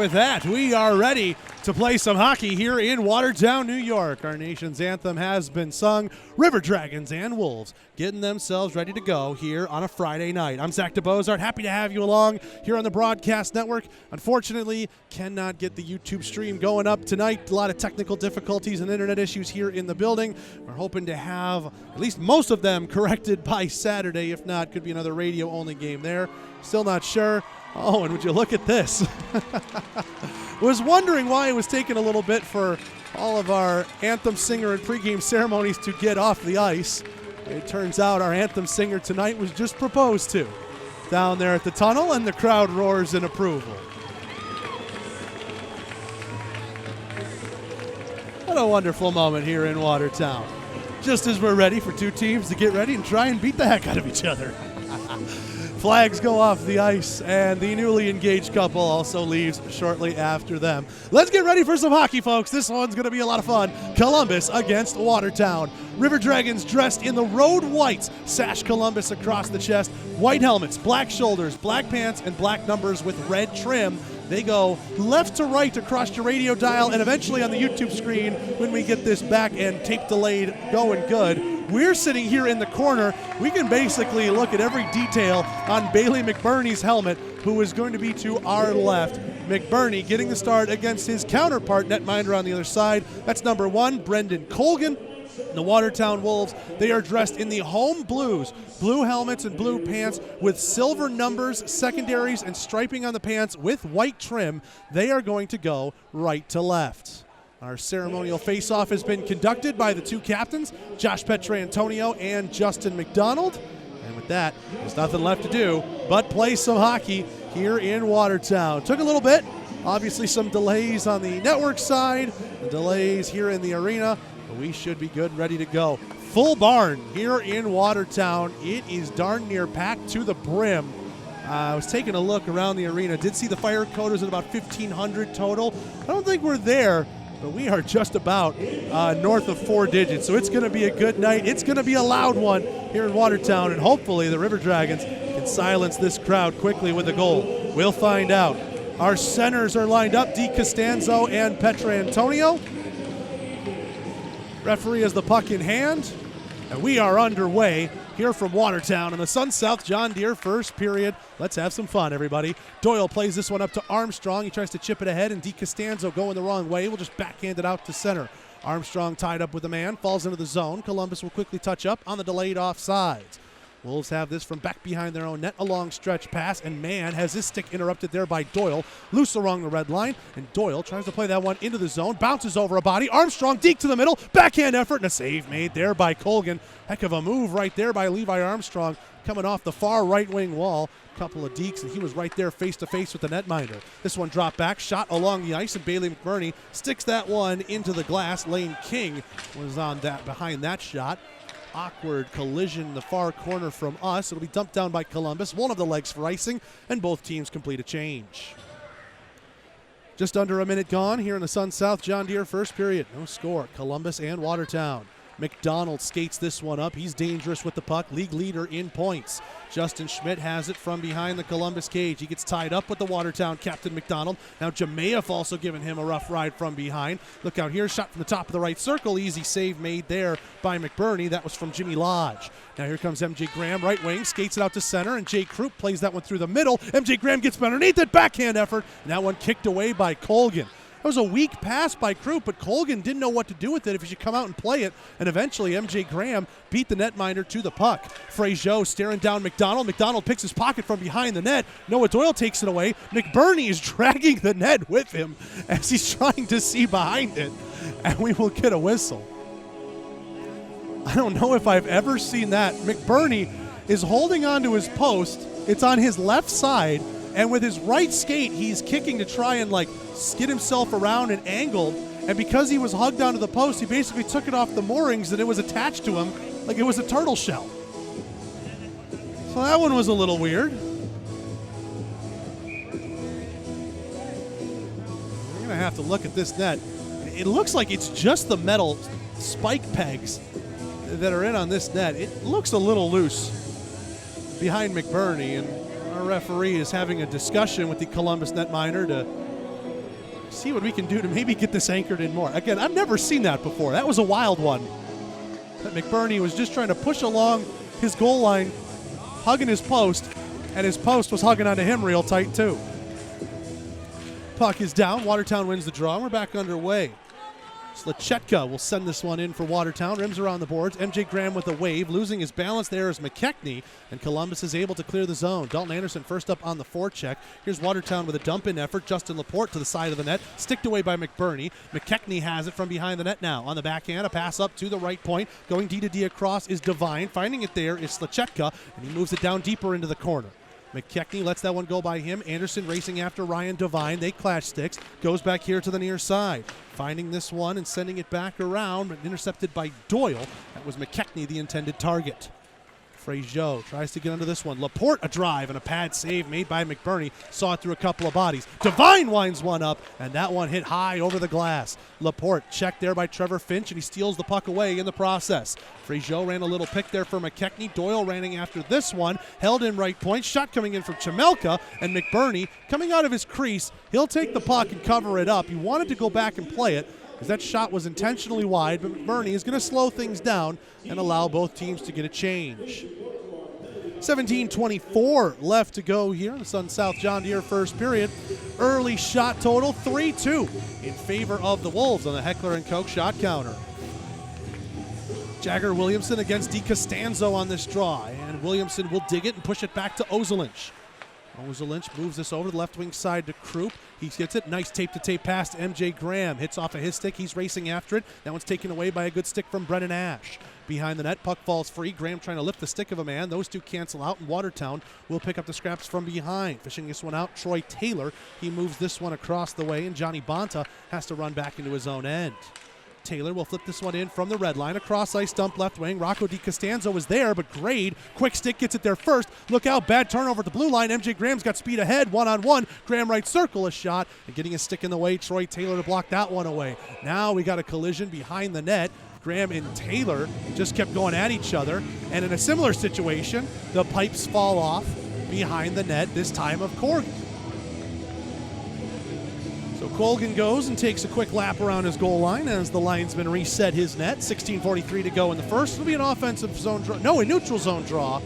with that, we are ready to play some hockey here in Watertown, New York. Our nation's anthem has been sung. River Dragons and Wolves getting themselves ready to go here on a Friday night. I'm Zach DeBozart, happy to have you along here on the Broadcast Network. Unfortunately, cannot get the YouTube stream going up tonight. A lot of technical difficulties and internet issues here in the building. We're hoping to have at least most of them corrected by Saturday. If not, could be another radio-only game there. Still not sure. Oh, and would you look at this? Was wondering why it was taking a little bit for all of our anthem singer and pregame ceremonies to get off the ice. It turns out our anthem singer tonight was just proposed to down there at the tunnel, and the crowd roars in approval. What a wonderful moment here in Watertown. Just as we're ready for two teams to get ready and try and beat the heck out of each other. Flags go off the ice, and the newly engaged couple also leaves shortly after them. Let's get ready for some hockey, folks. This one's going to be a lot of fun. Columbus against Watertown. River Dragons dressed in the road whites sash Columbus across the chest. White helmets, black shoulders, black pants, and black numbers with red trim. They go left to right across your radio dial and eventually on the YouTube screen when we get this back and tape delayed going good. We're sitting here in the corner. We can basically look at every detail on Bailey McBurney's helmet, who is going to be to our left. McBurney getting the start against his counterpart, netminder on the other side. That's number 1, Brendan Colgan. The Watertown Wolves, they are dressed in the home blues, blue helmets and blue pants with silver numbers, secondaries, and striping on the pants with white trim. They are going to go right to left. Our ceremonial face-off has been conducted by the two captains, Josh Petrantonio and Justin McDonald. And with that, there's nothing left to do but play some hockey here in Watertown. Took a little bit, obviously some delays on the network side, the delays here in the arena, but we should be good and ready to go. Full barn here in Watertown. It is darn near packed to the brim. I was taking a look around the arena, did see the fire coders at about 1,500 total. I don't think we're there, but we are just about north of 4 digits, so it's going to be a good night. It's going to be a loud one here in Watertown, and hopefully the River Dragons can silence this crowd quickly with a goal. We'll find out. Our centers are lined up, Di Costanzo and Petrantonio. Referee has the puck in hand, and we are underway here from Watertown in the Sun South John Deere first period. Let's have some fun, everybody. Doyle plays this one up to Armstrong. He tries to chip it ahead, and Di Costanzo going the wrong way. We'll just backhand it out to center. Armstrong tied up with a man, falls into the zone. Columbus will quickly touch up on the delayed offsides. Wolves have this from back behind their own net, a long stretch pass, and Mann has his stick interrupted there by Doyle. Loose along the red line, and Doyle tries to play that one into the zone, bounces over a body. Armstrong deke to the middle, backhand effort, and a save made there by Colgan. Heck of a move right there by Levi Armstrong, coming off the far right wing wall. Couple of dekes, and he was right there face-to-face with the netminder. This one dropped back, shot along the ice, and Bailey McBurney sticks that one into the glass. Lane King was on that behind that shot. Awkward collision in the far corner from us. It'll be dumped down by Columbus. One of the legs for icing, and both teams complete a change. Just under a minute gone here in the Sun South John Deere first period. No score. Columbus and Watertown. McDonald skates this one up. He's dangerous with the puck. League leader in points. Justin Schmidt has it from behind the Columbus cage. He gets tied up with the Watertown captain McDonald. Now Jamayev also giving him a rough ride from behind. Look out here, shot from the top of the right circle. Easy save made there by McBurney. That was from Jimmy Lodge. Now here comes MJ Graham, right wing, skates it out to center, and Jay Krupp plays that one through the middle. MJ Graham gets underneath it, backhand effort, and that one kicked away by Colgan. That was a weak pass by Krupp, but Colgan didn't know what to do with it if he should come out and play it, and eventually MJ Graham beat the netminder to the puck. Frazier staring down McDonald. McDonald picks his pocket from behind the net. Noah Doyle takes it away. McBurney is dragging the net with him as he's trying to see behind it, and we will get a whistle. I don't know if I've ever seen that. McBurney is holding on to his post. It's on his left side, and with his right skate, he's kicking to try and skid himself around and angle. And because he was hugged onto the post, he basically took it off the moorings and it was attached to him like it was a turtle shell. So that one was a little weird. We're going to have to look at this net. It looks like it's just the metal spike pegs that are in on this net. It looks a little loose behind McBurney, and our referee is having a discussion with the Columbus netminder to See what we can do to maybe get this anchored in more. Again, I've never seen that before. That was a wild one. That McBurney was just trying to push along his goal line, hugging his post, and his post was hugging onto him real tight too. Puck is down. Watertown wins the draw. We're back underway. Slachetka will send this one in for Watertown. Rims around the boards. MJ Graham with a wave. Losing his balance there is McKechnie, and Columbus is able to clear the zone. Dalton Anderson first up on the forecheck. Here's Watertown with a dump-in effort. Justin Laporte to the side of the net. Sticked away by McBurney. McKechnie has it from behind the net now. On the backhand, a pass up to the right point. Going D-to-D across is Devine. Finding it there is Slachetka, and he moves it down deeper into the corner. McKechnie lets that one go by him. Anderson racing after Ryan Devine. They clash sticks. Goes back here to the near side. Finding this one and sending it back around, but intercepted by Doyle. That was McKechnie, the intended target. Frazier tries to get under this one. Laporte a drive and a pad save made by McBurney. Saw it through a couple of bodies. Devine winds one up, and that one hit high over the glass. Laporte checked there by Trevor Finch, and he steals the puck away in the process. Frazier ran a little pick there for McKechnie. Doyle running after this one. Held in right point. Shot coming in from Chemelka, and McBurney coming out of his crease. He'll take the puck and cover it up. He wanted to go back and play it, because that shot was intentionally wide, but McBurney is going to slow things down and allow both teams to get a change. 17:24 left to go here in the Sun South John Deere first period. Early shot total 3-2 in favor of the Wolves on the Heckler & Koch shot counter. Jagger Williamson against DiCostanzo on this draw, and Williamson will dig it and push it back to Ozelinch. Ozelinch moves this over the left wing side to Krupp. He gets it. Nice tape-to-tape pass to MJ Graham. Hits off of his stick. He's racing after it. That one's taken away by a good stick from Brennan Ash. Behind the net, puck falls free. Graham trying to lift the stick of a man. Those two cancel out, and Watertown will pick up the scraps from behind. Fishing this one out, Troy Taylor. He moves this one across the way, and Johnny Bonta has to run back into his own end. Taylor will flip this one in from the red line. Across ice dump left wing. Rocco DiCostanzo was there, but Grade, quick stick, gets it there first. Look out, bad turnover at the blue line. MJ Graham's got speed ahead, one-on-one. Graham right circle a shot, and getting a stick in the way. Troy Taylor to block that one away. Now we got a collision behind the net. Graham and Taylor just kept going at each other, and in a similar situation, the pipes fall off behind the net, this time of Corgan. So Colgan goes and takes a quick lap around his goal line as the linesman reset his net. 16:43 to go in the first. It'll be an offensive zone draw. No, a neutral zone draw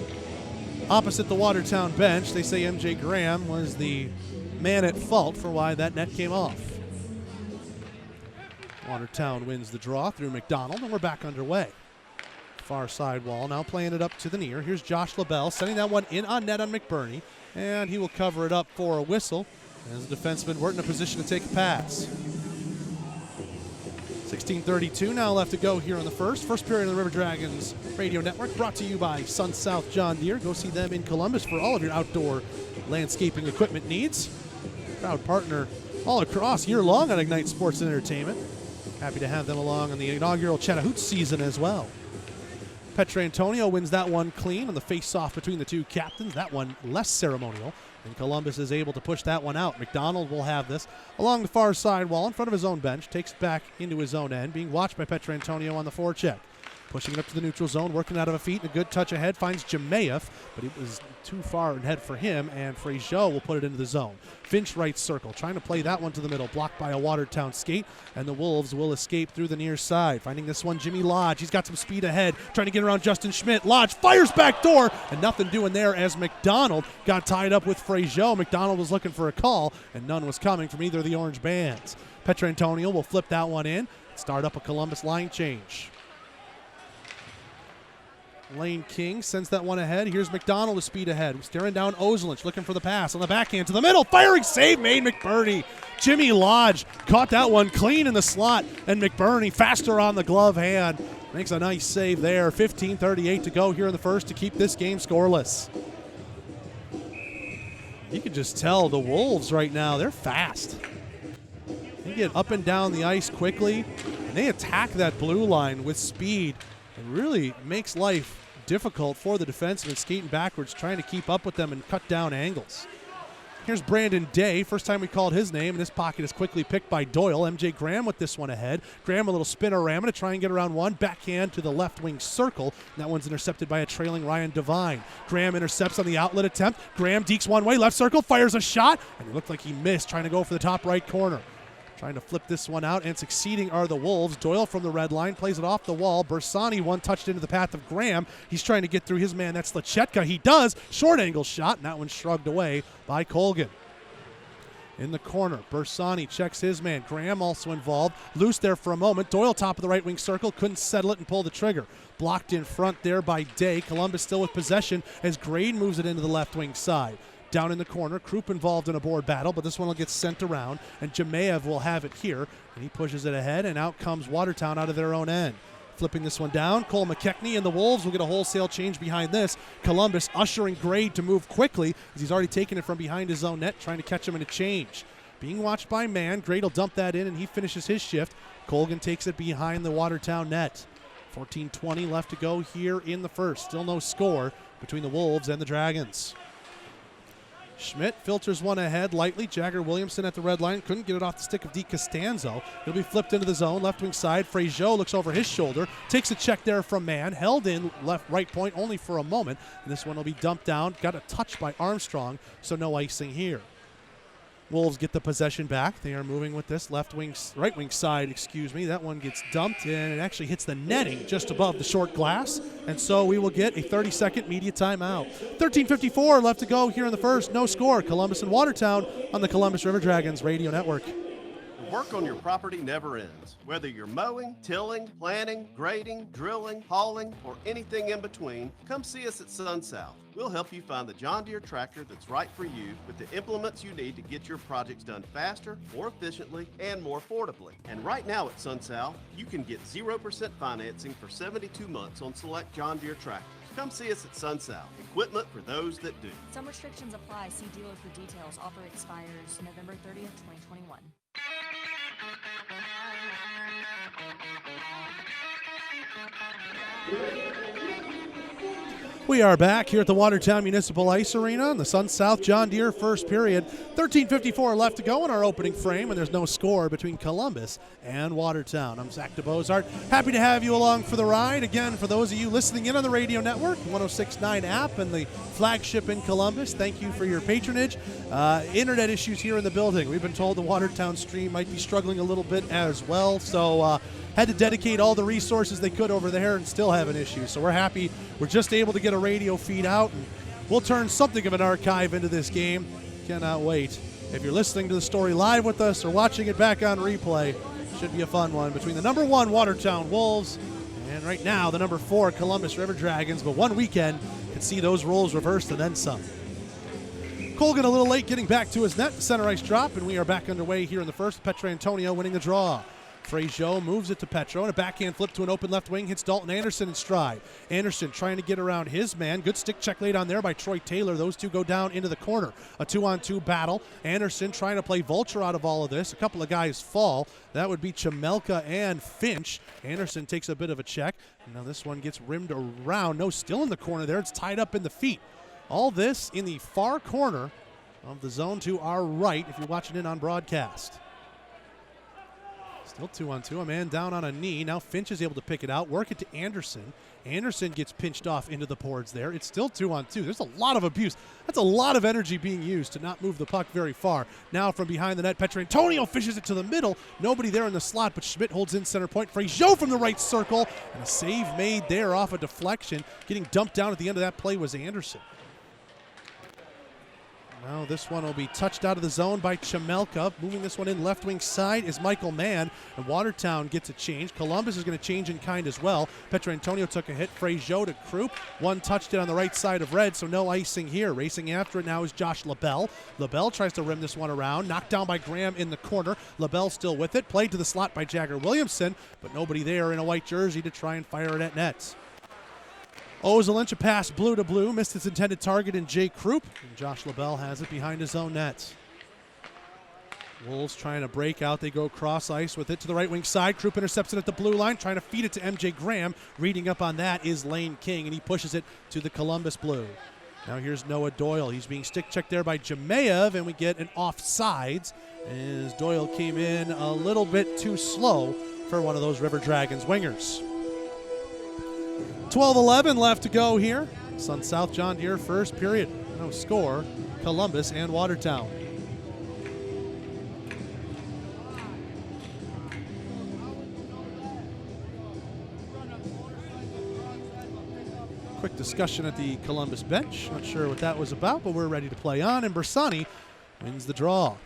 opposite the Watertown bench. They say MJ Graham was the man at fault for why that net came off. Watertown wins the draw through McDonald, and we're back underway. Far side wall, now playing it up to the near. Here's Josh LaBelle, sending that one in on net on McBurney, and he will cover it up for a whistle as the defensemen weren't in a position to take a pass. 16:32 now left to go here in the first. First period of the River Dragons Radio Network, brought to you by Sun South John Deere. Go see them in Columbus for all of your outdoor landscaping equipment needs. Proud partner all across year long on Ignite Sports and Entertainment. Happy to have them along on the inaugural Chattahoochee season as well. Petrantonio wins that one clean on the face-off between the two captains. That one less ceremonial, and Columbus is able to push that one out. McDonald will have this along the far side wall in front of his own bench. Takes it back into his own end, being watched by Petrantonio on the forecheck. Pushing it up to the neutral zone, working out of a feet, and a good touch ahead, finds Jemayev, but it was too far ahead for him, and Frazier will put it into the zone. Finch right circle, trying to play that one to the middle, blocked by a Watertown skate, and the Wolves will escape through the near side. Finding this one, Jimmy Lodge. He's got some speed ahead, trying to get around Justin Schmidt. Lodge fires back door, and nothing doing there as McDonald got tied up with Frazier. McDonald was looking for a call, and none was coming from either of the Orange Bands. Petrantonio will flip that one in, start up a Columbus line change. Lane King sends that one ahead. Here's McDonald with speed ahead. Staring down Ozelinch, looking for the pass on the backhand to the middle. Firing save made McBurney. Jimmy Lodge caught that one clean in the slot, and McBurney faster on the glove hand. Makes a nice save there. 15:38 to go here in the first to keep this game scoreless. You can just tell the Wolves right now, they're fast. They get up and down the ice quickly, and they attack that blue line with speed. It really makes life difficult for the defensemen skating backwards, trying to keep up with them and cut down angles. Here's Brandon Day. First time we called his name, and this pocket is quickly picked by Doyle. MJ Graham with this one ahead. Graham a little spinorama to try and get around one. Backhand to the left wing circle. And that one's intercepted by a trailing Ryan Devine. Graham intercepts on the outlet attempt. Graham dekes one way, left circle, fires a shot, and it looked like he missed, trying to go for the top right corner. Trying to flip this one out, and succeeding are the Wolves. Doyle from the red line plays it off the wall. Bersani one touched into the path of Graham. He's trying to get through his man. That's Lachetka. He does. Short angle shot, and that one's shrugged away by Colgan. In the corner, Bersani checks his man. Graham also involved. Loose there for a moment. Doyle top of the right wing circle. Couldn't settle it and pull the trigger. Blocked in front there by Day. Columbus still with possession as Grade moves it into the left wing side. Down in the corner, Krupp involved in a board battle, but this one will get sent around, and Jemayev will have it here, and he pushes it ahead, and out comes Watertown out of their own end. Flipping this one down, Cole McKechnie and the Wolves will get a wholesale change behind this. Columbus ushering Grade to move quickly as he's already taken it from behind his own net, trying to catch him in a change. Being watched by Mann, Grade will dump that in and he finishes his shift. Colgan takes it behind the Watertown net. 14:20 left to go here in the first. Still no score between the Wolves and the Dragons. Schmidt filters one ahead lightly. Jagger Williamson at the red line. Couldn't get it off the stick of DiCostanzo. He'll be flipped into the zone. Left wing side. Fraziot looks over his shoulder. Takes a check there from Mann. Held in right point only for a moment. And this one will be dumped down. Got a touch by Armstrong, so no icing here. Wolves get the possession back. They are moving with this right wing side, That one gets dumped and it actually hits the netting just above the short glass. And so we will get a 30-second media timeout. 13:54 left to go here in the first. No score. Columbus and Watertown on the Columbus River Dragons Radio Network. Work on your property never ends. Whether you're mowing, tilling, planting, grading, drilling, hauling, or anything in between, come see us at Sun South. We'll help you find the John Deere tractor that's right for you with the implements you need to get your projects done faster, more efficiently, and more affordably. And right now at Sun South, you can get 0% financing for 72 months on select John Deere tractors. Come see us at Sun South. Equipment for those that do. Some restrictions apply. See dealer for details. Offer expires November 30th, 2021. We are back here at the Watertown Municipal Ice Arena on the Sun South John Deere first period. 13:54 left to go in our opening frame, and there's no score between Columbus and Watertown. I'm Zach DeBozart. Happy to have you along for the ride. Again, for those of you listening in on the radio network, 106.9 app and the flagship in Columbus, thank you for your patronage. Internet issues here in the building. We've been told the Watertown stream might be struggling a little bit as well, so had to dedicate all the resources they could over there and still have an issue. So we're happy we're just able to get a radio feed out, and we'll turn something of an archive into this game. Cannot wait. If you're listening to the story live with us or watching it back on replay, should be a fun one between the number 1 Watertown Wolves and right now the number 4 Columbus River Dragons. But one weekend could see those roles reversed and then some. Colgan a little late getting back to his net. The center ice drop, and we are back underway here in the first. Petrantonio winning the draw. Fraziot moves it to Petro, and a backhand flip to an open left wing hits Dalton Anderson in stride. Anderson trying to get around his man. Good stick check laid on there by Troy Taylor. Those two go down into the corner. A 2-on-2 battle. Anderson trying to play vulture out of all of this. A couple of guys fall. That would be Chamelka and Finch. Anderson takes a bit of a check. Now this one gets rimmed around. No, still in the corner there. It's tied up in the feet. All this in the far corner of the zone to our right if you're watching in on broadcast. Still 2-on-2, a man down on a knee. Now Finch is able to pick it out, work it to Anderson. Anderson gets pinched off into the boards there. It's still 2-on-2. There's a lot of abuse. That's a lot of energy being used to not move the puck very far. Now from behind the net, Petrantonio fishes it to the middle. Nobody there in the slot, but Schmidt holds in center point. Fraziot from the right circle, and a save made there off a deflection. Getting dumped down at the end of that play was Anderson. Now this one will be touched out of the zone by Chamelka. Moving this one in left wing side is Michael Mann, and Watertown gets a change. Columbus is going to change in kind as well. Petrantonio took a hit. Fraziot to Krupp. One touched it on the right side of red, so no icing here. Racing after it now is Josh LaBelle. LaBelle tries to rim this one around. Knocked down by Graham in the corner. LaBelle still with it. Played to the slot by Jagger Williamson, but nobody there in a white jersey to try and fire it at nets. Ozelinch, a pass blue to blue, missed its intended target in Jay Krupp, and Josh LaBelle has it behind his own net. Wolves trying to break out. They go cross ice with it to the right wing side. Krupp intercepts it at the blue line, trying to feed it to MJ Graham. Reading up on that is Lane King, and he pushes it to the Columbus Blue. Now here's Noah Doyle. He's being stick checked there by Jemayev, and we get an offsides as Doyle came in a little bit too slow for one of those River Dragons wingers. 12:11 left to go here. Sun South John Deere first period. No score. Columbus and Watertown. discussion at the Columbus bench. Not sure what that was about, but we're ready to play on, and Bersani wins the draw.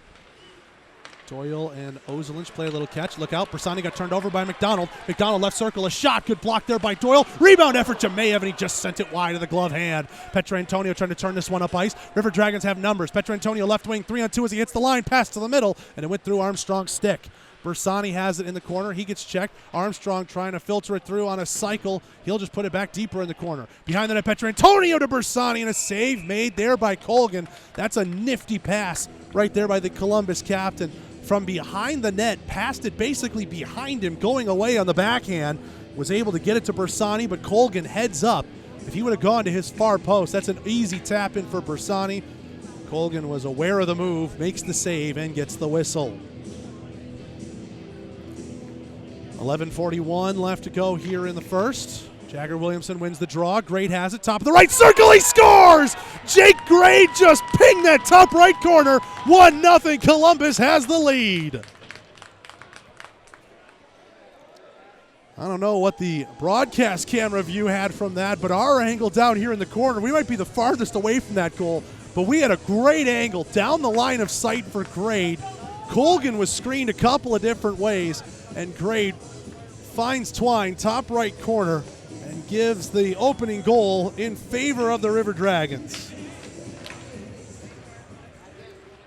Doyle and Ozelinch play a little catch. Look out. Bersani got turned over by McDonald. McDonald left circle. A shot. Good block there by Doyle. Rebound effort to Mayev, and he just sent it wide of the glove hand. Petrantonio trying to turn this one up ice. River Dragons have numbers. Petrantonio left wing 3-on-2 as he hits the line. Pass to the middle, and it went through Armstrong's stick. Bersani has it in the corner. He gets checked. Armstrong trying to filter it through on a cycle. He'll just put it back deeper in the corner. Behind the net, Petrantonio to Bersani, and a save made there by Colgan. That's a nifty pass right there by the Columbus captain. From behind the net, passed it basically behind him, going away on the backhand. Was able to get it to Bersani, but Colgan heads up. If he would have gone to his far post, that's an easy tap in for Bersani. Colgan was aware of the move, makes the save, and gets the whistle. 11:41 left to go here in the first. Jagger Williamson wins the draw. Grade has it. Top of the right circle. He scores! Jake Grade just pinged that top right corner. 1-0. Columbus has the lead. I don't know what the broadcast camera view had from that, but our angle down here in the corner, we might be the farthest away from that goal, but we had a great angle down the line of sight for Grade. Colgan was screened a couple of different ways, and Grade finds Twine, top right corner, and gives the opening goal in favor of the River Dragons.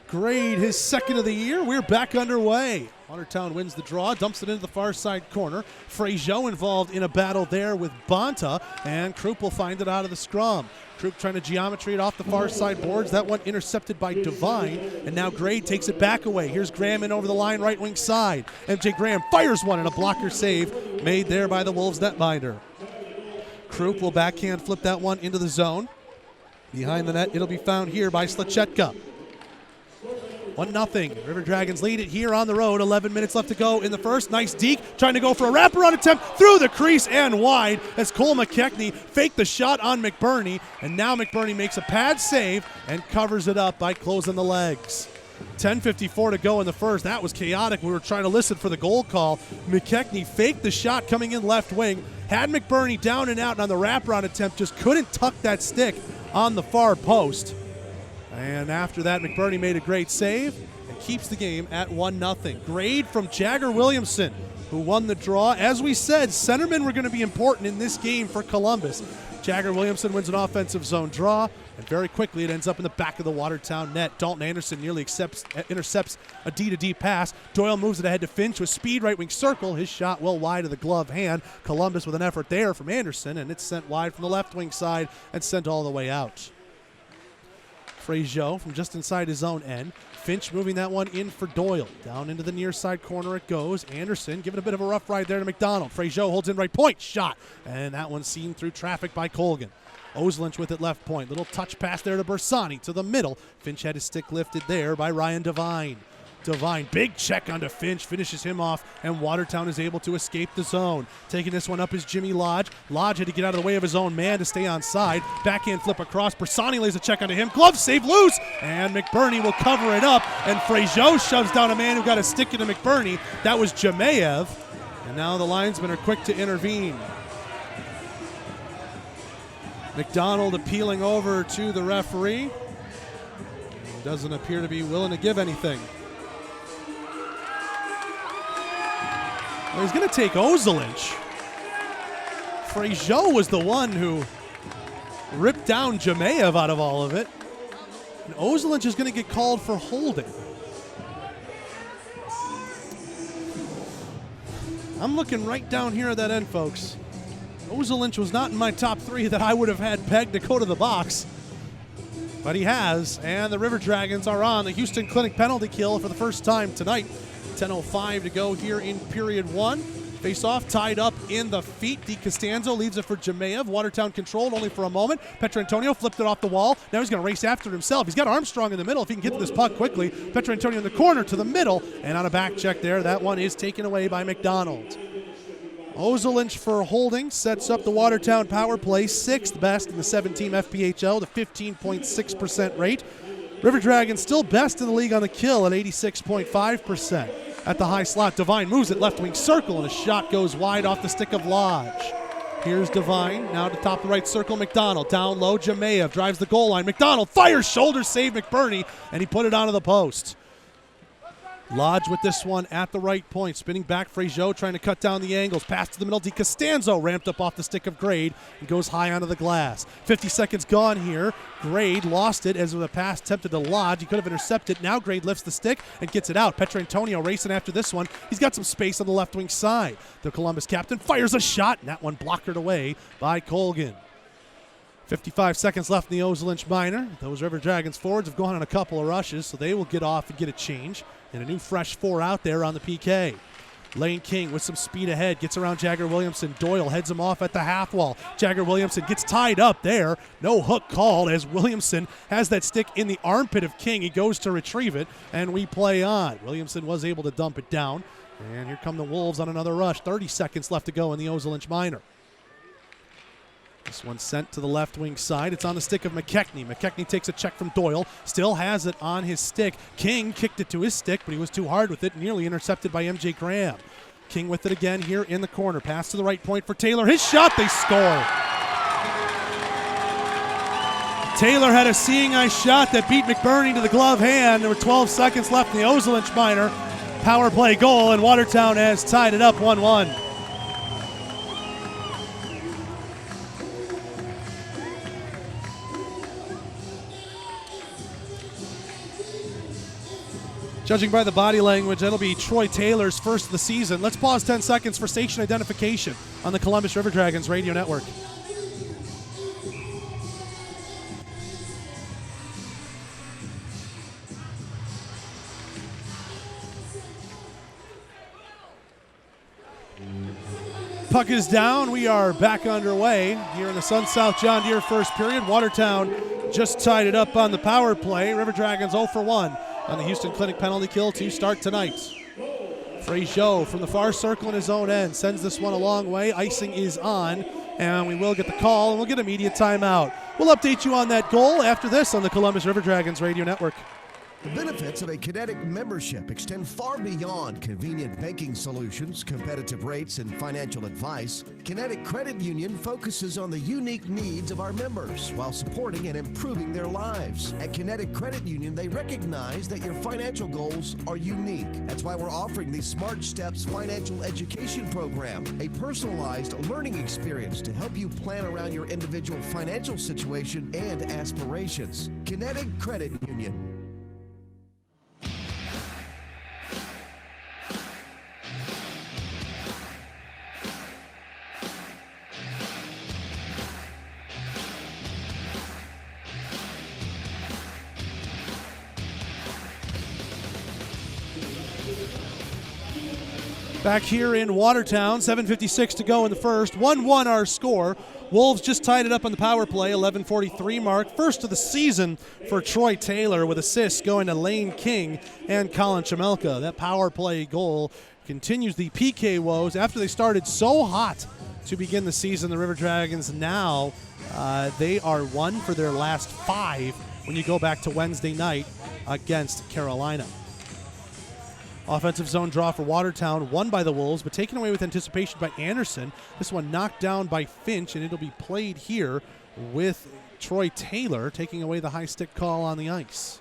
Grade, his second of the year. We're back underway. Watertown wins the draw, dumps it into the far side corner. Frazier involved in a battle there with Bonta, and Krupp will find it out of the scrum. Krupp trying to geometry it off the far side boards. That one intercepted by Devine, and now Grade takes it back away. Here's Graham in over the line, right wing side. MJ Graham fires one, and a blocker save made there by the Wolves netminder. Krupp will backhand flip that one into the zone. Behind the net, it'll be found here by Slachetka. 1-0. River Dragons lead it here on the road. 11 minutes left to go in the first. Nice deke, trying to go for a wraparound attempt through the crease and wide as Cole McKechnie faked the shot on McBurney, and now McBurney makes a pad save and covers it up by closing the legs. 10:54 to go in the first. That was chaotic. We were trying to listen for the goal call. McKechnie faked the shot coming in left wing, had McBurney down and out, and on the wraparound attempt just couldn't tuck that stick on the far post. And after that, McBurney made a great save and keeps the game at 1-0. Grade from Jagger Williamson, who won the draw. As we said, centermen were going to be important in this game for Columbus. Jagger Williamson wins an offensive zone draw, and very quickly it ends up in the back of the Watertown net. Dalton Anderson nearly intercepts a D-to-D pass. Doyle moves it ahead to Finch with speed, right wing circle. His shot well wide of the glove hand. Columbus with an effort there from Anderson, and it's sent wide from the left wing side and sent all the way out. Frazier from just inside his own end. Finch moving that one in for Doyle. Down into the near side corner it goes. Anderson giving a bit of a rough ride there to McDonald. Frazier holds in right point. Shot. And that one seen through traffic by Colgan. Ozelinch with it left point. Little touch pass there to Bersani to the middle. Finch had his stick lifted there by Ryan Devine. Devine, big check onto Finch, finishes him off, and Watertown is able to escape the zone. Taking this one up is Jimmy Lodge. Lodge had to get out of the way of his own man to stay on side. Backhand flip across. Bersani lays a check onto him. Glove save loose, and McBurney will cover it up, and Frazier shoves down a man who got a stick into McBurney. That was Jemayev, and now the linesmen are quick to intervene. McDonald appealing over to the referee. Doesn't appear to be willing to give anything. Well, he's going to take Ozelinch. Frazier was the one who ripped down Jemayev out of all of it. And Ozelinch is going to get called for holding. I'm looking right down here at that end, folks. Ozelinch was not in my top three that I would have had pegged to go to the box. But he has, and the River Dragons are on the Houston Clinic penalty kill for the first time tonight. 10:05 to go here in period one. Face-off tied up in the feet. Di Costanzo leaves it for Jemayev. Watertown controlled only for a moment. Petrantonio flipped it off the wall. Now he's going to race after it himself. He's got Armstrong in the middle if he can get to this puck quickly. Petrantonio in the corner to the middle, and on a back check there, that one is taken away by McDonald. Ozelinch for holding sets up the Watertown power play, sixth best in the 7-team FPHL, the 15.6% rate. River Dragons still best in the league on the kill at 86.5%. At the high slot, Devine moves it left wing circle, and a shot goes wide off the stick of Lodge. Here's Devine, now to top the right circle, McDonald. Down low, Jamaev drives the goal line. McDonald fires, shoulder save McBurney, and he put it onto the post. Lodge with this one at the right point. Spinning back, Fraziot trying to cut down the angles. Pass to the middle, DiCostanzo ramped up off the stick of Grade and goes high onto the glass. 50 seconds gone here. Grade lost it as with a pass attempted to Lodge. He could have intercepted. Now Grade lifts the stick and gets it out. Petrantonio racing after this one. He's got some space on the left wing side. The Columbus captain fires a shot, and that one blockered away by Colgan. 55 seconds left in the Ozelinch Minor. Those River Dragons forwards have gone on a couple of rushes, so they will get off and get a change. And a new fresh 4 out there on the PK. Lane King with some speed ahead, gets around Jagger Williamson. Doyle heads him off at the half wall. Jagger Williamson gets tied up there. No hook called as Williamson has that stick in the armpit of King. He goes to retrieve it, and we play on. Williamson was able to dump it down. And here come the Wolves on another rush. 30 seconds left to go in the Ozelinch Minor. This one sent to the left wing side. It's on the stick of McKechnie. McKechnie takes a check from Doyle. Still has it on his stick. King kicked it to his stick, but he was too hard with it. Nearly intercepted by M.J. Graham. King with it again here in the corner. Pass to the right point for Taylor. His shot, they score. Taylor had a seeing eye shot that beat McBurney to the glove hand. There were 12 seconds left in the Ozelinch Minor. Power play goal, and Watertown has tied it up 1-1. Judging by the body language, that'll be Troy Taylor's first of the season. Let's pause 10 seconds for station identification on the Columbus River Dragons radio network. Puck is down. We are back underway here in the Sun South John Deere first period. Watertown just tied it up on the power play. River Dragons 0 for 1 on the Houston Clinic penalty kill to start tonight. Fraziot from the far circle in his own end sends this one a long way. Icing is on, and we will get the call, and we'll get immediate timeout. We'll update you on that goal after this on the Columbus River Dragons radio network. The benefits of a Kinetic membership extend far beyond convenient banking solutions, competitive rates, and financial advice. Kinetic Credit Union focuses on the unique needs of our members while supporting and improving their lives. At Kinetic Credit Union, they recognize that your financial goals are unique. That's why we're offering the Smart Steps Financial Education Program, a personalized learning experience to help you plan around your individual financial situation and aspirations. Kinetic Credit Union. Back here in Watertown, 7:56 to go in the first. 1-1 our score. Wolves just tied it up on the power play, 11:43 mark. First of the season for Troy Taylor with assists going to Lane King and Colin Chamelka. That power play goal continues the PK woes. After they started so hot to begin the season, the River Dragons now, they are 1 for their last 5 when you go back to Wednesday night against Carolina. Offensive zone draw for Watertown, won by the Wolves, but taken away with anticipation by Anderson. This one knocked down by Finch, and it'll be played here with Troy Taylor taking away the high stick call on the ice.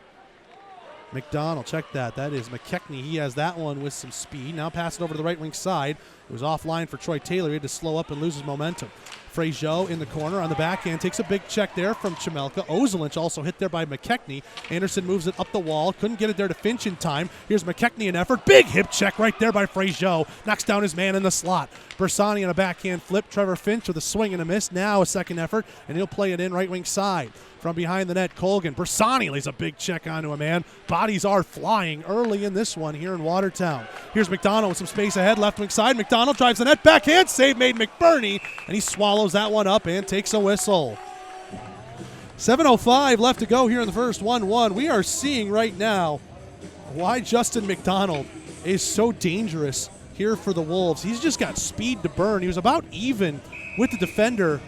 McDonald, check that. That is McKechnie. He has that one with some speed. Now pass it over to the right wing side. It was offline for Troy Taylor. He had to slow up and lose his momentum. Fraziot in the corner on the backhand takes a big check there from Chamelka. Ozelinch also hit there by McKechnie. Anderson moves it up the wall. Couldn't get it there to Finch in time. Here's McKechnie in effort. Big hip check right there by Fraziot. Knocks down his man in the slot. Bersani on a backhand flip. Trevor Finch with a swing and a miss. Now a second effort, and he'll play it in right wing side. From behind the net, Colgan. Bersani lays a big check onto a man. Bodies are flying early in this one here in Watertown. Here's McDonald with some space ahead, left wing side. McDonald drives the net, backhand save made McBurney, and he swallows that one up and takes a whistle. 7:05 left to go here in the first. 1-1. We are seeing right now why Justin McDonald is so dangerous here for the Wolves. He's just got speed to burn. He was about even with the defender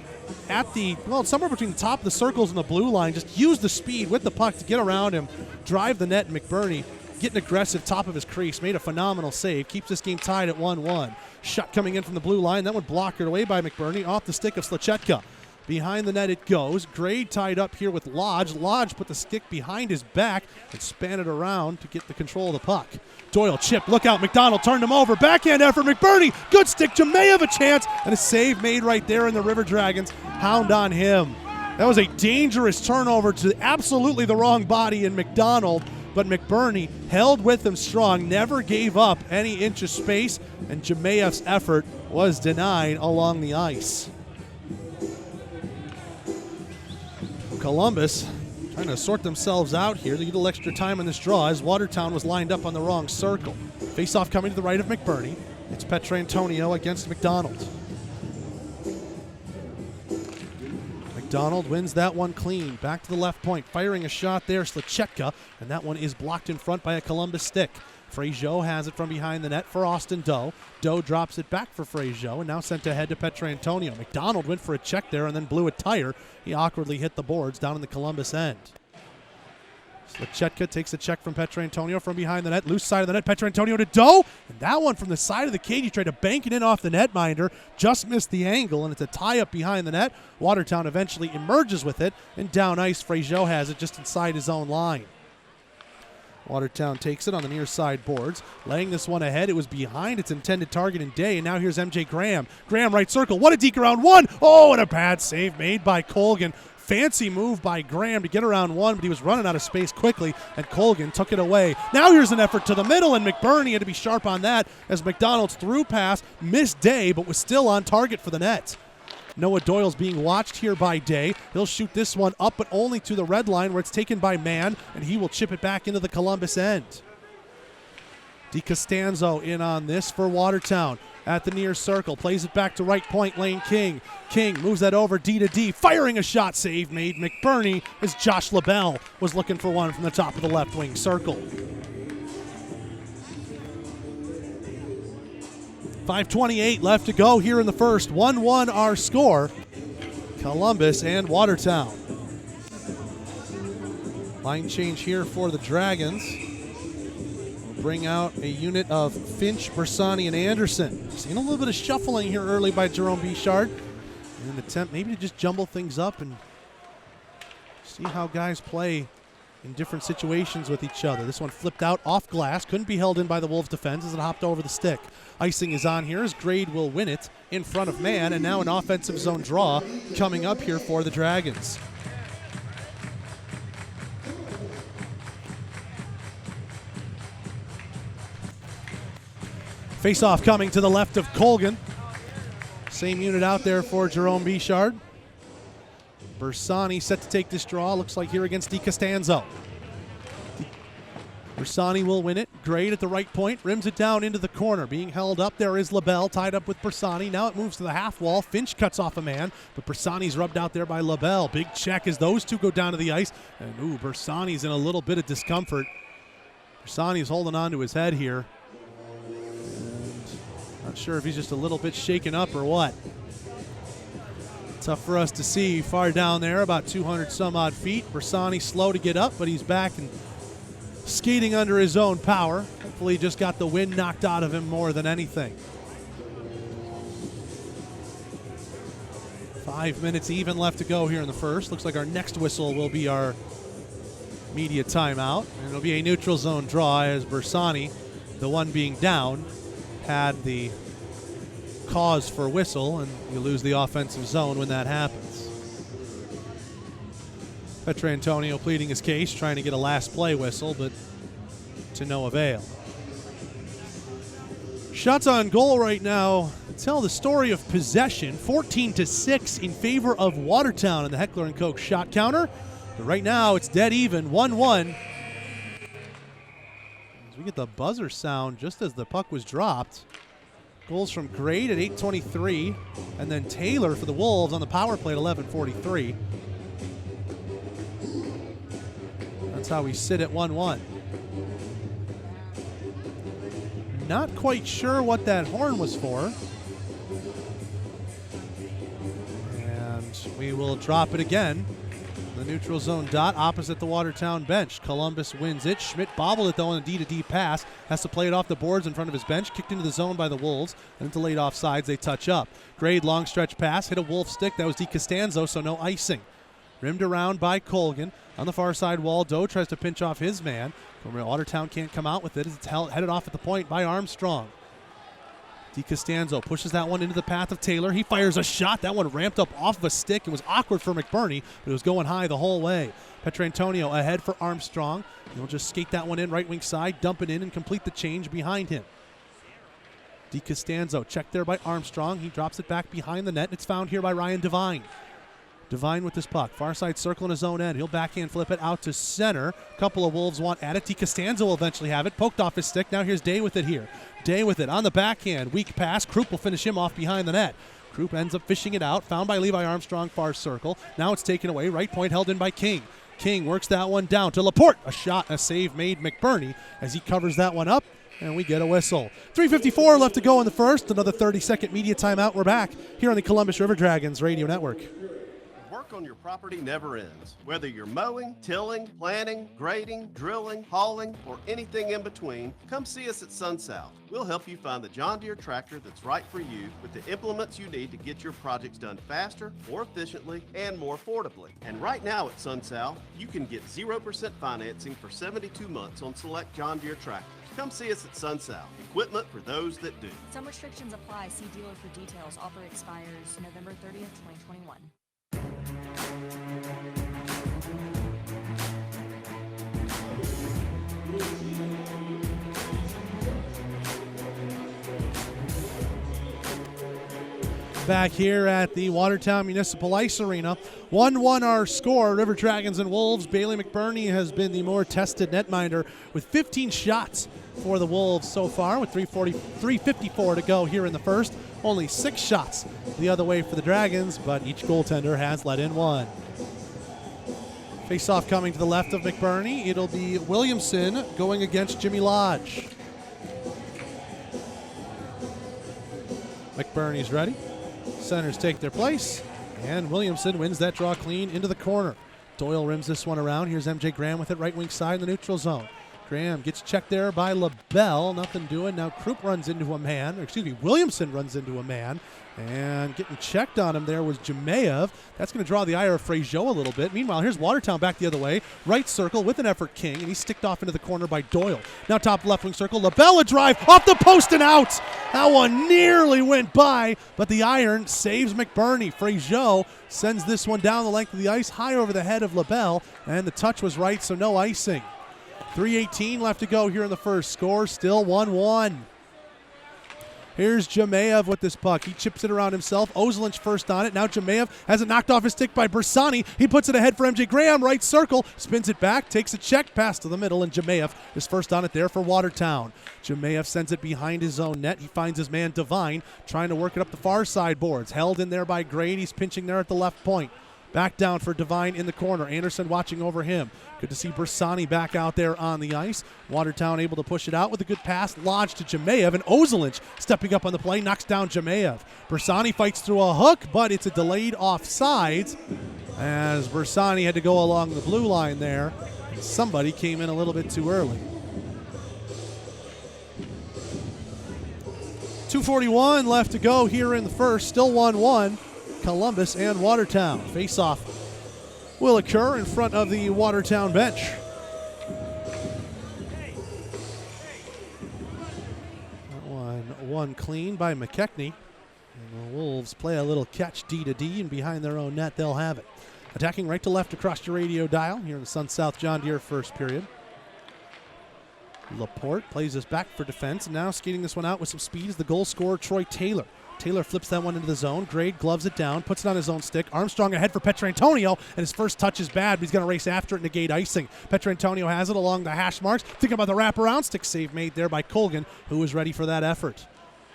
at the, well, somewhere between the top of the circles and the blue line. Just used the speed with the puck to get around him, drive the net, and McBurney getting aggressive, top of his crease, made a phenomenal save, keeps this game tied at 1-1. Shot coming in from the blue line, that one blocked away by McBurney, off the stick of Slachetka. Behind the net it goes. Grade tied up here with Lodge. Lodge put the stick behind his back and span it around to get the control of the puck. Doyle chip, look out, McDonald turned him over. Backhand effort, McBurney, good stick, Jamayev a chance, and a save made right there, in the River Dragons hound on him. That was a dangerous turnover to absolutely the wrong body in McDonald, but McBurney held with him strong, never gave up any inch of space, and Jamayev's effort was denied along the ice. Columbus trying to sort themselves out here. They get a little extra time on this draw as Watertown was lined up on the wrong circle. Face-off coming to the right of McBurney. It's Petrantonio against McDonald. McDonald wins that one clean. Back to the left point, firing a shot there, Slachetka, and that one is blocked in front by a Columbus stick. Frazier has it from behind the net for Austin Doe. Doe drops it back for Frazier and now sent ahead to Petrantonio. McDonald went for a check there and then blew a tire. He awkwardly hit the boards down in the Columbus end. Slachetka takes a check from Petrantonio from behind the net. Loose side of the net, Petrantonio to Doe. And that one from the side of the cage, he tried to bank it in off the netminder. Just missed the angle, and it's a tie-up behind the net. Watertown eventually emerges with it, and down ice, Frazier has it just inside his own line. Watertown takes it on the near side boards, laying this one ahead. It was behind its intended target in Day, and now here's MJ Graham. Graham right circle, what a deke around one. Oh, and a bad save made by Colgan. Fancy move by Graham to get around one, but he was running out of space quickly, and Colgan took it away. Now here's an effort to the middle, and McBurney had to be sharp on that as McDonald's through pass missed Day, but was still on target for the net. Noah Doyle's being watched here by Day. He'll shoot this one up, but only to the red line where it's taken by Mann, and he will chip it back into the Columbus end. DiCostanzo in on this for Watertown. At the near circle, plays it back to right point, Lane King. King moves that over D to D, firing a shot, save made McBurney as Josh LaBelle was looking for one from the top of the left wing circle. 5:28 left to go here in the first. 1-1 our score. Columbus and Watertown. Line change here for the Dragons. We'll bring out a unit of Finch, Bersani, and Anderson. Seeing a little bit of shuffling here early by Jerome Bichard. In an attempt maybe to just jumble things up and see how guys play in different situations with each other. This one flipped out off glass, couldn't be held in by the Wolves defense as it hopped over the stick. Icing is on here as Grade will win it in front of Mann, and now an offensive zone draw coming up here for the Dragons. Face-off coming to the left of Colgan. Same unit out there for Jerome Bichard. Bersani set to take this draw. Looks like here against DiCostanzo. Bersani will win it. Grade at the right point. Rims it down into the corner. Being held up there is LaBelle tied up with Bersani. Now it moves to the half wall. Finch cuts off a man, but Bersani's rubbed out there by LaBelle. Big check as those two go down to the ice. And Bersani's in a little bit of discomfort. Bersani's holding on to his head here. Not sure if he's just a little bit shaken up or what. Tough for us to see far down there, about 200 some odd feet. Bersani slow to get up, but he's back and skating under his own power. Hopefully he just got the wind knocked out of him more than anything. 5 minutes even left to go here in the first. Looks like our next whistle will be our media timeout. And it'll be a neutral zone draw as Bersani, the one being down, had the cause for whistle, and you lose the offensive zone when that happens. Petrantonio pleading his case, trying to get a last play whistle, but to no avail. Shots on goal right now tell the story of possession. 14-6 in favor of Watertown in the Heckler & Koch shot counter. But right now it's dead even, 1-1. As we get the buzzer sound just as the puck was dropped. Goals from Grade at 8:23, and then Taylor for the Wolves on the power play at 11:43. That's how we sit at 1-1. Not quite sure what that horn was for. And we will drop it again. The neutral zone dot opposite the Watertown bench. Columbus wins it. Schmidt bobbled it though on a D-to-D pass. Has to play it off the boards in front of his bench. Kicked into the zone by the Wolves. And delayed offsides. They touch up. Grade long stretch pass. Hit a Wolf stick. That was DiCostanzo, so no icing. Rimmed around by Colgan. On the far side wall, Doe tries to pinch off his man. Watertown can't come out with it as it's headed off at the point by Armstrong. DiCostanzo pushes that one into the path of Taylor. He fires a shot. That one ramped up off of a stick and was awkward for McBurney, but it was going high the whole way. Petrantonio ahead for Armstrong. He'll just skate that one in right wing side, dump it in, and complete the change behind him. DiCostanzo checked there by Armstrong. He drops it back behind the net. It's found here by Ryan Devine. Devine with this puck. Far side circle in his own end. He'll backhand flip it out to center. Couple of Wolves want at it. DiCostanzo will eventually have it. Poked off his stick. Now here's Day with it here. Day with it on the backhand. Weak pass. Krupp will finish him off behind the net. Krupp ends up fishing it out. Found by Levi Armstrong, far circle. Now it's taken away. Right point held in by King. King works that one down to Laporte. A shot, a save made McBurney as he covers that one up. And we get a whistle. 3:54 left to go in the first. Another 30-second media timeout. We're back here on the Columbus River Dragons Radio Network. Work on your property never ends. Whether you're mowing, tilling, planting, grading, drilling, hauling, or anything in between, come see us at SunSouth. We'll help you find the John Deere tractor that's right for you with the implements you need to get your projects done faster, more efficiently, and more affordably. And right now at SunSouth, you can get 0% financing for 72 months on select John Deere tractors. Come see us at SunSouth. Equipment for those that do. Some restrictions apply. See dealer for details. Offer expires November 30th, 2021. Back here at the Watertown Municipal Ice Arena. 1-1 our score. River Dragons and Wolves. Bailey McBurney has been the more tested netminder with 15 shots for the Wolves so far with 3:54 to go here in the first. Only 6 shots the other way for the Dragons, but each goaltender has let in one. Face-off coming to the left of McBurney. It'll be Williamson going against Jimmy Lodge. McBurney's ready. Centers take their place, and Williamson wins that draw clean into the corner. Doyle rims this one around. Here's MJ Graham with it right wing side in the neutral zone. Graham gets checked there by LaBelle. Nothing doing. Now Krupp runs into a man. Williamson runs into a man. And getting checked on him there was Jemayev. That's going to draw the ire of Fraziot a little bit. Meanwhile, here's Watertown back the other way. Right circle with an effort, King. And he's sticked off into the corner by Doyle. Now top left wing circle. LaBelle a drive off the post and out. That one nearly went by, but the iron saves McBurney. Fraziot sends this one down the length of the ice, high over the head of LaBelle. And the touch was right, so no icing. 3:18 left to go here in the first. Score still 1-1. Here's Jemayev with this puck. He chips it around himself. Ozelinch first on it. Now Jemayev has it knocked off his stick by Bersani. He puts it ahead for MJ Graham. Right circle. Spins it back. Takes a check pass to the middle. And Jemayev is first on it there for Watertown. Jemayev sends it behind his own net. He finds his man Devine trying to work it up the far side boards. Held in there by Grade. He's pinching there at the left point. Back down for Devine in the corner. Anderson watching over him. Good to see Bersani back out there on the ice. Watertown able to push it out with a good pass. Lodge to Jemayev, and Ozelinch stepping up on the play, knocks down Jemayev. Bersani fights through a hook, but it's a delayed offsides as Bersani had to go along the blue line there. Somebody came in a little bit too early. 2:41 left to go here in the first. Still 1-1. Columbus and Watertown. Face-off will occur in front of the Watertown bench. That one clean by McKechnie. And the Wolves play a little catch D-to-D, and behind their own net they'll have it. Attacking right to left across your radio dial here in the Sun-South John Deere first period. Laporte plays this back for defense, and now skating this one out with some speed is the goal scorer Troy Taylor. Taylor flips that one into the zone. Grade gloves it down, puts it on his own stick. Armstrong ahead for Petrantonio, and his first touch is bad, but he's going to race after it and negate icing. Petrantonio has it along the hash marks. Thinking about the wraparound. Stick save made there by Colgan, who was ready for that effort.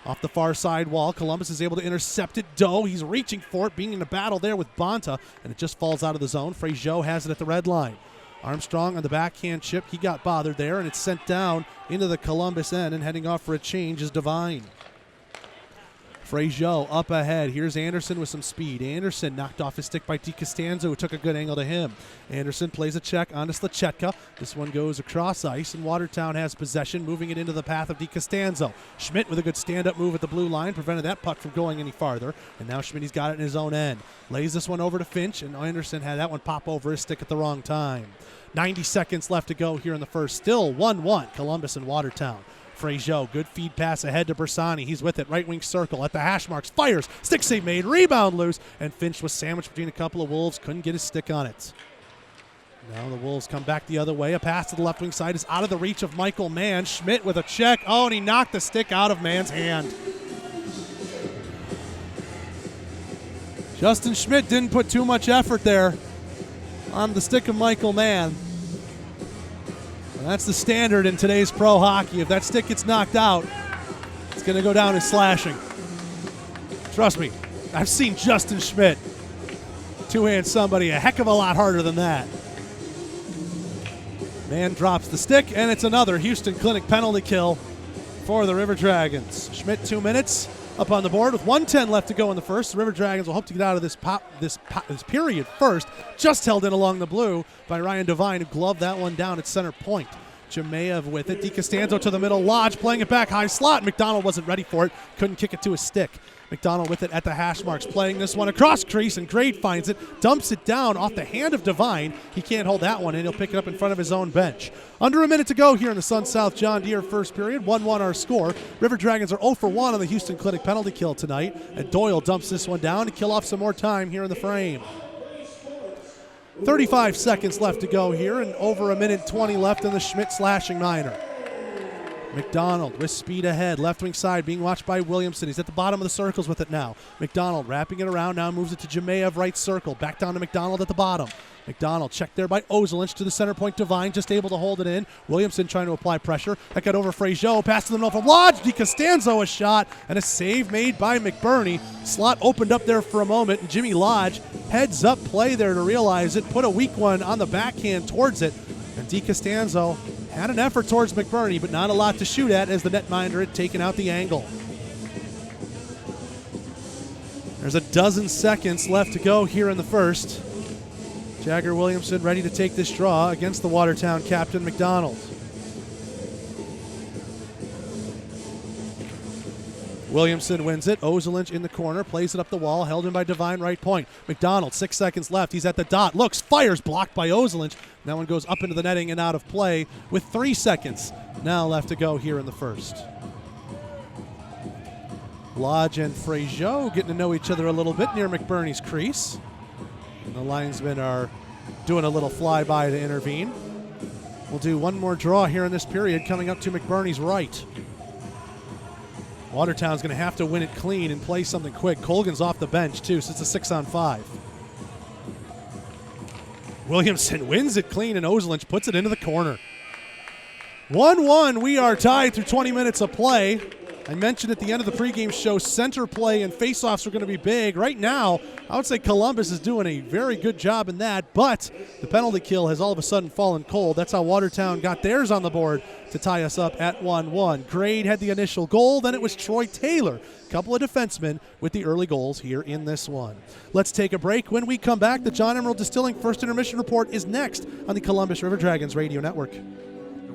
Off the far side wall, Columbus is able to intercept it. Doe, he's reaching for it, being in a battle there with Bonta, and it just falls out of the zone. Fraziot has it at the red line. Armstrong on the backhand chip. He got bothered there, and it's sent down into the Columbus end, and heading off for a change is Devine. Frazier up ahead. Here's Anderson with some speed. Anderson knocked off his stick by DiCostanzo, who took a good angle to him. Anderson plays a check onto Slachetka. This one goes across ice, and Watertown has possession, moving it into the path of DiCostanzo. Schmidt with a good stand-up move at the blue line, prevented that puck from going any farther, and now Schmidt's got it in his own end. Lays this one over to Finch, and Anderson had that one pop over his stick at the wrong time. 90 seconds left to go here in the first. Still 1-1, Columbus and Watertown. Frazier, good feed pass ahead to Bersani. He's with it, right wing circle at the hash marks, fires, stick save made, rebound loose, and Finch was sandwiched between a couple of Wolves, couldn't get his stick on it. Now the Wolves come back the other way. A pass to the left wing side is out of the reach of Michael Mann. Schmidt with a check. Oh, and he knocked the stick out of Mann's hand. Justin Schmidt didn't put too much effort there on the stick of Michael Mann. And that's the standard in today's pro hockey. If that stick gets knocked out, it's going to go down as slashing. Trust me, I've seen Justin Schmidt two-hand somebody a heck of a lot harder than that. Man drops the stick, and it's another Houston Clinic penalty kill for the River Dragons. Schmidt 2 minutes up on the board with 1:10 left to go in the first. The River Dragons will hope to get out of this period first. Just held in along the blue by Ryan Devine, who gloved that one down at center point. Jemayev with it. DiCostanzo to the middle. Lodge playing it back high slot. McDonald wasn't ready for it. Couldn't kick it to his stick. McDonald with it at the hash marks, playing this one across crease, and Grade finds it, dumps it down off the hand of Devine. He can't hold that one, and he'll pick it up in front of his own bench. Under a minute to go here in the Sun South John Deere first period. 1-1 our score. River Dragons are 0 for 1 on the Houston Clinic penalty kill tonight, and Doyle dumps this one down to kill off some more time here in the frame. 35 seconds left to go here, and over a minute 20 left in the Schmidt slashing minor. McDonald with speed ahead, left wing side, being watched by Williamson. He's at the bottom of the circles with it now. McDonald wrapping it around, now moves it to Jemayev, right circle. Back down to McDonald at the bottom. McDonald checked there by Ozelinch to the center point. Devine just able to hold it in. Williamson trying to apply pressure. That got over Frazier. Pass to the middle from Lodge. DiCostanzo a shot, and a save made by McBurney. Slot opened up there for a moment, and Jimmy Lodge heads up play there to realize it. Put a weak one on the backhand towards it, and DiCostanzo had an effort towards McBurney, but not a lot to shoot at as the netminder had taken out the angle. There's a dozen seconds left to go here in the first. Jagger Williamson ready to take this draw against the Watertown captain, McDonald. Williamson wins it. Ozelinch in the corner, plays it up the wall, held in by Devine, right point. McDonald, 6 seconds left. He's at the dot, looks, fires, blocked by Ozelinch. That one goes up into the netting and out of play with 3 seconds now left to go here in the first. Lodge and Frazier getting to know each other a little bit near McBurney's crease. And the linesmen are doing a little flyby to intervene. We'll do one more draw here in this period, coming up to McBurney's right. Watertown's going to have to win it clean and play something quick. Colgan's off the bench, too, so it's a 6-on-5. Williamson wins it clean, and Ozelinch puts it into the corner. 1-1, we are tied through 20 minutes of play. I mentioned at the end of the pregame show, center play and faceoffs are going to be big. Right now, I would say Columbus is doing a very good job in that, but the penalty kill has all of a sudden fallen cold. That's how Watertown got theirs on the board to tie us up at 1-1. Grade had the initial goal, then it was Troy Taylor. A couple of defensemen with the early goals here in this one. Let's take a break. When we come back, the John Emerald Distilling First Intermission Report is next on the Columbus River Dragons Radio Network.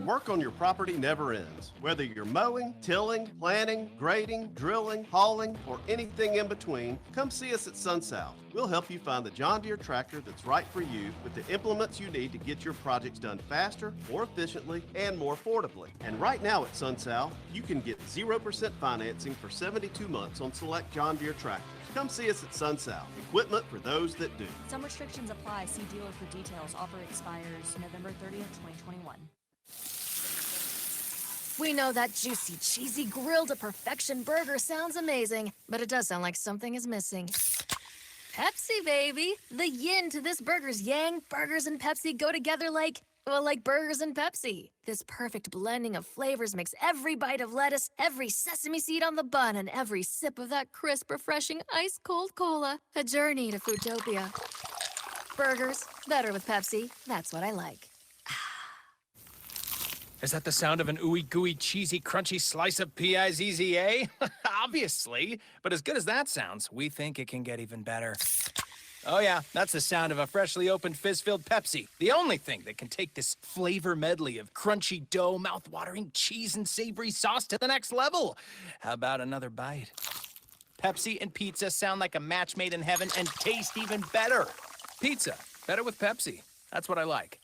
Work on your property never ends. Whether you're mowing, tilling, planting, grading, drilling, hauling, or anything in between, come see us at Sun South. We'll help you find the John Deere tractor that's right for you with the implements you need to get your projects done faster, more efficiently, and more affordably. And right now at Sun South, you can get 0% financing for 72 months on select John Deere tractors. Come see us at Sun South. Equipment for those that do. Some restrictions apply. See dealer for details. Offer expires November 30th, 2021. We know that juicy, cheesy, grilled to perfection burger sounds amazing, but it does sound like something is missing. Pepsi, baby! The yin to this burger's yang. Burgers and Pepsi go together like burgers and Pepsi. This perfect blending of flavors makes every bite of lettuce, every sesame seed on the bun, and every sip of that crisp, refreshing, ice-cold cola a journey to Foodtopia. Burgers, better with Pepsi. That's what I like. Is that the sound of an ooey gooey cheesy crunchy slice of P-I-Z-Z-A? Obviously, but as good as that sounds, we think it can get even better. Oh yeah, that's the sound of a freshly opened fizz-filled Pepsi. The only thing that can take this flavor medley of crunchy dough, mouth-watering cheese, and savory sauce to the next level. How about another bite? Pepsi and pizza sound like a match made in heaven and taste even better. Pizza, better with Pepsi. That's what I like.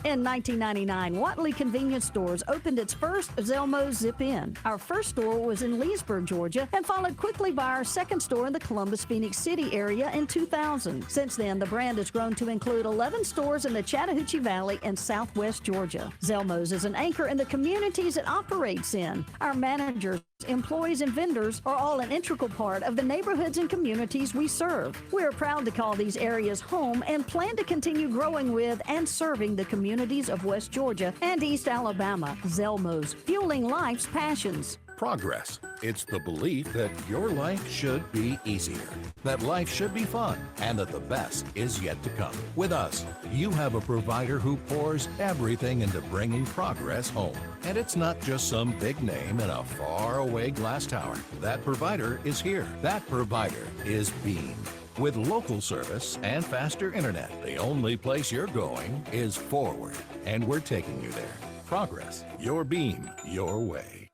In 1999, Watley Convenience Stores opened its first Zelmo Zip-In. Our first store was in Leesburg, Georgia, and followed quickly by our second store in the Columbus, Phoenix City area in 2000. Since then, the brand has grown to include 11 stores in the Chattahoochee Valley and Southwest Georgia. Zelmo's is an anchor in the communities it operates in. Our managers, employees, and vendors are all an integral part of the neighborhoods and communities we serve. We are proud to call these areas home and plan to continue growing with and serving the communities of West Georgia and East Alabama. Zelmo's, fueling life's passions. Progress. It's the belief that your life should be easier, that life should be fun, and that the best is yet to come. With us, you have a provider who pours everything into bringing progress home. And it's not just some big name in a faraway glass tower. That provider is here. That provider is Beam. With local service and faster internet, the only place you're going is forward. And we're taking you there. Progress. Your Beam. Your way.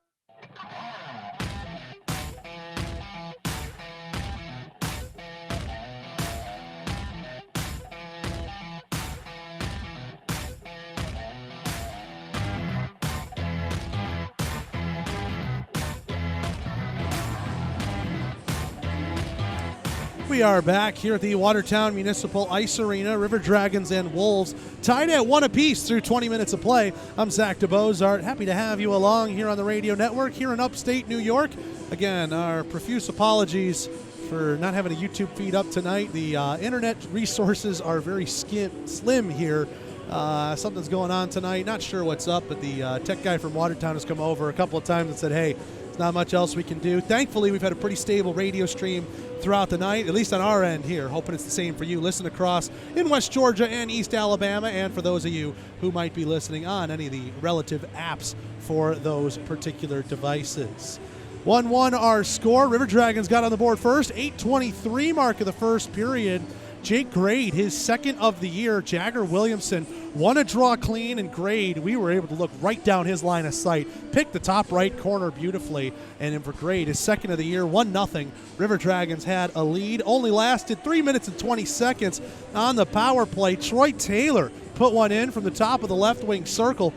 We are back here at the Watertown Municipal Ice Arena. River Dragons and Wolves tied at 1 apiece through 20 minutes of play. I'm Zach DeBozart. Happy to have you along here on the radio network here in upstate New York. Again, our profuse apologies for not having a YouTube feed up tonight. The internet resources are very slim here. Something's going on tonight. Not sure what's up, but the tech guy from Watertown has come over a couple of times and said, hey, there's not much else we can do. Thankfully, we've had a pretty stable radio stream throughout the night, at least on our end here. Hoping it's the same for you. Listen across in West Georgia and East Alabama, and for those of you who might be listening on any of the relative apps for those particular devices. 1-1 our score. River Dragons got on the board first. 8:23 mark of the first period. Jake Grade, his second of the year. Jagger Williamson won a draw clean, and Grade, we were able to look right down his line of sight, pick the top right corner beautifully, and then for Grade, his second of the year, 1-0. River Dragons had a lead, only lasted 3 minutes and 20 seconds on the power play. Troy Taylor put one in from the top of the left wing circle.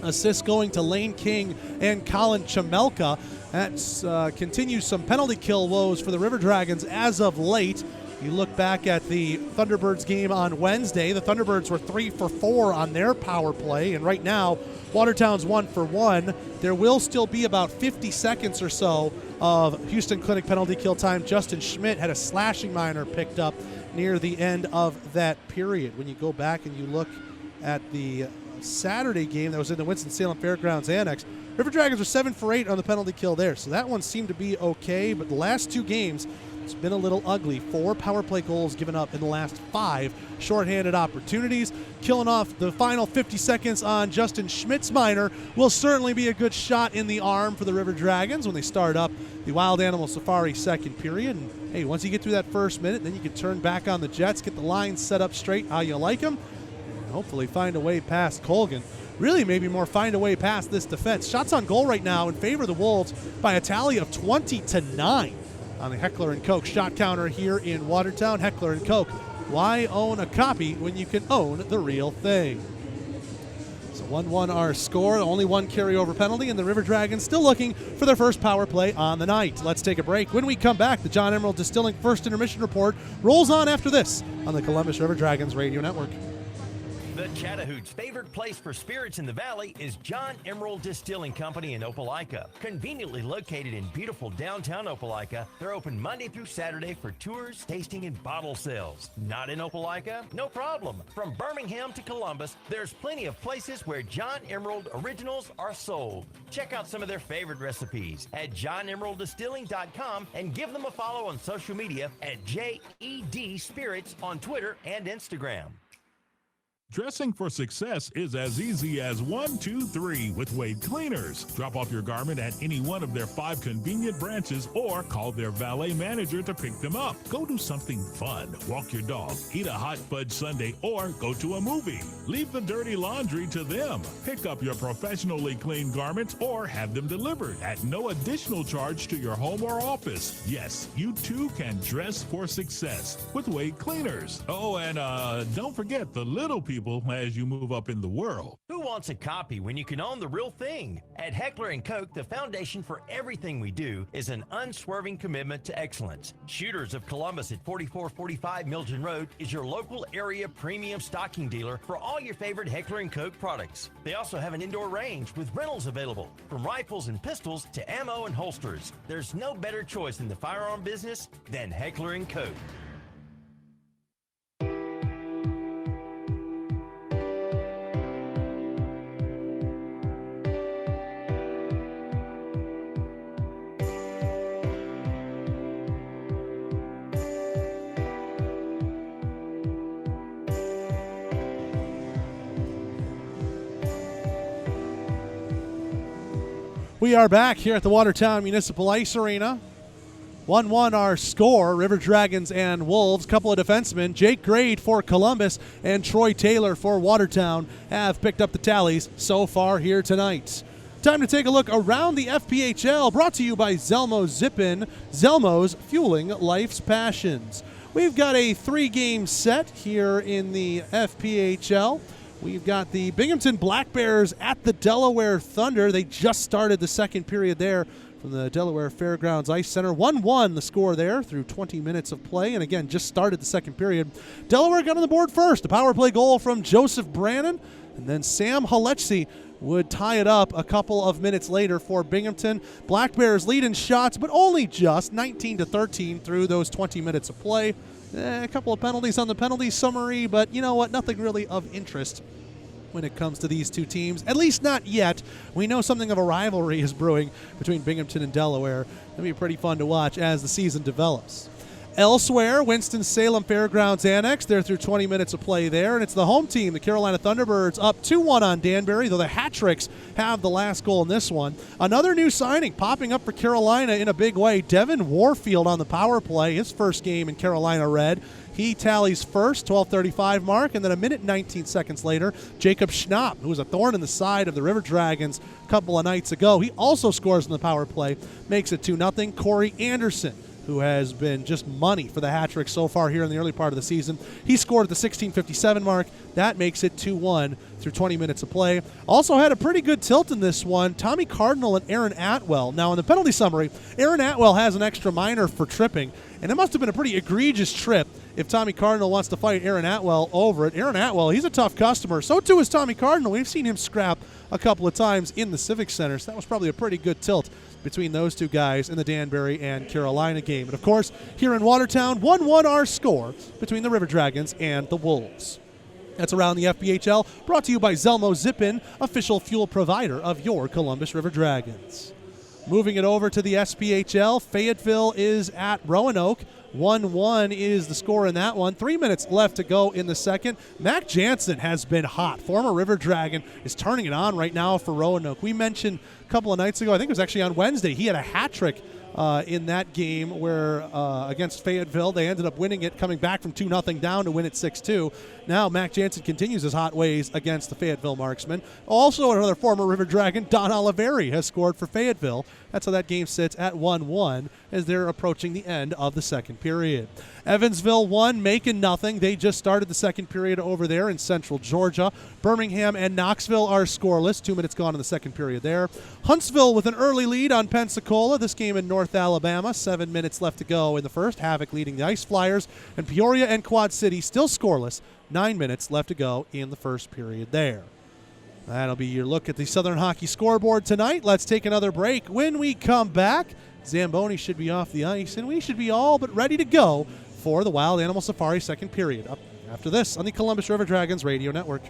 Assists going to Lane King and Colin Chamelka. That continues some penalty kill woes for the River Dragons as of late. You look back at the Thunderbirds game on Wednesday, the Thunderbirds were 3 for 4 on their power play, and right now, Watertown's 1 for 1. There will still be about 50 seconds or so of Houston Clinic penalty kill time. Justin Schmidt had a slashing minor picked up near the end of that period. When you go back and you look at the Saturday game that was in the Winston-Salem Fairgrounds Annex, River Dragons were 7 for 8 on the penalty kill there, so that one seemed to be okay, but the last two games, it's been a little ugly. 4 power play goals given up in the last 5 shorthanded opportunities. Killing off the final 50 seconds on Justin Schmidt's minor will certainly be a good shot in the arm for the River Dragons when they start up the Wild Animal Safari second period. And hey, once you get through that first minute, then you can turn back on the Jets, get the lines set up straight how you like them, and hopefully find a way past Colgan. Really maybe more find a way past this defense. Shots on goal right now in favor of the Wolves by a tally of 20-9. On the Heckler & Koch shot counter here in Watertown. Heckler & Koch, why own a copy when you can own the real thing? So 1-1 our score, only one carryover penalty, and the River Dragons still looking for their first power play on the night. Let's take a break. When we come back, the John Emerald Distilling First Intermission Report rolls on after this on the Columbus River Dragons Radio Network. The Chattahoochee's favorite place for spirits in the valley is John Emerald Distilling Company in Opelika. Conveniently located in beautiful downtown Opelika, they're open Monday through Saturday for tours, tasting, and bottle sales. Not in Opelika? No problem. From Birmingham to Columbus, there's plenty of places where John Emerald originals are sold. Check out some of their favorite recipes at johnemeralddistilling.com and give them a follow on social media at JED Spirits on Twitter and Instagram. Dressing for success is as easy as 1, 2, 3 with Wade Cleaners. Drop off your garment at any one of their 5 convenient branches or call their valet manager to pick them up. Go do something fun. Walk your dog, eat a hot fudge sundae, or go to a movie. Leave the dirty laundry to them. Pick up your professionally clean garments or have them delivered at no additional charge to your home or office. Yes, you too can dress for success with Wade Cleaners. Oh, and don't forget the little people as you move up in the world. Who wants a copy when you can own the real thing? At Heckler & Koch, the foundation for everything we do is an unswerving commitment to excellence. Shooters of Columbus at 4445 Milton Road is your local area premium stocking dealer for all your favorite Heckler & Koch products. They also have an indoor range with rentals available, from rifles and pistols to ammo and holsters. There's no better choice in the firearm business than Heckler & Koch. We are back here at the Watertown Municipal Ice Arena. 1-1 our score, River Dragons and Wolves. Couple of defensemen, Jake Grade for Columbus and Troy Taylor for Watertown, have picked up the tallies so far here tonight. Time to take a look around the FPHL, brought to you by Zelmo's Zip-In, Zelmo's fueling life's passions. We've got a 3-game set here in the FPHL. We've got the Binghamton Black Bears at the Delaware Thunder. They just started the second period there from the Delaware Fairgrounds Ice Center. 1-1 the score there through 20 minutes of play, and again, just started the second period. Delaware got on the board first. A power play goal from Joseph Brannon, and then Sam Haletsky would tie it up a couple of minutes later for Binghamton. Black Bears lead in shots, but only just 19-13 through those 20 minutes of play. A couple of penalties on the penalty summary, but you know what? Nothing really of interest when it comes to these two teams, at least not yet. We know something of a rivalry is brewing between Binghamton and Delaware. It'll be pretty fun to watch as the season develops. Elsewhere, Winston-Salem Fairgrounds Annex, they're through 20 minutes of play there, and it's the home team, the Carolina Thunderbirds, up 2-1 on Danbury, though the Hat-Tricks have the last goal in this one. Another new signing popping up for Carolina in a big way, Devin Warfield on the power play, his first game in Carolina Red. He tallies first, 12:35 mark, and then a minute and 19 seconds later, Jacob Schnapp, who was a thorn in the side of the River Dragons a couple of nights ago, he also scores in the power play, makes it 2-0. Corey Anderson, who has been just money for the Hat-Trick so far here in the early part of the season. He scored at the 16:57 mark. That makes it 2-1 through 20 minutes of play. Also had a pretty good tilt in this one, Tommy Cardinal and Aaron Atwell. Now, in the penalty summary, Aaron Atwell has an extra minor for tripping, and it must have been a pretty egregious trip if Tommy Cardinal wants to fight Aaron Atwell over it. Aaron Atwell, he's a tough customer. So too is Tommy Cardinal. We've seen him scrap a couple of times in the Civic Center, so that was probably a pretty good tilt between those two guys in the Danbury and Carolina game. And, of course, here in Watertown, 1-1 our score between the River Dragons and the Wolves. That's around the FPHL, brought to you by Zelmo Zip-In, official fuel provider of your Columbus River Dragons. Moving it over to the SPHL, Fayetteville is at Roanoke. 1-1 is the score in that one. 3 minutes left to go in the second. Mac Jansen has been hot. Former River Dragon is turning it on right now for Roanoke. We mentioned a couple of nights ago, I think it was actually on Wednesday, he had a hat trick in that game where against Fayetteville, they ended up winning it, coming back from 2-0 down to win it 6-2. Now Mac Jansen continues his hot ways against the Fayetteville Marksmen. Also another former River Dragon, Don Oliveri, has scored for Fayetteville. That's how that game sits at 1-1 as they're approaching the end of the second period. Evansville 1, Macon nothing. They just started the second period over there in central Georgia. Birmingham and Knoxville are scoreless. 2 minutes gone in the second period there. Huntsville with an early lead on Pensacola. This game in North Alabama. 7 minutes left to go in the first. Havoc leading the Ice Flyers. And Peoria and Quad City still scoreless. 9 minutes left to go in the first period there. That'll be your look at the Southern Hockey scoreboard tonight. Let's take another break. When we come back, Zamboni should be off the ice, and we should be all but ready to go for the Wild Animal Safari second period. Up after this on the Columbus River Dragons Radio Network.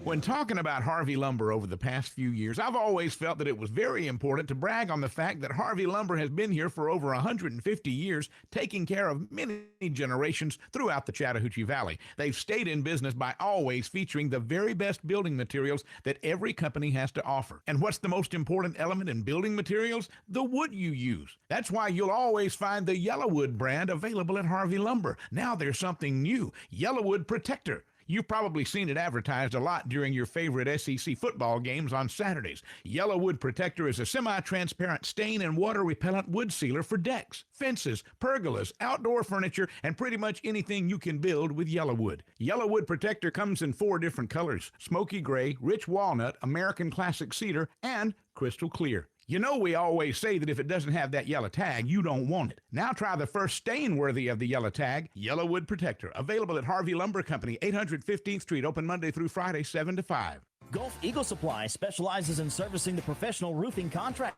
When talking about Harvey Lumber over the past few years, I've always felt that it was very important to brag on the fact that Harvey Lumber has been here for over 150 years, taking care of many generations throughout the Chattahoochee Valley. They've stayed in business by always featuring the very best building materials that every company has to offer. And what's the most important element in building materials? The wood you use. That's why you'll always find the Yellowwood brand available at Harvey Lumber. Now there's something new, Yellowwood Protector. You've probably seen it advertised a lot during your favorite SEC football games on Saturdays. Yellowwood Protector is a semi-transparent stain and water-repellent wood sealer for decks, fences, pergolas, outdoor furniture, and pretty much anything you can build with Yellowwood. Yellowwood Protector comes in 4 different colors: smoky gray, rich walnut, American classic cedar, and crystal clear. You know we always say that if it doesn't have that yellow tag, you don't want it. Now try the first stain worthy of the yellow tag, Yellowwood Protector. Available at Harvey Lumber Company, 800 15th Street, open Monday through Friday, 7 to 5. Gulf Eagle Supply specializes in servicing the professional roofing contractor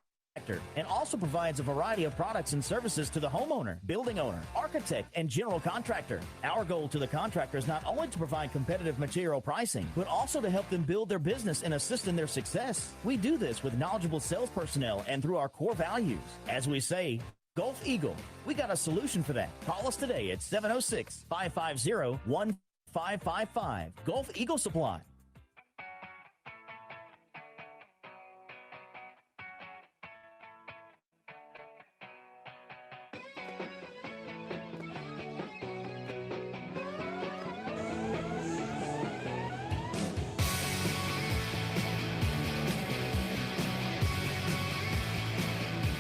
and also provides a variety of products and services to the homeowner, building owner, architect, and general contractor. Our goal to the contractor is not only to provide competitive material pricing, but also to help them build their business and assist in their success. We do this with knowledgeable sales personnel and through our core values. As we say, Gulf Eagle, we got a solution for that. Call us today at 706-550-1555. Gulf Eagle Supply.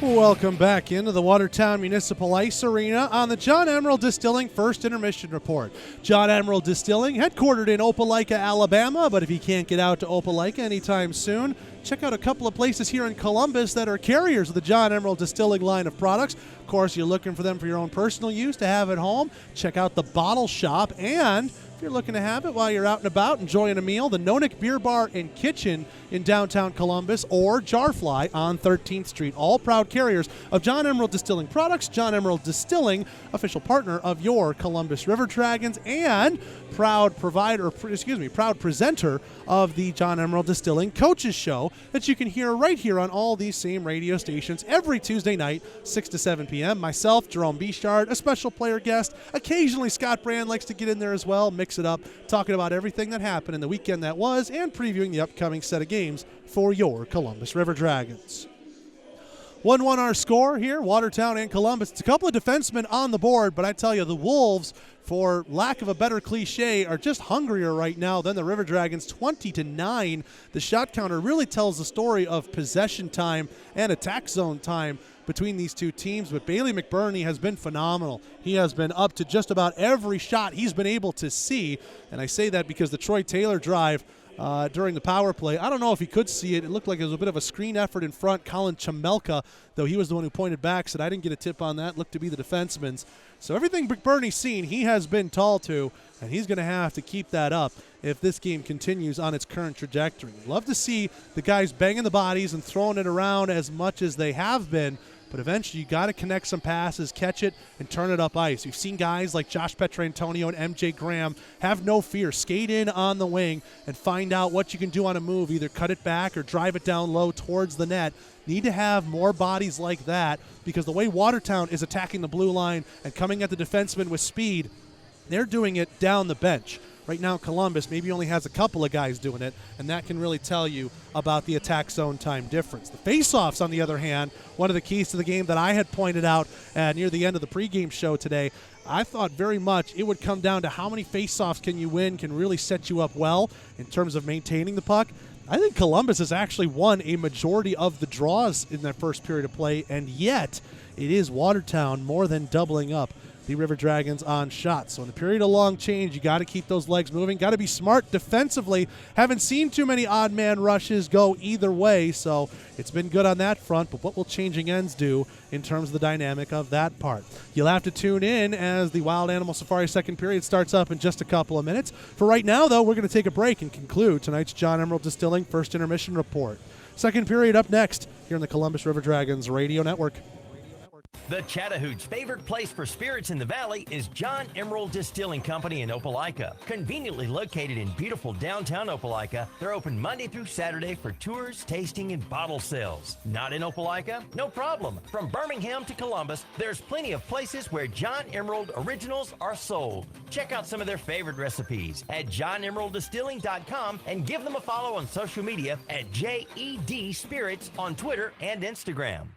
Welcome back into the Watertown Municipal Ice Arena on the John Emerald Distilling First Intermission Report. John Emerald Distilling, headquartered in Opelika, Alabama, but if you can't get out to Opelika anytime soon, check out a couple of places here in Columbus that are carriers of the John Emerald Distilling line of products. Of course, you're looking for them for your own personal use to have at home. Check out the Bottle Shop, and if you're looking to have it while you're out and about enjoying a meal, the Nonick Beer Bar and Kitchen in downtown Columbus, or Jarfly on 13th Street. All proud carriers of John Emerald Distilling products. John Emerald Distilling, official partner of your Columbus River Dragons, and proud presenter of the John Emerald Distilling Coaches Show that you can hear right here on all these same radio stations every Tuesday night, 6 to 7 p.m. Myself, Jerome Bichard, a special player guest. Occasionally, Scott Brand likes to get in there as well, mix it up, talking about everything that happened in the weekend that was and previewing the upcoming set of games for your Columbus River Dragons. 1-1 our score here, Watertown and Columbus. It's a couple of defensemen on the board, but I tell you, the Wolves, for lack of a better cliche, are just hungrier right now than the River Dragons, 20-9. The shot counter really tells the story of possession time and attack zone time between these two teams, but Bailey McBurney has been phenomenal. He has been up to just about every shot he's been able to see, and I say that because the Troy Taylor drive during the power play, I don't know if he could see it. It looked like it was a bit of a screen effort in front. Colin Chamelka, though he was the one who pointed back, said, I didn't get a tip on that. Looked to be the defenseman's. So everything McBurney's seen, he has been tall to, and he's going to have to keep that up if this game continues on its current trajectory. Love to see the guys banging the bodies and throwing it around as much as they have been, but eventually you got to connect some passes, catch it, and turn it up ice. You've seen guys like Josh Petrantonio and MJ Graham have no fear. Skate in on the wing and find out what you can do on a move, either cut it back or drive it down low towards the net. Need to have more bodies like that, because the way Watertown is attacking the blue line and coming at the defenseman with speed, they're doing it down the bench. Right now, Columbus maybe only has a couple of guys doing it, and that can really tell you about the attack zone time difference. The face-offs, on the other hand, one of the keys to the game that I had pointed out near the end of the pregame show today, I thought very much it would come down to how many face-offs can you win can really set you up well in terms of maintaining the puck. I think Columbus has actually won a majority of the draws in that first period of play, and yet it is Watertown more than doubling up the River Dragons on shots. So in the period of long change, you got to keep those legs moving. Got to be smart defensively. Haven't seen too many odd man rushes go either way, so it's been good on that front. But what will changing ends do in terms of the dynamic of that part? You'll have to tune in as the Wild Animal Safari second period starts up in just a couple of minutes. For right now, though, we're going to take a break and conclude tonight's John Emerald Distilling First Intermission Report. Second period up next here on the Columbus River Dragons Radio Network. The Chattahoochee favorite place for spirits in the valley is John Emerald Distilling Company in Opelika. Conveniently located in beautiful downtown Opelika, they're open Monday through Saturday for tours, tasting, and bottle sales. Not in Opelika? No problem. From Birmingham to Columbus, there's plenty of places where John Emerald originals are sold. Check out some of their favorite recipes at johnemeralddistilling.com and give them a follow on social media at JED Spirits on Twitter and Instagram.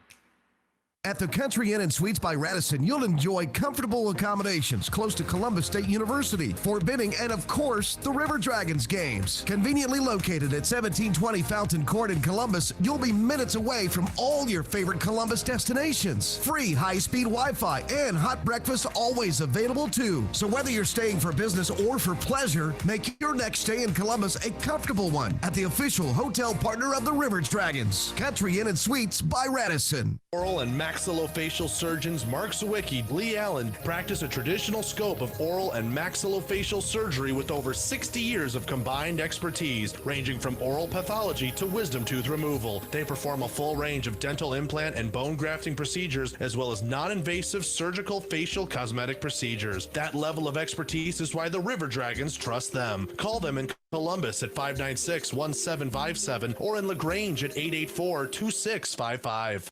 At the Country Inn and Suites by Radisson, you'll enjoy comfortable accommodations close to Columbus State University, Fort Benning, and of course, the River Dragons games. Conveniently located at 1720 Fountain Court in Columbus, you'll be minutes away from all your favorite Columbus destinations. Free high-speed Wi-Fi and hot breakfast always available too. So whether you're staying for business or for pleasure, make your next stay in Columbus a comfortable one at the official hotel partner of the River Dragons. Country Inn and Suites by Radisson. Oral and maxillofacial surgeons Mark Sawicki, Lee Allen practice a traditional scope of oral and maxillofacial surgery with over 60 years of combined expertise, ranging from oral pathology to wisdom tooth removal. They perform a full range of dental implant and bone grafting procedures, as well as non-invasive surgical facial cosmetic procedures. That level of expertise is why the River Dragons trust them. Call them in Columbus at 596-1757 or in LaGrange at 884-2655.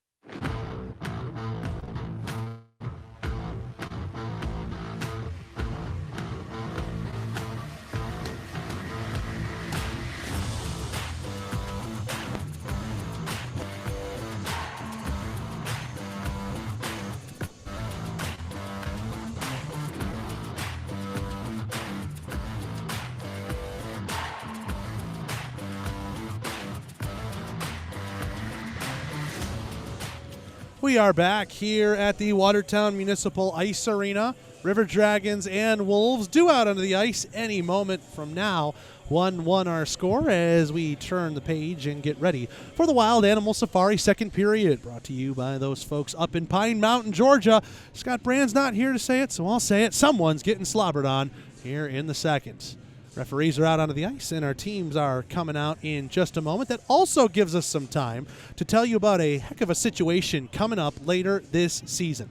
We are back here at the Watertown Municipal Ice Arena. River Dragons and Wolves due out onto the ice any moment from now. 1-1 our score as we turn the page and get ready for the Wild Animal Safari second period. Brought to you by those folks up in Pine Mountain, Georgia. Scott Brand's not here to say it, so I'll say it. Someone's getting slobbered on here in the second. Referees are out onto the ice, and our teams are coming out in just a moment. That also gives us some time to tell you about a heck of a situation coming up later this season.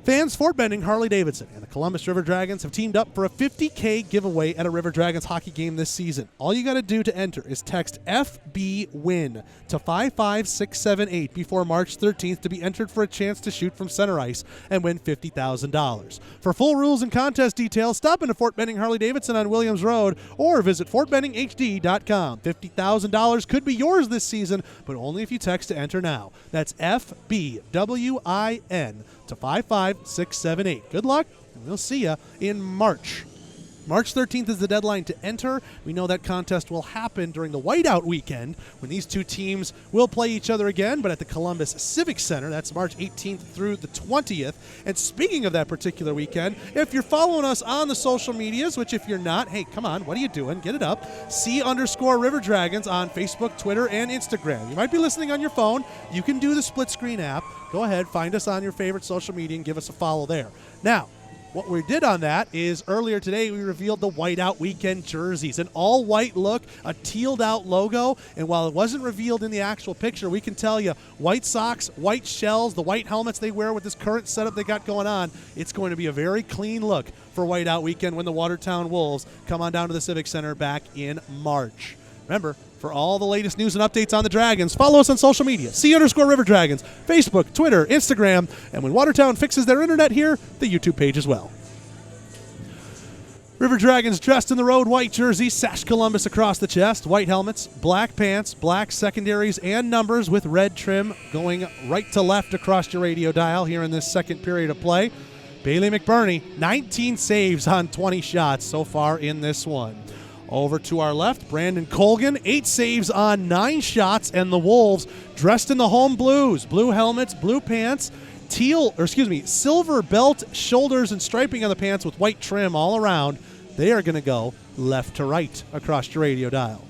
Fans, Fort Benning, Harley-Davidson, and the Columbus River Dragons have teamed up for a $50K giveaway at a River Dragons hockey game this season. All you got to do to enter is text FBWIN to 55678 before March 13th to be entered for a chance to shoot from center ice and win $50,000. For full rules and contest details, stop into Fort Benning, Harley-Davidson on Williams Road or visit FortBenningHD.com. $50,000 could be yours this season, but only if you text to enter now. That's FBWIN to 55678. Good luck, and we'll see you in March. March 13th is the deadline to enter. We know that contest will happen during the whiteout weekend when these two teams will play each other again, but at the Columbus Civic Center. That's March 18th through the 20th. And speaking of that particular weekend, if you're following us on the social medias, which if you're not, hey, come on, what are you doing? Get it up. C_River Dragons on Facebook, Twitter, and Instagram. You might be listening on your phone. You can do the split screen app. Go ahead, find us on your favorite social media and give us a follow there. Now, what we did on that is earlier today we revealed the whiteout weekend jerseys, an all-white look, a tealed-out logo, and while it wasn't revealed in the actual picture, we can tell you white socks, white shells, the white helmets they wear with this current setup they got going on, it's going to be a very clean look for whiteout weekend when the Watertown Wolves come on down to the Civic Center back in March. Remember, for all the latest news and updates on the Dragons, follow us on social media, C_River Dragons, Facebook, Twitter, Instagram, and when Watertown fixes their internet here, the YouTube page as well. River Dragons dressed in the road white jerseys, sash Columbus across the chest, white helmets, black pants, black secondaries, and numbers with red trim going right to left across your radio dial here in this second period of play. Bailey McBurney, 19 saves on 20 shots so far in this one. Over to our left, Brandon Colgan, 8 saves on 9 shots, and the Wolves dressed in the home blues, blue helmets, blue pants, silver belt, shoulders, and striping on the pants with white trim all around. They are going to go left to right across your radio dial.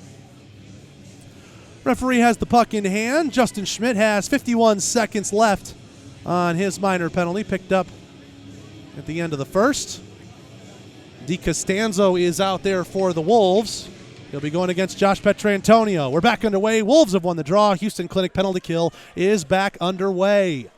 Referee has the puck in hand. Justin Schmidt has 51 seconds left on his minor penalty picked up at the end of the first. DiCostanzo is out there for the Wolves. He'll be going against Josh Petrantonio. We're back underway. Wolves have won the draw. Houston Clinic penalty kill is back underway.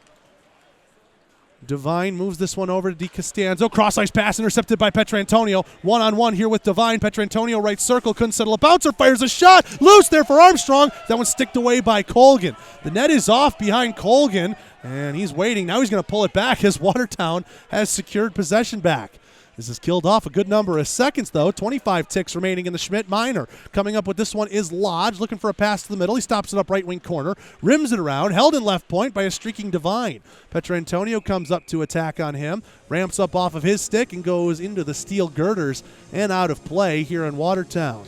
Devine moves this one over to DiCostanzo. Cross-ice pass intercepted by Petrantonio. One-on-one here with Devine. Petrantonio right circle, couldn't settle a bouncer, fires a shot. Loose there for Armstrong. That one sticked away by Colgan. The net is off behind Colgan, and he's waiting. Now he's going to pull it back as Watertown has secured possession back. This has killed off a good number of seconds, though. 25 ticks remaining in the Schmidt minor. Coming up with this one is Lodge, looking for a pass to the middle. He stops it up right wing corner, rims it around, held in left point by a streaking Devine. Petrantonio comes up to attack on him, ramps up off of his stick and goes into the steel girders and out of play here in Watertown.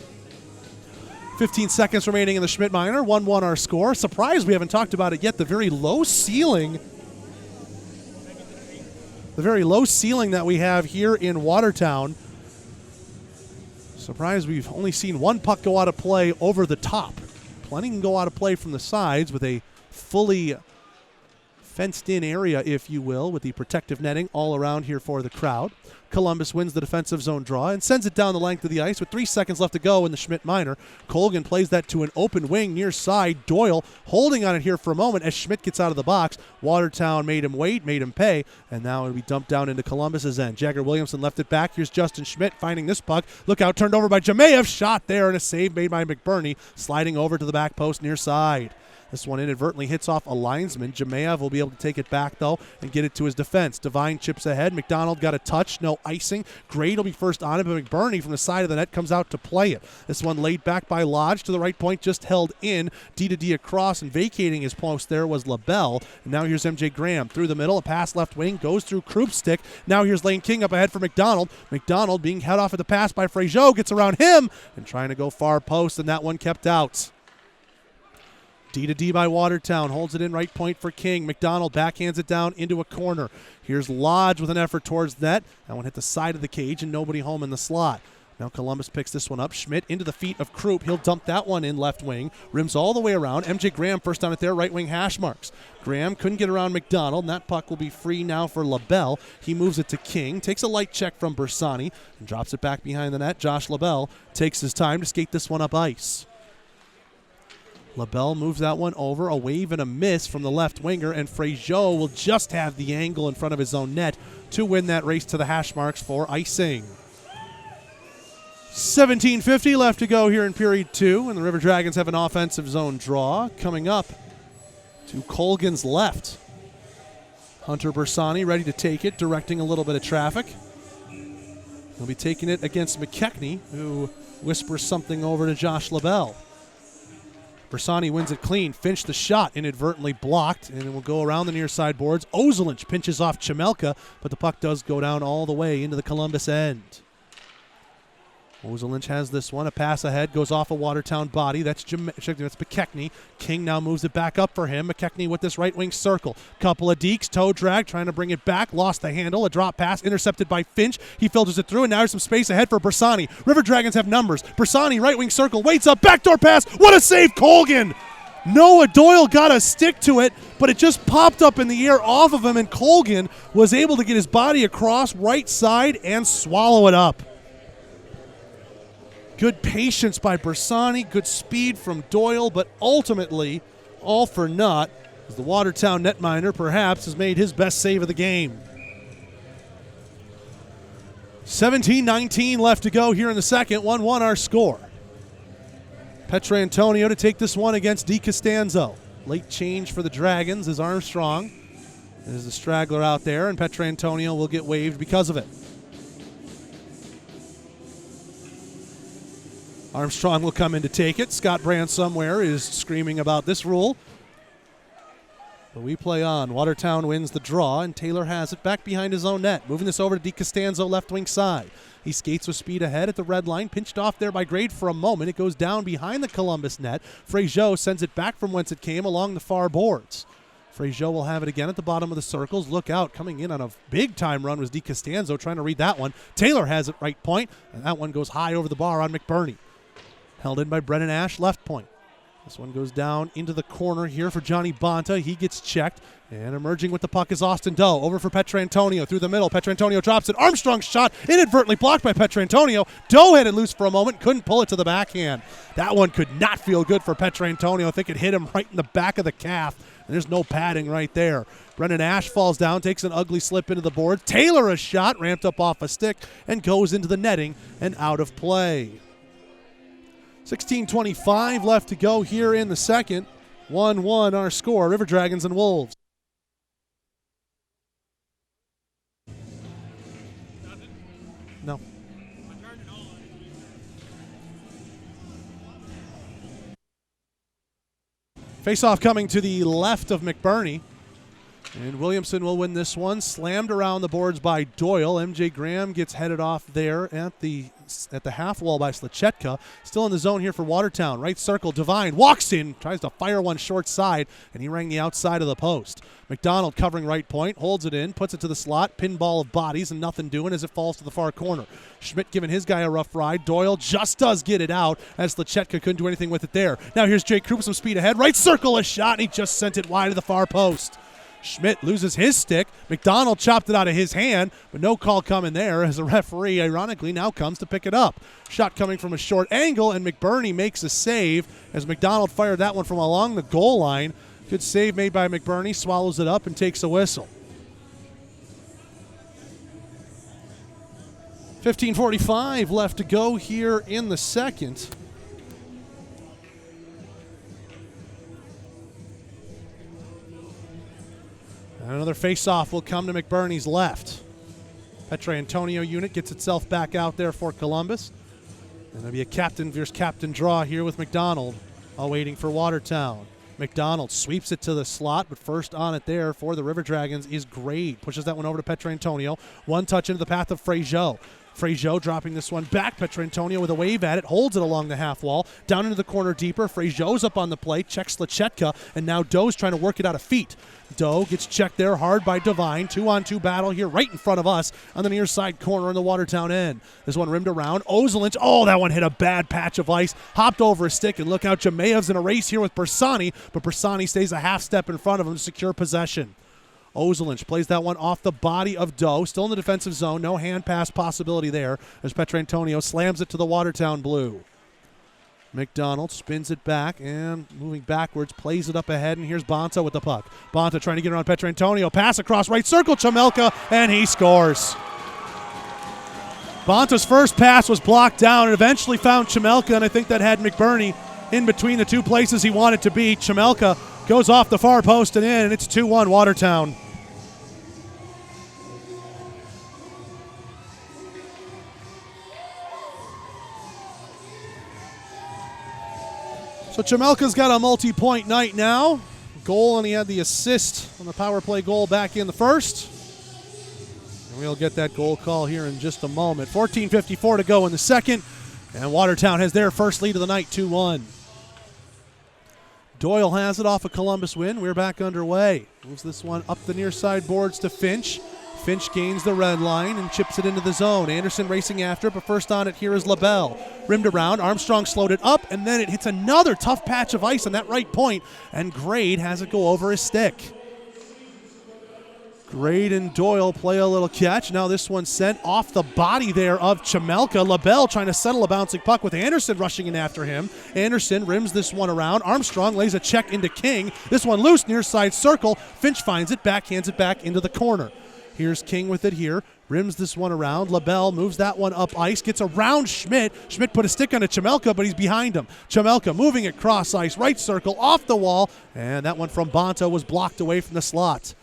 15 seconds remaining in the Schmidt minor. 1-1 our score. Surprised we haven't talked about it yet. The very low ceiling that we have here in Watertown. Surprised we've only seen one puck go out of play over the top. Plenty can go out of play from the sides with a fully fenced-in area, if you will, with the protective netting all around here for the crowd. Columbus wins the defensive zone draw and sends it down the length of the ice with 3 seconds left to go in the Schmidt minor. Colgan plays that to an open wing near side. Doyle holding on it here for a moment as Schmidt gets out of the box. Watertown made him wait, made him pay, and now it'll be dumped down into Columbus's end. Jagger Williamson left it back. Here's Justin Schmidt finding this puck. Look out, turned over by Jamayev. Shot there and a save made by McBurney, sliding over to the back post near side. This one inadvertently hits off a linesman. Jamayev will be able to take it back, though, and get it to his defense. Devine chips ahead. McDonald got a touch. No icing. Grade will be first on it, but McBurney from the side of the net comes out to play it. This one laid back by Lodge to the right point, just held in. D across, and vacating his post there was LaBelle. And now here's MJ Graham through the middle. A pass left wing goes through Kroup's stick. Now here's Lane King up ahead for McDonald. McDonald being head off at the pass by Frazier. Gets around him and trying to go far post, and that one kept out. D by Watertown, holds it in right point for King. McDonald backhands it down into a corner. Here's Lodge with an effort towards net. That one hit the side of the cage and nobody home in the slot. Now Columbus picks this one up. Schmidt into the feet of Kroup. He'll dump that one in left wing. Rims all the way around. MJ Graham first on it there, right wing hash marks. Graham couldn't get around McDonald, and that puck will be free now for LaBelle. He moves it to King, takes a light check from Bersani, and drops it back behind the net. Josh LaBelle takes his time to skate this one up ice. LaBelle moves that one over, a wave and a miss from the left winger, and Frazier will just have the angle in front of his own net to win that race to the hash marks for icing. 17:50 left to go here in period 2, and the River Dragons have an offensive zone draw coming up to Colgan's left. Hunter Bersani ready to take it, directing a little bit of traffic. He'll be taking it against McKechnie, who whispers something over to Josh LaBelle. Bersani wins it clean. Finch the shot, inadvertently blocked, and it will go around the near side boards. Ozelinch pinches off Chemelka, but the puck does go down all the way into the Columbus end. Ozelinch has this one. A pass ahead, goes off a Watertown body. That's McKechnie. King now moves it back up for him. McKechnie with this right wing circle. Couple of dekes, toe drag, trying to bring it back. Lost the handle. A drop pass intercepted by Finch. He filters it through, and now there's some space ahead for Bersani. River Dragons have numbers. Bersani, right wing circle, waits up, backdoor pass. What a save, Colgan! Noah Doyle got a stick to it, but it just popped up in the air off of him, and Colgan was able to get his body across right side and swallow it up. Good patience by Bersani, good speed from Doyle, but ultimately, all for naught, as the Watertown netminder perhaps has made his best save of the game. 17:19 left to go here in the second. 1-1 our score. Petrantonio to take this one against DiCostanzo. Late change for the Dragons is Armstrong. There's the straggler out there, and Petrantonio will get waived because of it. Armstrong will come in to take it. Scott Brand somewhere is screaming about this rule. But we play on. Watertown wins the draw, and Taylor has it back behind his own net. Moving this over to DiCostanzo, left wing side. He skates with speed ahead at the red line. Pinched off there by Grade for a moment. It goes down behind the Columbus net. Frazier sends it back from whence it came along the far boards. Frazier will have it again at the bottom of the circles. Look out, coming in on a big-time run was DiCostanzo trying to read that one. Taylor has it right point, and that one goes high over the bar on McBurney. Held in by Brennan Ash, left point. This one goes down into the corner here for Johnny Bonta. He gets checked, and emerging with the puck is Austin Doe. Over for Petrantonio through the middle. Petrantonio drops it. Armstrong's shot inadvertently blocked by Petrantonio. Doe had it loose for a moment, couldn't pull it to the backhand. That one could not feel good for Petrantonio. I think it hit him right in the back of the calf, and there's no padding right there. Brendan Ash falls down, takes an ugly slip into the board. Taylor a shot, ramped up off a stick, and goes into the netting and out of play. 16:25 left to go here in the second. 1-1 our score, River Dragons and Wolves. No. Face-off coming to the left of McBurney. And Williamson will win this one. Slammed around the boards by Doyle. MJ Graham gets headed off there at the half wall by Slachetka. Still in the zone here for Watertown. Right circle, Devine walks in, tries to fire one short side, and he rang the outside of the post. McDonald covering right point, holds it in, puts it to the slot, pinball of bodies, and nothing doing as it falls to the far corner. Schmidt giving his guy a rough ride. Doyle just does get it out as Slachetka couldn't do anything with it there. Now here's Jake Krupp, some speed ahead. Right circle, a shot, and he just sent it wide to the far post. Schmidt loses his stick. McDonald chopped it out of his hand, but no call coming there as the referee, ironically, now comes to pick it up. Shot coming from a short angle, and McBurney makes a save as McDonald fired that one from along the goal line. Good save made by McBurney, swallows it up and takes a whistle. 15:45 left to go here in the second. Another face-off will come to McBurney's left. Petrantonio unit gets itself back out there for Columbus. And there'll be a captain versus captain draw here with McDonald, awaiting for Watertown. McDonald sweeps it to the slot, but first on it there for the River Dragons is Grade. Pushes that one over to Petrantonio. One touch into the path of Fraziot. Fraziot dropping this one back. Petrantonio with a wave at it, holds it along the half wall, down into the corner deeper. Fraziot's up on the plate, checks Slachetka, and now Doe's trying to work it out of feet. Doe gets checked there hard by Devine. 2-on-2 battle here right in front of us on the near side corner in the Watertown end. This one rimmed around. Ozelinch, oh, that one hit a bad patch of ice. Hopped over a stick, and look out, Jamaev's in a race here with Bersani, but Bersani stays a half step in front of him to secure possession. Ozelinch plays that one off the body of Doe, still in the defensive zone. No hand pass possibility there as Petrantonio slams it to the Watertown blue. McDonald spins it back and moving backwards, plays it up ahead, and here's Bonta with the puck. Bonta trying to get around Petrantonio. Pass across right circle, Chamelka, and he scores. Bonta's first pass was blocked down and eventually found Chamelka, and I think that had McBurney in between the two places he wanted to be. Chamelka goes off the far post and in, and it's 2-1 Watertown. So Chamelka's got a multi-point night now. Goal, and he had the assist on the power play goal back in the first. And we'll get that goal call here in just a moment. 14:54 to go in the second, and Watertown has their first lead of the night, 2-1. Doyle has it off a Columbus win. We're back underway. Moves this one up the near side boards to Finch. Finch gains the red line and chips it into the zone. Anderson racing after it, but first on it here is LaBelle. Rimmed around, Armstrong slowed it up, and then it hits another tough patch of ice on that right point, and Grade has it go over his stick. Grade and Doyle play a little catch. Now this one sent off the body there of Chamelka. LaBelle trying to settle a bouncing puck with Anderson rushing in after him. Anderson rims this one around. Armstrong lays a check into King. This one loose near side circle. Finch finds it, backhands it back into the corner. Here's King with it here. Rims this one around. LaBelle moves that one up ice. Gets around Schmidt. Schmidt put a stick on a Chamelka, but he's behind him. Chamelka moving it cross ice. Right circle off the wall. And that one from Bonta was blocked away from the slot.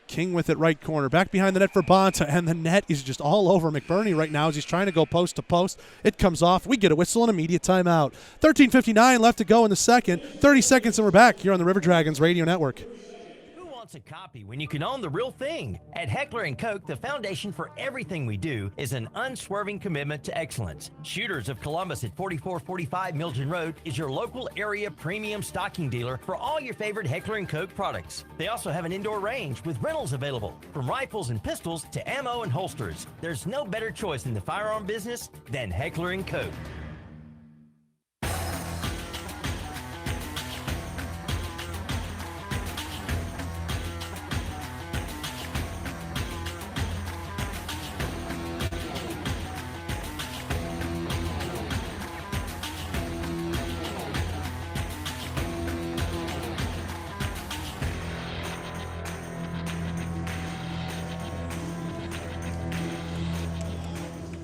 King with it right corner. Back behind the net for Bonta. And the net is just all over McBurney right now as he's trying to go post to post. It comes off. We get a whistle and immediate timeout. 13:59 left to go in the second. 30 seconds and we're back here on the River Dragons Radio Network. A copy when you can own the real thing. At Heckler & Koch, the foundation for everything we do is an unswerving commitment to excellence. Shooters of Columbus at 4445 Milton Road is your local area premium stocking dealer for all your favorite Heckler & Koch products. They also have an indoor range with rentals available, from rifles and pistols to ammo and holsters. There's no better choice in the firearm business than Heckler & Koch.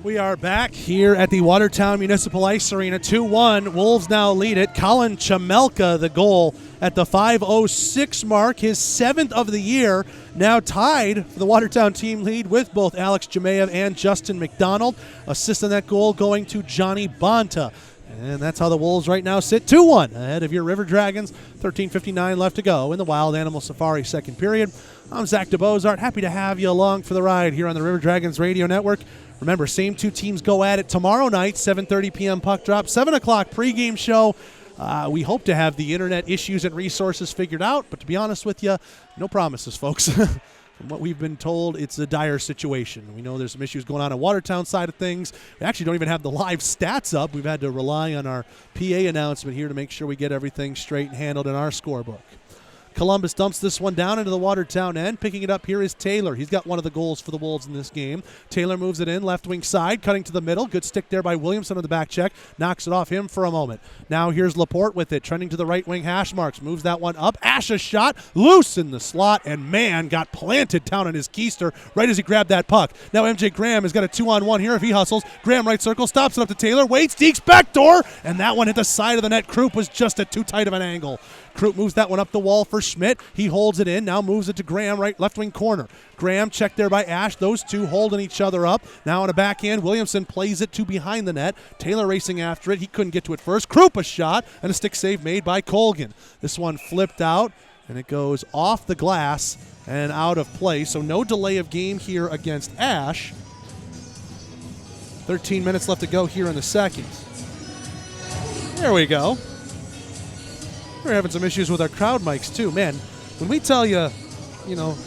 We are back here at the Watertown Municipal Ice Arena. 2-1. Wolves now lead it. Colin Chamelka, the goal at the 5:06 mark, his 7th of the year. Now tied for the Watertown team lead with both Alex Jamayev and Justin McDonald. Assist on that goal going to Johnny Bonta. And that's how the Wolves right now sit 2-1 ahead of your River Dragons. 13:59 left to go in the Wild Animal Safari second period. I'm Zach DeBozart. Happy to have you along for the ride here on the River Dragons Radio Network. Remember, same two teams go at it tomorrow night, 7:30 p.m. puck drop, 7 o'clock pregame show. We hope to have the internet issues and resources figured out, but to be honest with you, no promises, folks. From what we've been told, it's a dire situation. We know there's some issues going on Watertown side of things. We actually don't even have the live stats up. We've had to rely on our PA announcement here to make sure we get everything straight and handled in our scorebook. Columbus dumps this one down into the Watertown end. Picking it up here is Taylor. He's got one of the goals for the Wolves in this game. Taylor moves it in, left wing side, cutting to the middle. Good stick there by Williamson on the back check. Knocks it off him for a moment. Now here's Laporte with it, trending to the right wing hash marks. Moves that one up. Asha's shot, loose in the slot, and man, got planted down on his keister right as he grabbed that puck. Now MJ Graham has got a 2-on-1 here if he hustles. Graham right circle, stops it up to Taylor, waits, Deeks backdoor, and that one hit the side of the net. Krupp was just at too tight of an angle. Krupp moves that one up the wall for Schmidt. He holds it in, now moves it to Graham, right left wing corner. Graham checked there by Ash. Those two holding each other up. Now on a backhand, Williamson plays it to behind the net. Taylor racing after it. He couldn't get to it first. Krupp a shot, and a stick save made by Colgan. This one flipped out, and it goes off the glass and out of play. So no delay of game here against Ash. 13 minutes left to go here in the second. There we go. We're having some issues with our crowd mics, too. Man, when we tell you,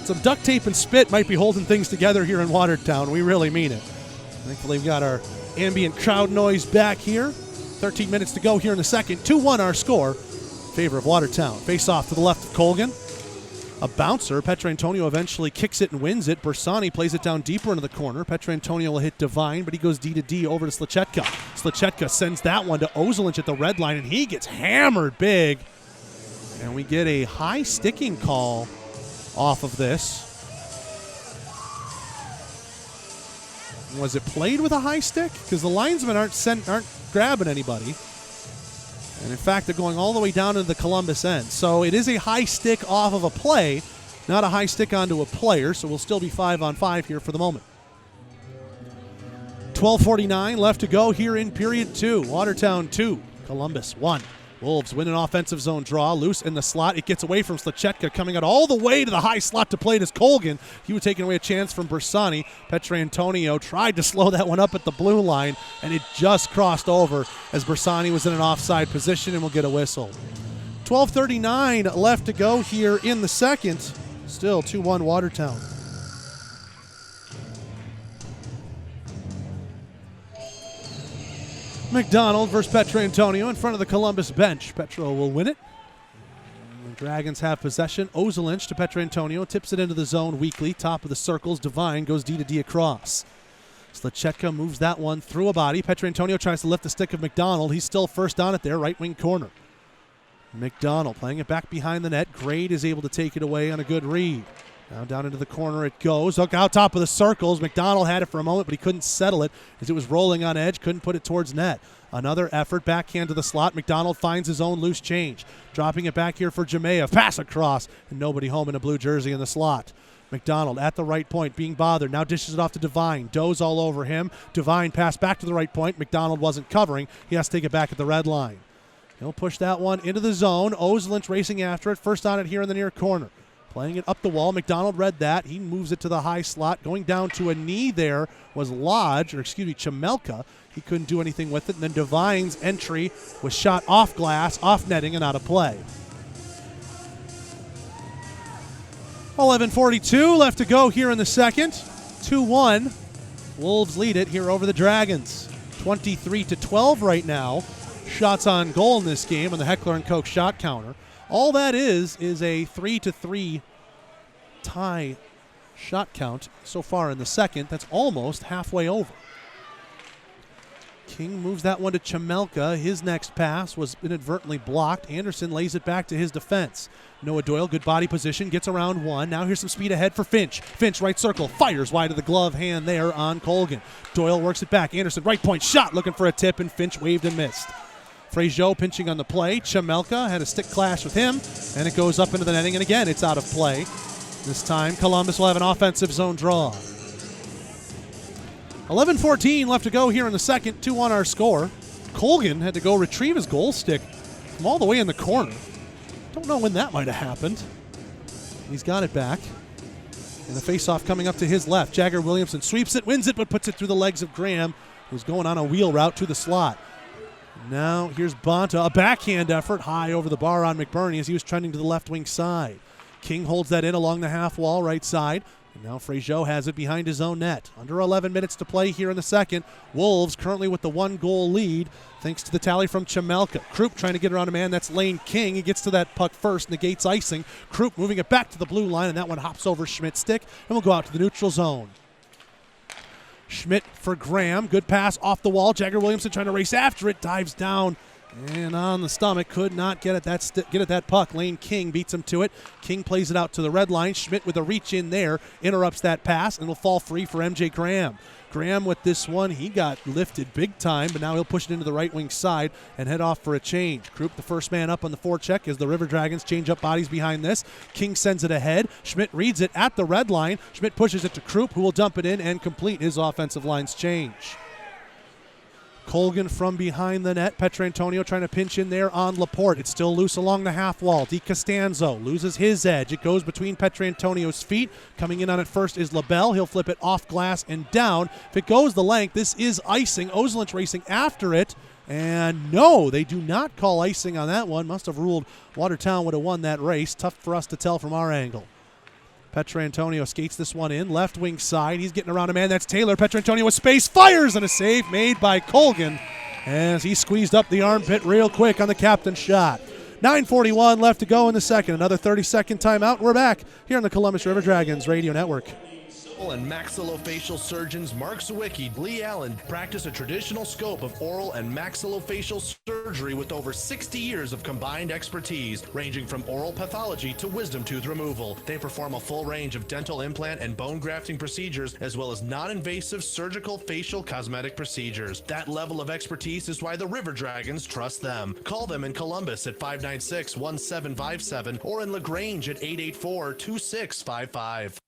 some duct tape and spit might be holding things together here in Watertown, we really mean it. Thankfully, we've got our ambient crowd noise back here. 13 minutes to go here in the second. 2-1 our score. Favor of Watertown. Face off to the left of Colgan. A bouncer. Petrantonio eventually kicks it and wins it. Bersani plays it down deeper into the corner. Petrantonio will hit Devine, but he goes D to D over to Slachetka. Slachetka sends that one to Ozelinch at the red line, and he gets hammered big. And we get a high sticking call off of this. Was it played with a high stick? Because the linesmen aren't grabbing anybody. And in fact, they're going all the way down into the Columbus end. So it is a high stick off of a play, not a high stick onto a player. So we'll still be 5-on-5 here for the moment. 12:49 left to go here in period 2. Watertown 2, Columbus 1. Wolves win an offensive zone draw. Loose in the slot. It gets away from Slachetka, coming out all the way to the high slot to play it as Colgan. He was taking away a chance from Bersani. Petrantonio tried to slow that one up at the blue line, and it just crossed over as Bersani was in an offside position and will get a whistle. 12:39 left to go here in the second. Still 2-1 Watertown. McDonald versus Petrantonio in front of the Columbus bench. Petro will win it. The Dragons have possession. Ozelinch to Petrantonio. Tips it into the zone weakly. Top of the circles. Devine goes D to D across. Slachetka moves that one through a body. Petrantonio tries to lift the stick of McDonald. He's still first on it there. Right wing corner. McDonald playing it back behind the net. Grade is able to take it away on a good read. Now down into the corner it goes. Look out top of the circles. McDonald had it for a moment, but he couldn't settle it as it was rolling on edge. Couldn't put it towards net. Another effort. Backhand to the slot. McDonald finds his own loose change. Dropping it back here for Jamayev. Pass across. And nobody home in a blue jersey in the slot. McDonald at the right point being bothered. Now dishes it off to Devine. Doe's all over him. Devine passed back to the right point. McDonald wasn't covering. He has to take it back at the red line. He'll push that one into the zone. Ozelinch racing after it. First on it here in the near corner. Playing it up the wall. McDonald read that. He moves it to the high slot. Going down to a knee there was Chamelka. He couldn't do anything with it. And then Devine's entry was shot off glass, off netting, and out of play. 11:42 left to go here in the second. 2-1. Wolves lead it here over the Dragons. 23-12 right now. Shots on goal in this game on the Heckler & Koch shot counter. All that is a 3-3 tie shot count so far in the second. That's almost halfway over. King moves that one to Chemelka. His next pass was inadvertently blocked. Anderson lays it back to his defense. Noah Doyle, good body position, gets around one. Now here's some speed ahead for Finch. Finch, right circle, fires wide of the glove hand there on Colgan. Doyle works it back. Anderson, right point shot, looking for a tip, and Finch waved and missed. Frazier pinching on the play. Chemelka had a stick clash with him, and it goes up into the netting, and again, it's out of play. This time, Columbus will have an offensive zone draw. 11:14 left to go here in the second. 2-1 our score. Colgan had to go retrieve his goal stick from all the way in the corner. Don't know when that might have happened. He's got it back. And the faceoff coming up to his left. Jagger Williamson sweeps it, wins it, but puts it through the legs of Graham, who's going on a wheel route to the slot. Now here's Bonta, a backhand effort high over the bar on McBurney as he was trending to the left wing side. King holds that in along the half wall right side. And now Frazier has it behind his own net. Under 11 minutes to play here in the second. Wolves currently with the 1-goal lead thanks to the tally from Chemelka. Krupp trying to get around a man. That's Lane King. He gets to that puck first, negates icing. Krupp moving it back to the blue line, and that one hops over Schmidt's stick and will go out to the neutral zone. Schmidt for Graham. Good pass off the wall. Jagger Williamson trying to race after it. Dives down and on the stomach. Could not get at that puck. Lane King beats him to it. King plays it out to the red line. Schmidt with a reach in there. Interrupts that pass and will fall free for MJ Graham. Graham with this one, he got lifted big time, but now he'll push it into the right wing side and head off for a change. Krupp, the first man up on the forecheck as the River Dragons change up bodies behind this. King sends it ahead. Schmidt reads it at the red line. Schmidt pushes it to Krupp, who will dump it in and complete his offensive line's change. Colgan from behind the net. Petrantonio trying to pinch in there on Laporte. It's still loose along the half wall. Di Costanzo loses his edge. It goes between Petrantonio's feet. Coming in on it first is LaBelle. He'll flip it off glass and down. If it goes the length, this is icing. Ozelinch racing after it. And no, they do not call icing on that one. Must have ruled Watertown would have won that race. Tough for us to tell from our angle. Petrantonio skates this one in, left wing side. He's getting around a man. That's Taylor. Petrantonio with space, fires, and a save made by Colgan as he squeezed up the armpit real quick on the captain's shot. 9:41 left to go in the second. Another 30-second timeout. We're back here on the Columbus River Dragons Radio Network. And maxillofacial surgeons Mark Sawicki, Lee Allen practice a traditional scope of oral and maxillofacial surgery with over 60 years of combined expertise, ranging from oral pathology to wisdom tooth removal. They perform a full range of dental implant and bone grafting procedures, as well as non-invasive surgical facial cosmetic procedures. That level of expertise is why the River Dragons trust them. Call them in Columbus at 596-1757 or in LaGrange at 884-2655.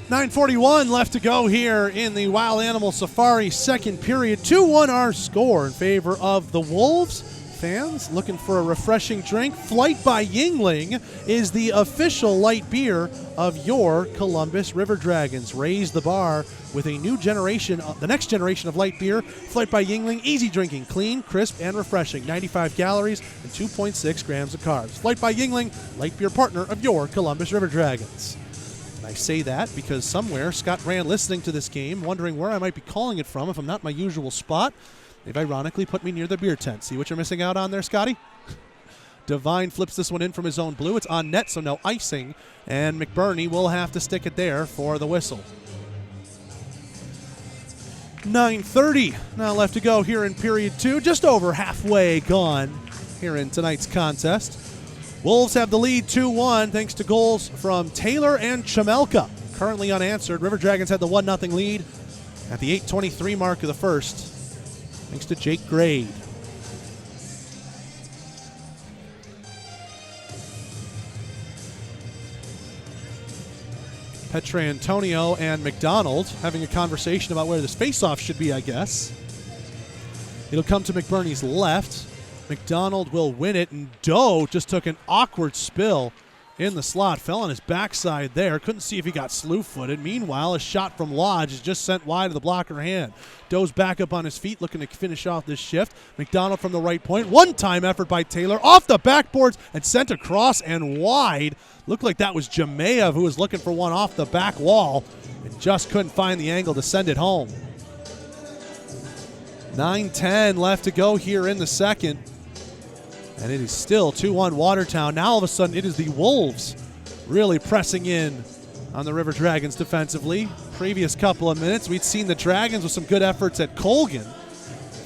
.941 left to go here in the Wild Animal Safari second period. 2-1 our score in favor of the Wolves. Fans looking for a refreshing drink. Flight by Yingling is the official light beer of your Columbus River Dragons. Raise the bar with a new generation, the next generation of light beer. Flight by Yingling, easy drinking, clean, crisp, and refreshing. 95 calories and 2.6 grams of carbs. Flight by Yingling, light beer partner of your Columbus River Dragons. And I say that because somewhere Scott Brand listening to this game, wondering where I might be calling it from if I'm not in my usual spot. They've ironically put me near the beer tent. See what you're missing out on there, Scotty? Devine flips this one in from his own blue. It's on net, so no icing. And McBurney will have to stick it there for the whistle. 9:30 now left to go here in period two. Just over halfway gone here in tonight's contest. Wolves have the lead 2-1 thanks to goals from Taylor and Chemelka. Currently unanswered. River Dragons had the 1-0 lead at the 8:23 mark of the first thanks to Jake Grade. Petrantonio and McDonald having a conversation about where this faceoff should be, I guess. It'll come to McBurney's left. McDonald will win it, and Doe just took an awkward spill in the slot. Fell on his backside there. Couldn't see if he got slew-footed. Meanwhile, a shot from Lodge is just sent wide of the blocker hand. Doe's back up on his feet looking to finish off this shift. McDonald from the right point. One-time effort by Taylor off the backboards and sent across and wide. Looked like that was Jamaev who was looking for one off the back wall and just couldn't find the angle to send it home. 9:10 left to go here in the second. And it is still 2-1 Watertown. Now all of a sudden it is the Wolves really pressing in on the River Dragons defensively. Previous couple of minutes, we'd seen the Dragons with some good efforts at Colgan,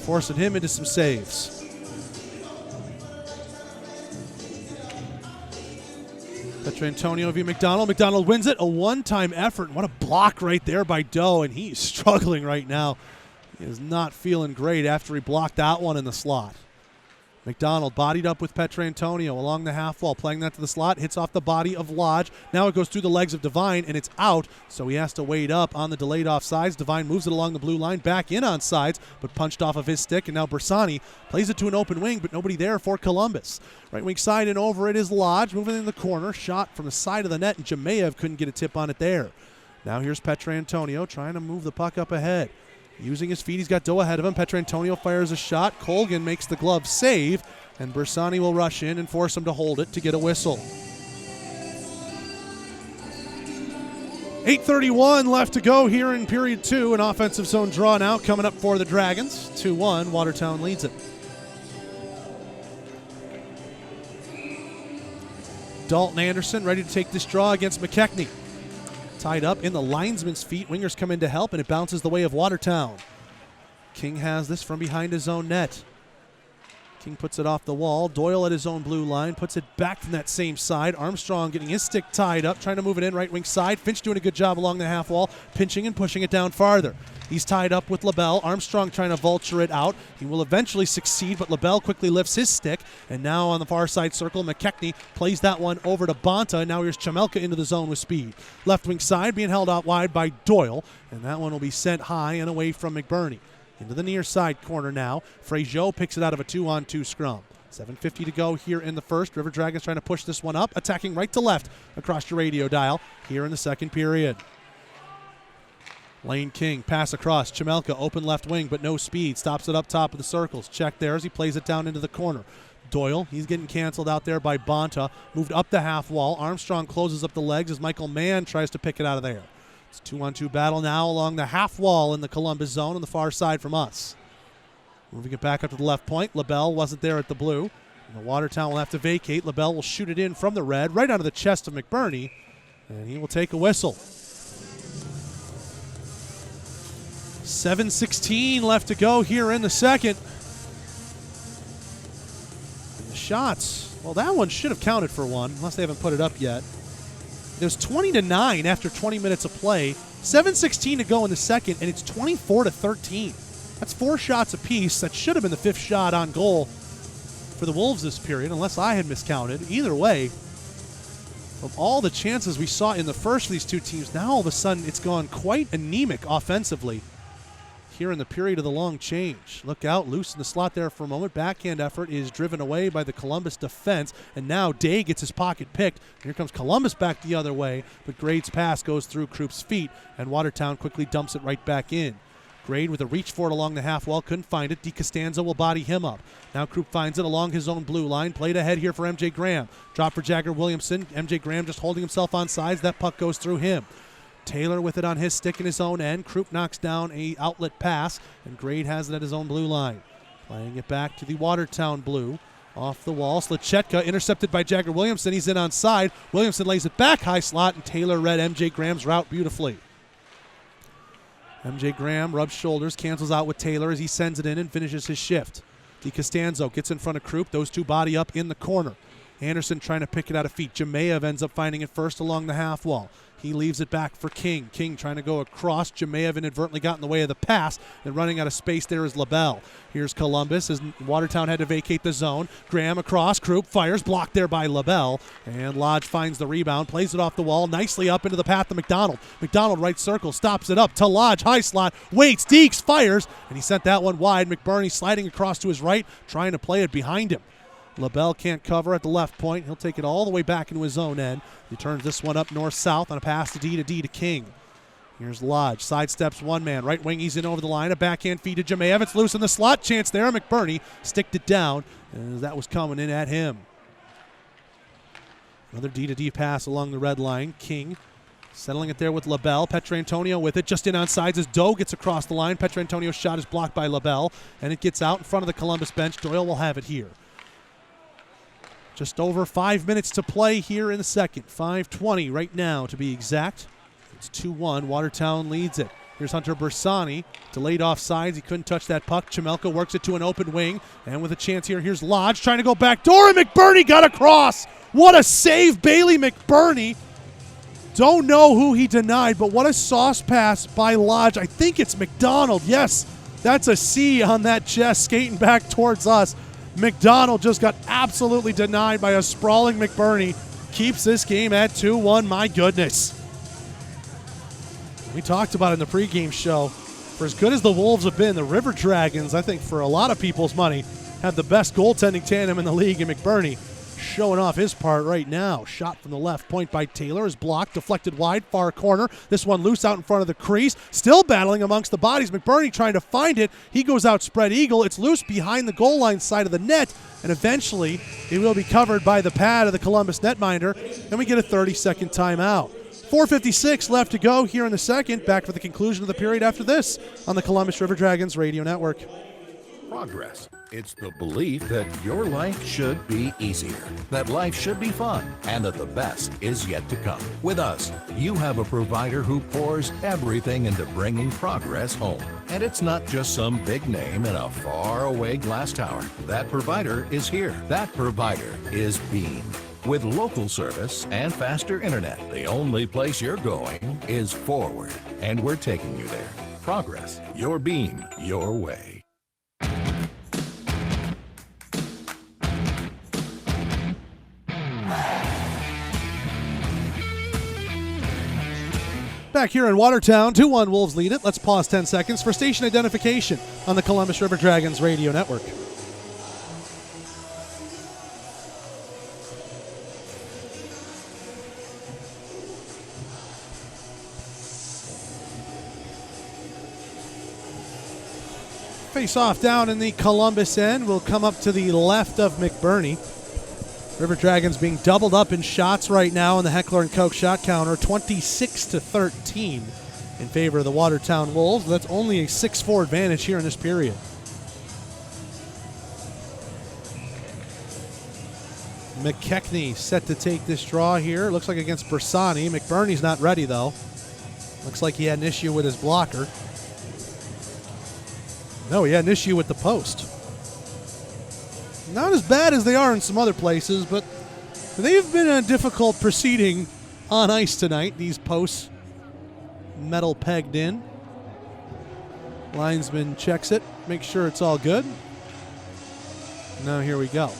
forcing him into some saves. Petrantonio v. McDonald. McDonald wins it. A one-time effort. What a block right there by Doe, and he's struggling right now. He is not feeling great after he blocked that one in the slot. McDonald bodied up with Petrantonio along the half wall, playing that to the slot, hits off the body of Lodge. Now it goes through the legs of Devine, and it's out, so he has to wait up on the delayed offsides. Devine moves it along the blue line, back in on sides, but punched off of his stick, and now Bersani plays it to an open wing, but nobody there for Columbus. Right wing side and over it is Lodge, moving in the corner, shot from the side of the net, and Jemayev couldn't get a tip on it there. Now here's Petrantonio trying to move the puck up ahead. Using his feet, he's got Doe ahead of him. Petrantonio fires a shot. Colgan makes the glove save, and Bersani will rush in and force him to hold it to get a whistle. 8:31 left to go here in period 2. An offensive zone draw now coming up for the Dragons. 2-1, Watertown leads it. Dalton Anderson ready to take this draw against McKechnie. Tied up in the linesman's feet. Wingers come in to help, and it bounces the way of Watertown. King has this from behind his own net. King puts it off the wall. Doyle at his own blue line, puts it back from that same side. Armstrong getting his stick tied up, trying to move it in right wing side. Finch doing a good job along the half wall, pinching and pushing it down farther. He's tied up with LaBelle. Armstrong trying to vulture it out. He will eventually succeed, but LaBelle quickly lifts his stick. And now on the far side circle, McKechnie plays that one over to Bonta. And now here's Chamelka into the zone with speed. Left wing side being held out wide by Doyle. And that one will be sent high and away from McBurney. Into the near side corner now. Fraziot picks it out of a 2-on-2 scrum. 7:50 to go here in the first. River Dragons trying to push this one up, attacking right to left across your radio dial here in the second period. Lane King, pass across. Chamelka, open left wing, but no speed. Stops it up top of the circles. Check there as he plays it down into the corner. Doyle, he's getting canceled out there by Bonta. Moved up the half wall. Armstrong closes up the legs as Michael Mann tries to pick it out of there. It's a 2-on-2 battle now along the half wall in the Columbus zone on the far side from us. Moving it back up to the left point. LaBelle wasn't there at the blue. And the Watertown will have to vacate. LaBelle will shoot it in from the red, right onto the chest of McBurney, and he will take a whistle. 7:16 left to go here in the second. And the shots, well, that one should have counted for one, unless they haven't put it up yet. It was 20-9 after 20 minutes of play. 7:16 to go in the second, and it's 24-13. That's 4 shots apiece. That should have been the 5th shot on goal for the Wolves this period, unless I had miscounted. Either way, from all the chances we saw in the first of these two teams, now all of a sudden it's gone quite anemic offensively here in the period of the long change. Look out, loose in the slot there for a moment. Backhand effort is driven away by the Columbus defense, and now Day gets his pocket picked. Here comes Columbus back the other way, but Grade's pass goes through Kroup's feet, and Watertown quickly dumps it right back in. Grade with a reach for it along the half wall, couldn't find it. DeCostanzo will body him up. Now Kroup finds it along his own blue line. Played ahead here for MJ Graham. Drop for Jagger Williamson. MJ Graham just holding himself on sides. That puck goes through him. Taylor with it on his stick in his own end. Kroup knocks down a outlet pass, and Grade has it at his own blue line. Playing it back to the Watertown blue. Off the wall, Slachetka intercepted by Jagger Williamson. He's in on side. Williamson lays it back high slot, and Taylor read MJ Graham's route beautifully. MJ Graham rubs shoulders, cancels out with Taylor as he sends it in and finishes his shift. DeCostanzo gets in front of Kroup. Those two body up in the corner. Anderson trying to pick it out of feet. Jemayev ends up finding it first along the half wall. He leaves it back for King. King trying to go across. Jemayev inadvertently got in the way of the pass, and running out of space there is LaBelle. Here's Columbus as Watertown had to vacate the zone. Graham across. Kroup fires, blocked there by LaBelle, and Lodge finds the rebound, plays it off the wall, nicely up into the path of McDonald. McDonald right circle, stops it up to Lodge, high slot, waits, Deeks fires, and he sent that one wide. McBurney sliding across to his right, trying to play it behind him. LaBelle can't cover at the left point. He'll take it all the way back into his own end. He turns this one up north-south on a pass to D to King. Here's Lodge. Sidesteps one man. Right wing, he's in over the line. A backhand feed to Jemayev. It's loose in the slot. Chance there. McBurney sticked it down, and that was coming in at him. Another D to D pass along the red line. King settling it there with LaBelle. Petrantonio with it. Just in on sides as Doe gets across the line. Petrantonio's shot is blocked by LaBelle, and it gets out in front of the Columbus bench. Doyle will have it here. Just over 5 minutes to play here in the second. 5:20 right now to be exact. It's 2-1. Watertown leads it. Here's Hunter Bersani. Delayed offsides. He couldn't touch that puck. Chemelka works it to an open wing. And with a chance here, here's Lodge trying to go back door, and McBurney got across. What a save, Bailey McBurney. Don't know who he denied, but what a sauce pass by Lodge. I think it's McDonald. Yes, that's a C on that chest skating back towards us. McDonald just got absolutely denied by a sprawling McBurney. Keeps this game at 2-1. My goodness. We talked about it in the pregame show. For as good as the Wolves have been, the River Dragons, I think for a lot of people's money, have the best goaltending tandem in the league, and McBurney showing off his part right now. Shot from the left point by Taylor is blocked, deflected wide, far corner. This one loose out in front of the crease. Still battling amongst the bodies. McBurney trying to find it. He goes out spread eagle. It's loose behind the goal line side of the net, and eventually it will be covered by the pad of the Columbus netminder, and we get a 30-second timeout. 4:56 left to go here in the second. Back for the conclusion of the period after this on the Columbus River Dragons Radio Network. Progress. It's the belief that your life should be easier, that life should be fun, and that the best is yet to come. With us, you have a provider who pours everything into bringing progress home. And it's not just some big name in a faraway glass tower. That provider is here. That provider is Beam. With local service and faster internet, the only place you're going is forward. And we're taking you there. Progress. Your Beam. Your way. Back here in Watertown, 2-1 Wolves lead it. Let's pause 10 seconds for station identification on the Columbus River Dragons Radio Network. Face off down in the Columbus end will come up to the left of McBurney. River Dragons being doubled up in shots right now in the Heckler & Koch shot counter, 26-13 in favor of the Watertown Wolves. That's only a 6-4 advantage here in this period. McKechnie set to take this draw here. Looks like against Bersani. McBurney's not ready, though. Looks like he had an issue with his blocker. No, he had an issue with the post. Not as bad as they are in some other places, but they've been a difficult proceeding on ice tonight. These posts, metal pegged in. Linesman checks it, makes sure it's all good. Now here we go.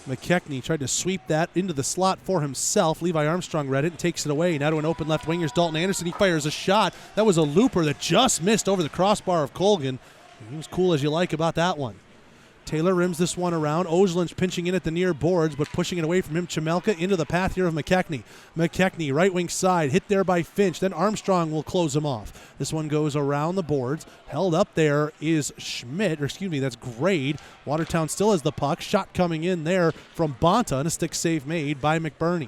McKechnie tried to sweep that into the slot for himself. Levi Armstrong read it and takes it away. Now to an open left wing. Here's Dalton Anderson. He fires a shot. That was a looper that just missed over the crossbar of Colgan. He was cool as you like about that one. Taylor rims this one around. Ozelin's pinching in at the near boards, but pushing it away from him. Chemelka into the path here of McKechnie. McKechnie, right wing side, hit there by Finch. Then Armstrong will close him off. This one goes around the boards. Held up there is Schmidt, or excuse me, that's Grade. Watertown still has the puck. Shot coming in there from Bonta, and a stick save made by McBurney.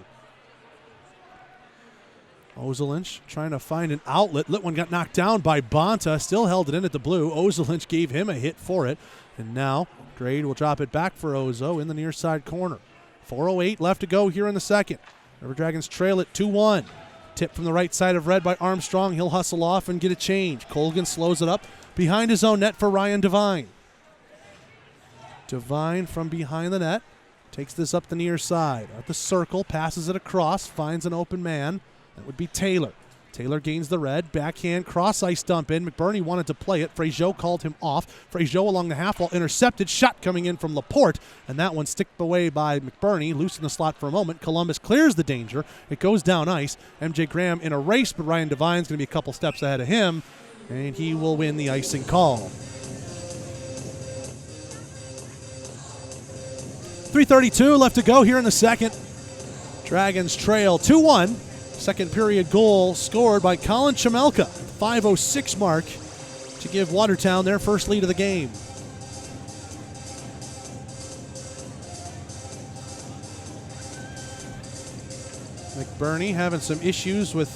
Ozelinch trying to find an outlet. Litwin got knocked down by Bonta. Still held it in at the blue. Ozelinch gave him a hit for it. And now Grade will drop it back for Ozo in the near side corner. 4:08 left to go here in the second. River Dragons trail it 2-1. Tip from the right side of red by Armstrong. He'll hustle off and get a change. Colgan slows it up behind his own net for Ryan Devine. Devine from behind the net takes this up the near side. At the circle, passes it across, finds an open man. That would be Taylor. Taylor gains the red. Backhand cross-ice dump in. McBurney wanted to play it. Frejot called him off. Frejot along the half wall. Intercepted. Shot coming in from Laporte. And that one sticked away by McBurney. Loose in the slot for a moment. Columbus clears the danger. It goes down ice. MJ Graham in a race, but Ryan Devine's going to be a couple steps ahead of him. And he will win the icing call. 3:32 left to go here in the second. Dragons trail 2-1. Second period goal scored by Colin Chemelka. 5:06 mark to give Watertown their first lead of the game. McBurney having some issues with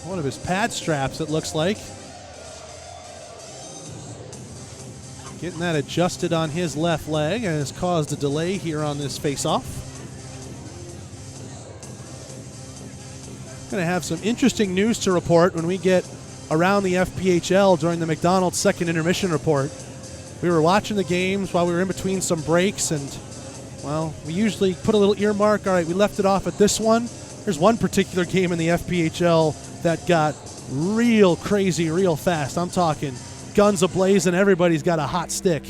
one of his pad straps, it looks like. Getting that adjusted on his left leg and has caused a delay here on this face-off. Going to have some interesting news to report when we get around the FPHL during the McDonald's second intermission report. We were watching the games while we were in between some breaks, and, well, we usually put a little earmark. All right, we left it off at this one. There's one particular game in the FPHL that got real crazy real fast. I'm talking guns ablaze and everybody's got a hot stick.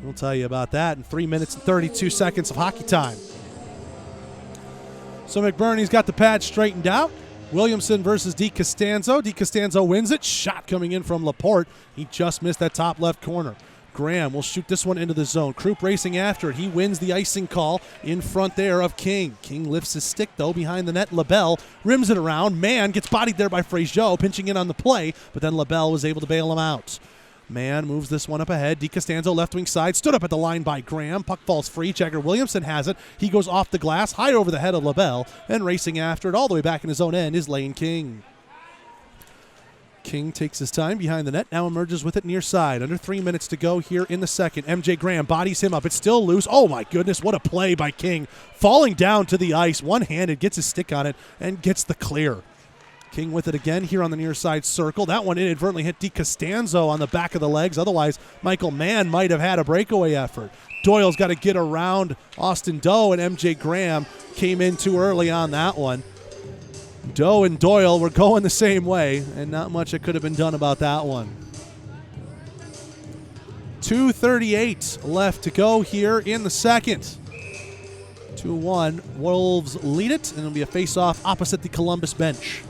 We'll tell you about that in 3 minutes and 32 seconds of hockey time. So McBurney's got the pad straightened out. Williamson versus DiCostanzo. DiCostanzo wins it. Shot coming in from Laporte. He just missed that top left corner. Graham will shoot this one into the zone. Krupp racing after it. He wins the icing call in front there of King. King lifts his stick, though, behind the net. LaBelle rims it around. Mann gets bodied there by Fraziot, pinching in on the play, but then LaBelle was able to bail him out. Mann moves this one up ahead. DiCostanzo left wing side. Stood up at the line by Graham. Puck falls free. Jagger Williamson has it. He goes off the glass, high over the head of LaBelle, and racing after it all the way back in his own end is Lane King. King takes his time behind the net, now emerges with it near side. Under 3 minutes to go here in the second. MJ Graham bodies him up. It's still loose. Oh, my goodness, what a play by King. Falling down to the ice, one-handed, gets his stick on it, and gets the clear. King with it again here on the near side circle. That one inadvertently hit DiCostanzo on the back of the legs. Otherwise, Michael Mann might have had a breakaway effort. Doyle's got to get around Austin Doe, and MJ Graham came in too early on that one. Doe and Doyle were going the same way, and not much that could have been done about that one. 2:38 left to go here in the second. 2-1. Wolves lead it, and it'll be a face-off opposite the Columbus bench.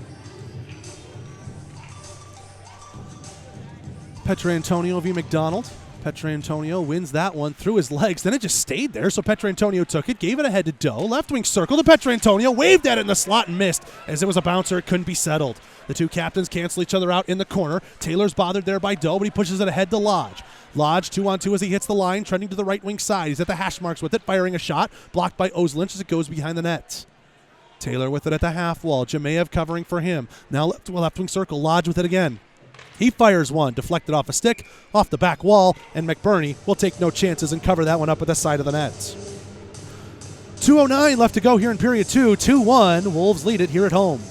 Petrantonio v. McDonald. Petrantonio wins that one through his legs. Then it just stayed there, so Petrantonio took it, gave it ahead to Doe. Left wing circle to Petrantonio, waved at it in the slot and missed. As it was a bouncer, it couldn't be settled. The two captains cancel each other out in the corner. Taylor's bothered there by Doe, but he pushes it ahead to Lodge. Lodge 2-on-2 as he hits the line, trending to the right wing side. He's at the hash marks with it, firing a shot. Blocked by Ozelinch as it goes behind the net. Taylor with it at the half wall. Jamaev covering for him. Now left wing circle. Lodge with it again. He fires one, deflected off a stick, off the back wall, and McBurney will take no chances and cover that one up at the side of the net. 2:09 left to go here in period 2. 2-1. Wolves lead it here at home.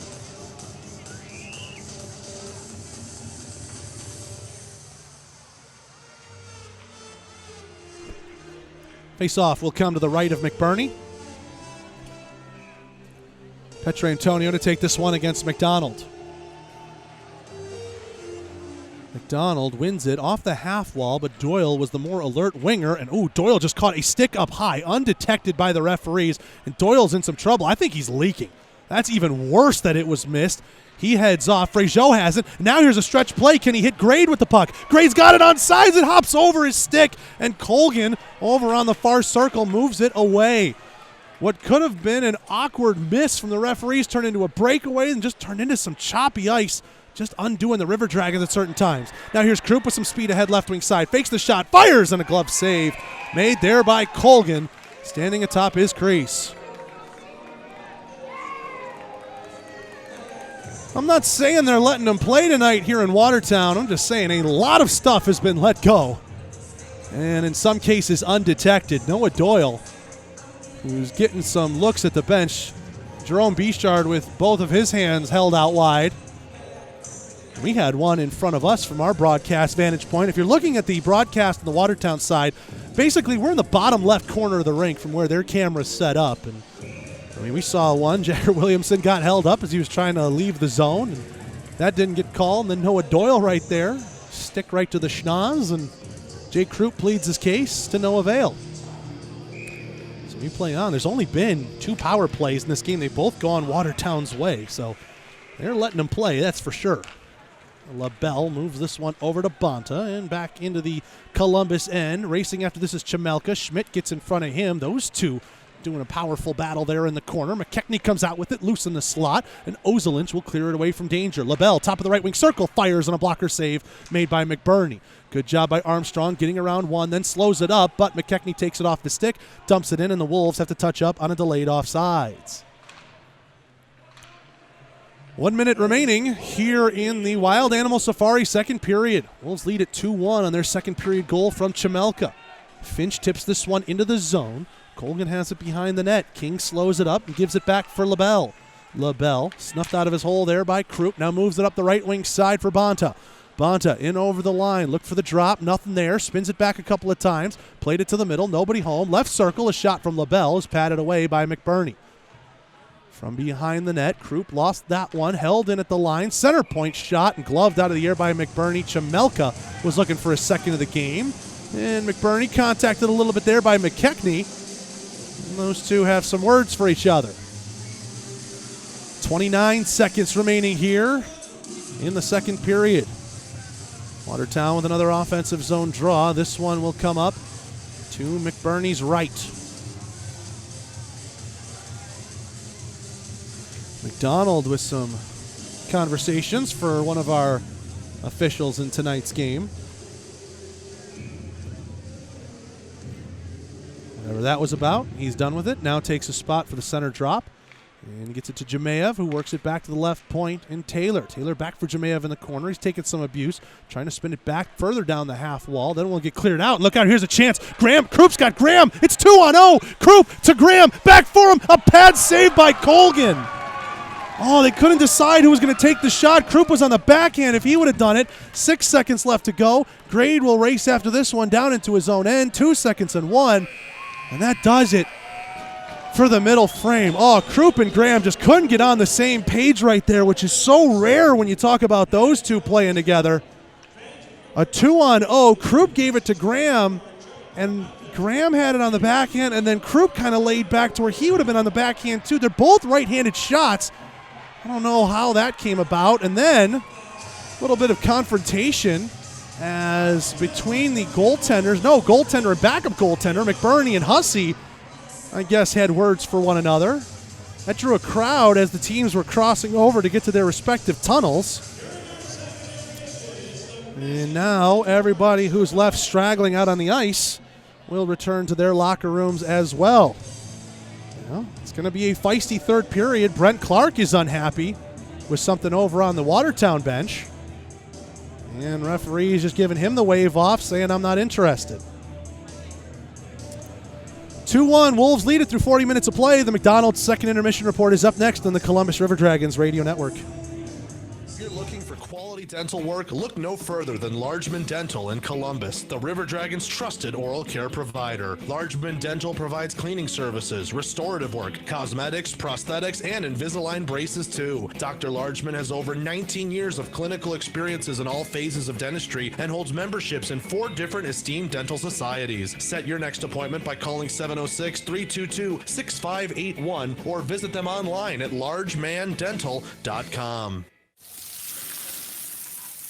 Face-off will come to the right of McBurney. Petrantonio to take this one against McDonald. McDonald wins it off the half wall, but Doyle was the more alert winger, and Doyle just caught a stick up high, undetected by the referees, and Doyle's in some trouble. I think he's leaking. That's even worse that it was missed. He heads off. Fraziot has it. Now here's a stretch play. Can he hit Grade with the puck? Grade's got it on sides. It hops over his stick, and Colgan over on the far circle moves it away. What could have been an awkward miss from the referees turned into a breakaway and just turned into some choppy ice. Just undoing the River Dragons at certain times. Now here's Krupp with some speed ahead left wing side. Fakes the shot, fires, and a glove save. Made there by Colgan, standing atop his crease. I'm not saying they're letting him play tonight here in Watertown. I'm just saying a lot of stuff has been let go. And in some cases undetected. Noah Doyle, who's getting some looks at the bench. Jerome Bichard with both of his hands held out wide. We had one in front of us from our broadcast vantage point. If you're looking at the broadcast on the Watertown side, basically we're in the bottom left corner of the rink from where their camera's set up. And we saw one. Jagger Williamson got held up as he was trying to leave the zone. And that didn't get called. And then Noah Doyle right there. Stick right to the schnoz. And Jay Krupp pleads his case to no avail. So we play on. There's only been 2 power plays in this game. They've both gone Watertown's way. So they're letting them play, that's for sure. LaBelle moves this one over to Bonta and back into the Columbus end. Racing after this is Chemelka. Schmidt gets in front of him. Those two doing a powerful battle there in the corner. McKechnie comes out with it, loose in the slot, and Ozelinch will clear it away from danger. LaBelle, top of the right wing circle, fires on a blocker save made by McBurney. Good job by Armstrong getting around one, then slows it up, but McKechnie takes it off the stick, dumps it in, and the Wolves have to touch up on a delayed offsides. 1 minute remaining here in the Wild Animal Safari second period. Wolves lead at 2-1 on their second period goal from Chamelka. Finch tips this one into the zone. Colgan has it behind the net. King slows it up and gives it back for LaBelle. LaBelle snuffed out of his hole there by Krupp. Now moves it up the right wing side for Bonta. Bonta in over the line. Looked for the drop. Nothing there. Spins it back a couple of times. Played it to the middle. Nobody home. Left circle. A shot from LaBelle is patted away by McBurney. From behind the net, Krupp lost that one, held in at the line, center point shot, and gloved out of the air by McBurney. Chamelka was looking for his second of the game, and McBurney contacted a little bit there by McKechnie. And those two have some words for each other. 29 seconds remaining here in the second period. Watertown with another offensive zone draw. This one will come up to McBurney's right. McDonald with some conversations for one of our officials in tonight's game. Whatever that was about, he's done with it. Now takes a spot for the center drop and gets it to Jemayev, who works it back to the left point, and Taylor. Taylor back for Jemayev in the corner. He's taking some abuse, trying to spin it back further down the half wall. Then we'll get cleared out. Look out, here's a chance. Graham, Krupp's got Graham. It's 2-0. Krupp to Graham, back for him. A pad save by Colgan. Oh, they couldn't decide who was going to take the shot. Krupp was on the backhand if he would have done it. 6 seconds left to go. Grade will race after this one down into his own end. 2 seconds and 1. And that does it for the middle frame. Oh, Krupp and Graham just couldn't get on the same page right there, which is so rare when you talk about those two playing together. A 2-0. Krupp gave it to Graham, and Graham had it on the backhand, and then Krupp kind of laid back to where he would have been on the backhand too. They're both right-handed shots. I don't know how that came about. And then a little bit of confrontation as between the goaltender and backup goaltender, McBurney and Hussey, I guess, had words for one another. That drew a crowd as the teams were crossing over to get to their respective tunnels. And now everybody who's left straggling out on the ice will return to their locker rooms as well. Well, it's going to be a feisty third period. Brent Clark is unhappy with something over on the Watertown bench. And referee is just giving him the wave off, saying, I'm not interested. 2-1, Wolves lead it through 40 minutes of play. The McDonald's second intermission report is up next on the Columbus River Dragons radio network. If you're looking for quality dental work, look no further than Largeman Dental in Columbus, the River Dragons' trusted oral care provider. Largeman Dental provides cleaning services, restorative work, cosmetics, prosthetics, and Invisalign braces too. Dr. Largeman has over 19 years of clinical experiences in all phases of dentistry and holds memberships in 4 different esteemed dental societies. Set your next appointment by calling 706-322-6581 or visit them online at largemandental.com.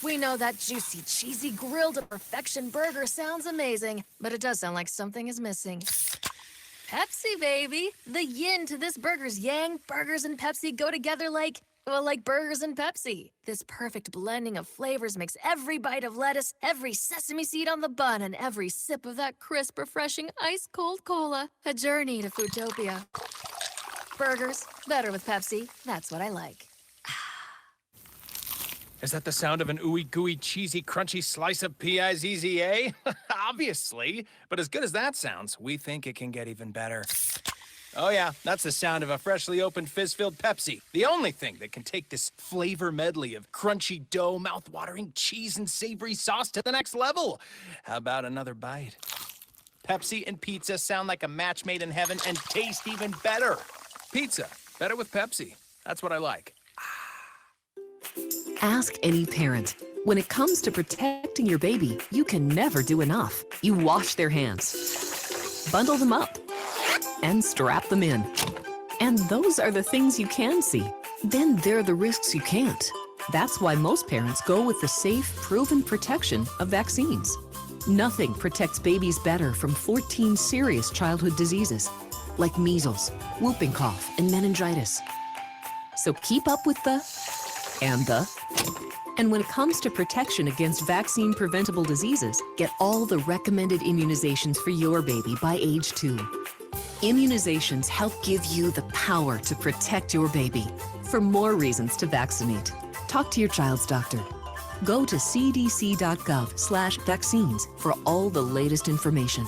We know that juicy, cheesy, grilled to perfection burger sounds amazing, but it does sound like something is missing. Pepsi, baby! The yin to this burger's yang. Burgers and Pepsi go together like burgers and Pepsi. This perfect blending of flavors makes every bite of lettuce, every sesame seed on the bun, and every sip of that crisp, refreshing, ice-cold cola a journey to Foodtopia. Burgers, better with Pepsi. That's what I like. Is that the sound of an ooey gooey cheesy crunchy slice of P-I-Z-Z-A? Obviously, but as good as that sounds, we think it can get even better. Oh yeah, that's the sound of a freshly opened fizz-filled Pepsi. The only thing that can take this flavor medley of crunchy dough, mouth-watering cheese, and savory sauce to the next level. How about another bite? Pepsi and pizza sound like a match made in heaven and taste even better. Pizza, better with Pepsi. That's what I like. Ask any parent. When it comes to protecting your baby, you can never do enough. You wash their hands, bundle them up, and strap them in. And those are the things you can see. Then there are the risks you can't. That's why most parents go with the safe, proven protection of vaccines. Nothing protects babies better from 14 serious childhood diseases, like measles, whooping cough, and meningitis. So keep up with the And when it comes to protection against vaccine-preventable diseases, get all the recommended immunizations for your baby by age 2. Immunizations help give you the power to protect your baby for more reasons to vaccinate. Talk to your child's doctor. Go to cdc.gov/vaccines for all the latest information.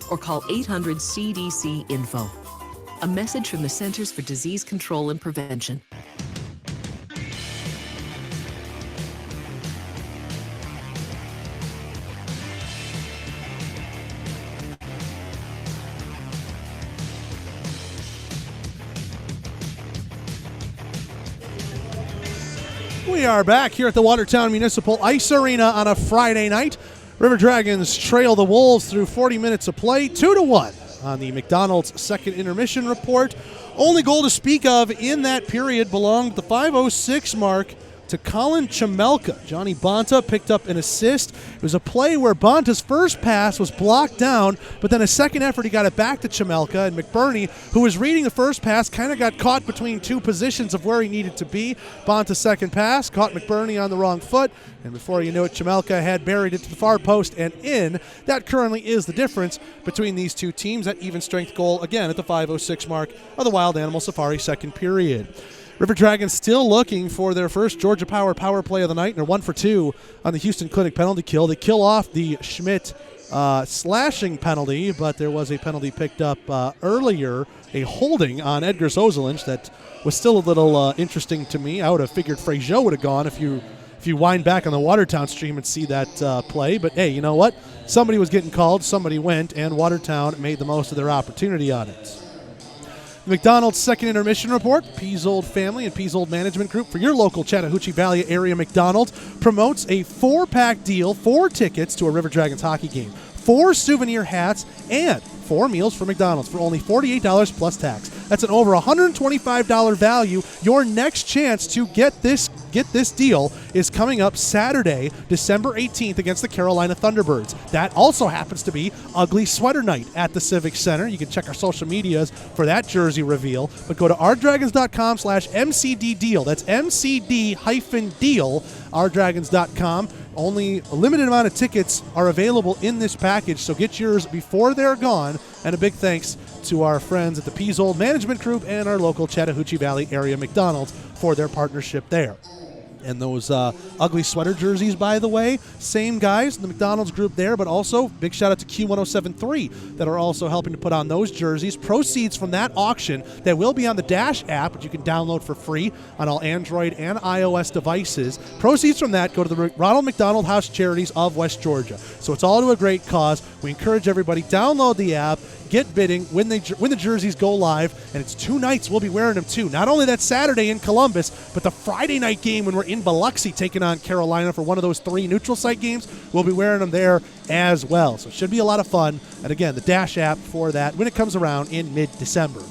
Or call 800-CDC-INFO. A message from the Centers for Disease Control and Prevention. We are back here at the Watertown Municipal Ice Arena on a Friday night. River Dragons trail the Wolves through 40 minutes of play, 2-1 on the McDonald's second intermission report. Only goal to speak of in that period belonged the 5:06 mark to Colin Chamelka. Johnny Bonta picked up an assist. It was a play where Bonta's first pass was blocked down, but then a second effort he got it back to Chamelka, and McBurney, who was reading the first pass, kind of got caught between two positions of where he needed to be. Bonta's second pass caught McBurney on the wrong foot, and before you knew it, Chamelka had buried it to the far post and in. That currently is the difference between these two teams. That even strength goal, again, at the 5:06 mark of the Wild Animal Safari second period. River Dragons still looking for their first Georgia Power play of the night, and they're 1 for 2 on the Houston Clinic penalty kill. They kill off the Schmidt slashing penalty, but there was a penalty picked up earlier, a holding on Edgar Sozelinch that was still a little interesting to me. I would have figured Frazier would have gone if you wind back on the Watertown stream and see that play. But, hey, you know what? Somebody was getting called, somebody went, and Watertown made the most of their opportunity on it. McDonald's second intermission report. Peasold Family and Peasold Management Group for your local Chattahoochee Valley area McDonald's promotes a 4-pack deal, 4 tickets to a River Dragons hockey game, 4 souvenir hats, and 4 meals for McDonald's for only $48 plus tax. That's an over $125 value. Your next chance to get this deal is coming up Saturday, December 18th against the Carolina Thunderbirds. That also happens to be Ugly Sweater Night at the Civic Center. You can check our social medias for that jersey reveal, but go to ourdragons.com/MCD-deal. That's MCD-deal, ourdragons.com. Only a limited amount of tickets are available in this package, so get yours before they're gone. And a big thanks to our friends at the Peasold Management Group and our local Chattahoochee Valley area McDonald's for their partnership there. And those ugly sweater jerseys, by the way, same guys, the McDonald's group there, but also big shout out to Q1073 that are also helping to put on those jerseys. Proceeds from that auction that will be on the Dash app, which you can download for free on all Android and iOS devices. Proceeds from that go to the Ronald McDonald House Charities of West Georgia. So it's all to a great cause. We encourage everybody, download the app, get bidding when the jerseys go live, and it's 2 nights we'll be wearing them too. Not only that Saturday in Columbus, but the Friday night game when we're in Biloxi taking on Carolina for one of those 3 neutral site games, we'll be wearing them there as well. So it should be a lot of fun. And again, the Dash app for that when it comes around in mid-December.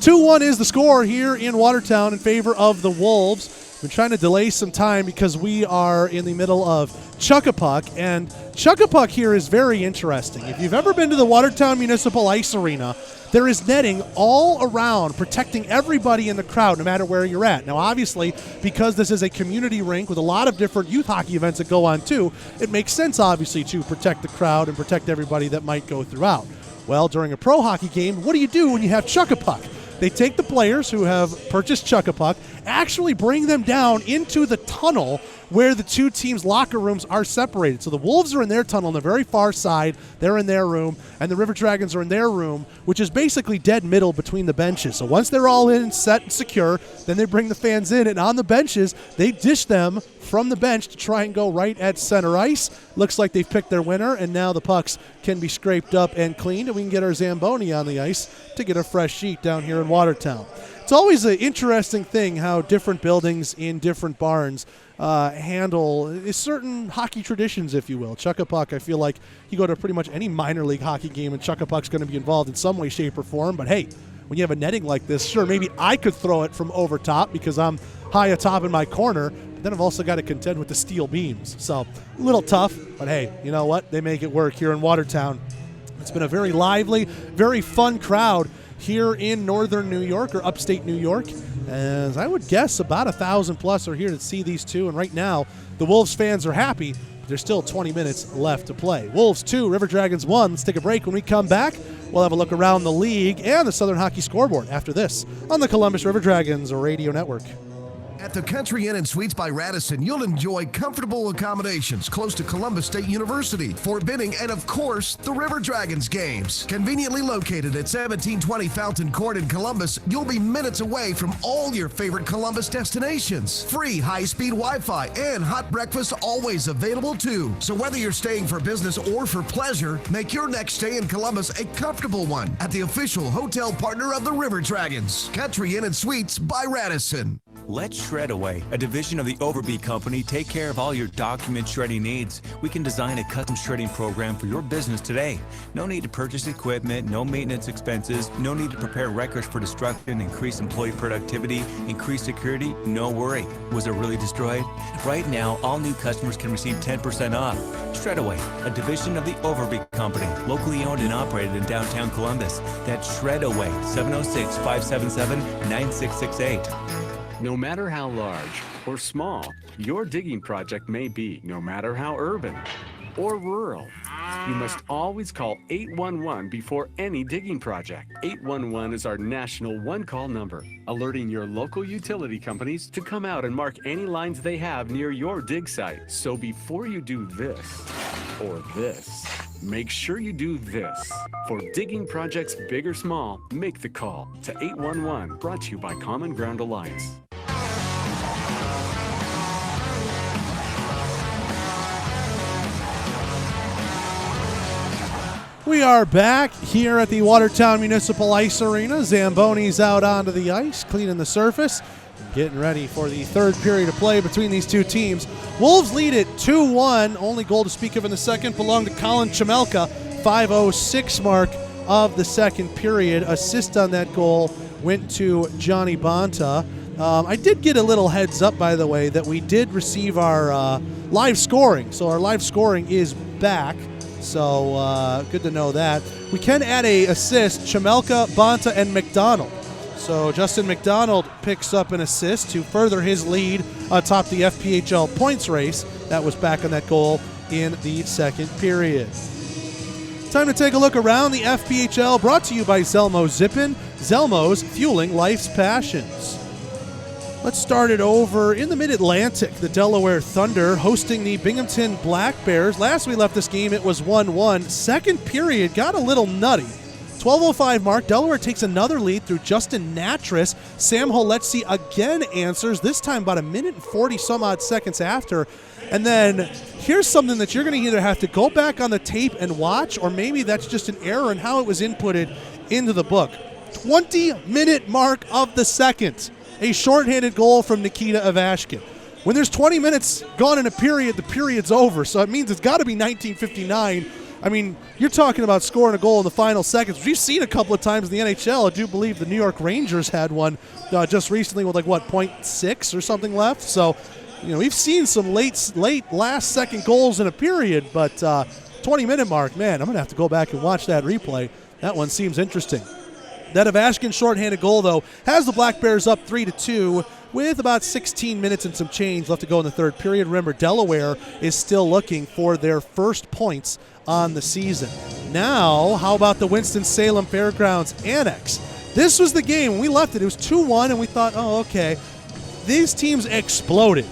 2-1 is the score here in Watertown in favor of the Wolves. Been trying to delay some time because we are in the middle of Chuck-a-Puck, and Chuck-a-Puck here is very interesting. If you've ever been to the Watertown Municipal Ice Arena, there is netting all around protecting everybody in the crowd no matter where you're at. Now, obviously, because this is a community rink with a lot of different youth hockey events that go on too, it makes sense, obviously, to protect the crowd and protect everybody that might go throughout. Well, during a pro hockey game, what do you do when you have Chuck-a-Puck? They take the players who have purchased Chuck-a-Puck, actually bring them down into the tunnel where the two teams' locker rooms are separated. So the Wolves are in their tunnel on the very far side. They're in their room, and the River Dragons are in their room, which is basically dead middle between the benches. So once they're all in, set, and secure, then they bring the fans in, and on the benches, they dish them from the bench to try and go right at center ice. Looks like they've picked their winner, and now the pucks can be scraped up and cleaned, and we can get our Zamboni on the ice to get a fresh sheet down here in Watertown. It's always an interesting thing how different buildings in different barns handle certain hockey traditions, if you will. Chuck-a-Puck, I feel like you go to pretty much any minor league hockey game and Chuck-a-Puck's going to be involved in some way, shape, or form. But hey, when you have a netting like this, sure, maybe I could throw it from over top because I'm high atop in my corner. But then I've also got to contend with the steel beams. So a little tough, but hey, you know what? They make it work here in Watertown. It's been a very lively, very fun crowd here in northern New York or upstate New York. As I would guess about 1,000 plus are here to see these two. And right now, the Wolves fans are happy. But there's still 20 minutes left to play. Wolves 2, River Dragons 1. Let's take a break. When we come back, We'll have a look around the league and the Southern Hockey scoreboard after this on the Columbus River Dragons Radio Network. At the Country Inn and Suites by Radisson, you'll enjoy comfortable accommodations close to Columbus State University, Fort Benning, and of course, the River Dragons games. Conveniently located at 1720 Fountain Court in Columbus, you'll be minutes away from all your favorite Columbus destinations. Free high-speed Wi-Fi and hot breakfast always available too. So whether you're staying for business or for pleasure, make your next stay in Columbus a comfortable one at the official hotel partner of the River Dragons, Country Inn and Suites by Radisson. Let Shred Away, a division of the Overby Company, take care of all your document shredding needs. We can design a custom shredding program for your business today. No need to purchase equipment, no maintenance expenses, no need to prepare records for destruction, increase employee productivity, increase security, no worry. Was it really destroyed? Right now, all new customers can receive 10% off. Shred Away, a division of the Overby Company, locally owned and operated in downtown Columbus. That's Shred Away, 706-577-9668. No matter how large or small your digging project may be, no matter how urban or rural, you must always call 811 before any digging project. 811 is our national one-call number, alerting your local utility companies to come out and mark any lines they have near your dig site. So before you do this or this, make sure you do this. For digging projects big or small, make the call to 811, brought to you by Common Ground Alliance. We are back here at the Watertown Municipal Ice Arena. Zamboni's out onto the ice, cleaning the surface, getting ready for the third period of play between these two teams. Wolves lead it 2-1. Only goal to speak of in the second belonged to Colin Chamelka, 5:06 mark of the second period. Assist on that goal went to Johnny Bonta. I did get a little heads up, by the way, that we did receive our live scoring. So our live scoring is back. So good to know that. We can add a assist, Chamelka, Bonta, and McDonald. So Justin McDonald picks up an assist to further his lead atop the FPHL points race. That was back on that goal in the second period. Time to take a look around the FPHL, brought to you by Zelmo Zippin. Zelmo's fueling life's passions. Let's start it over in the Mid-Atlantic. The Delaware Thunder hosting the Binghamton Black Bears. Last we left this game, it was 1-1. Second period got a little nutty. 12:05 mark, Delaware takes another lead through Justin Natras. Sam Holetzi again answers, this time about a minute and 40 some odd seconds after. And then here's something that you're going to either have to go back on the tape and watch, or maybe that's just an error in how it was inputted into the book. 20-minute mark of the second. A shorthanded goal from Nikita Ivashkin. When there's 20 minutes gone in a period, the period's over. So it means it's got to be 1959. I mean, you're talking about scoring a goal in the final seconds, which we've seen a couple of times in the NHL. I do believe the New York Rangers had one just recently with 0.6 or something left. So, we've seen some late last second goals in a period, but 20-minute mark, man, I'm going to have to go back and watch that replay. That one seems interesting. That Ivashkin shorthanded goal, though, has the Black Bears up 3-2 with about 16 minutes and some change left to go in the third period. Remember, Delaware is still looking for their first points on the season. Now, how about the Winston-Salem Fairgrounds Annex? This was the game. When we left it, it was 2-1, and we thought, oh, okay. These teams exploded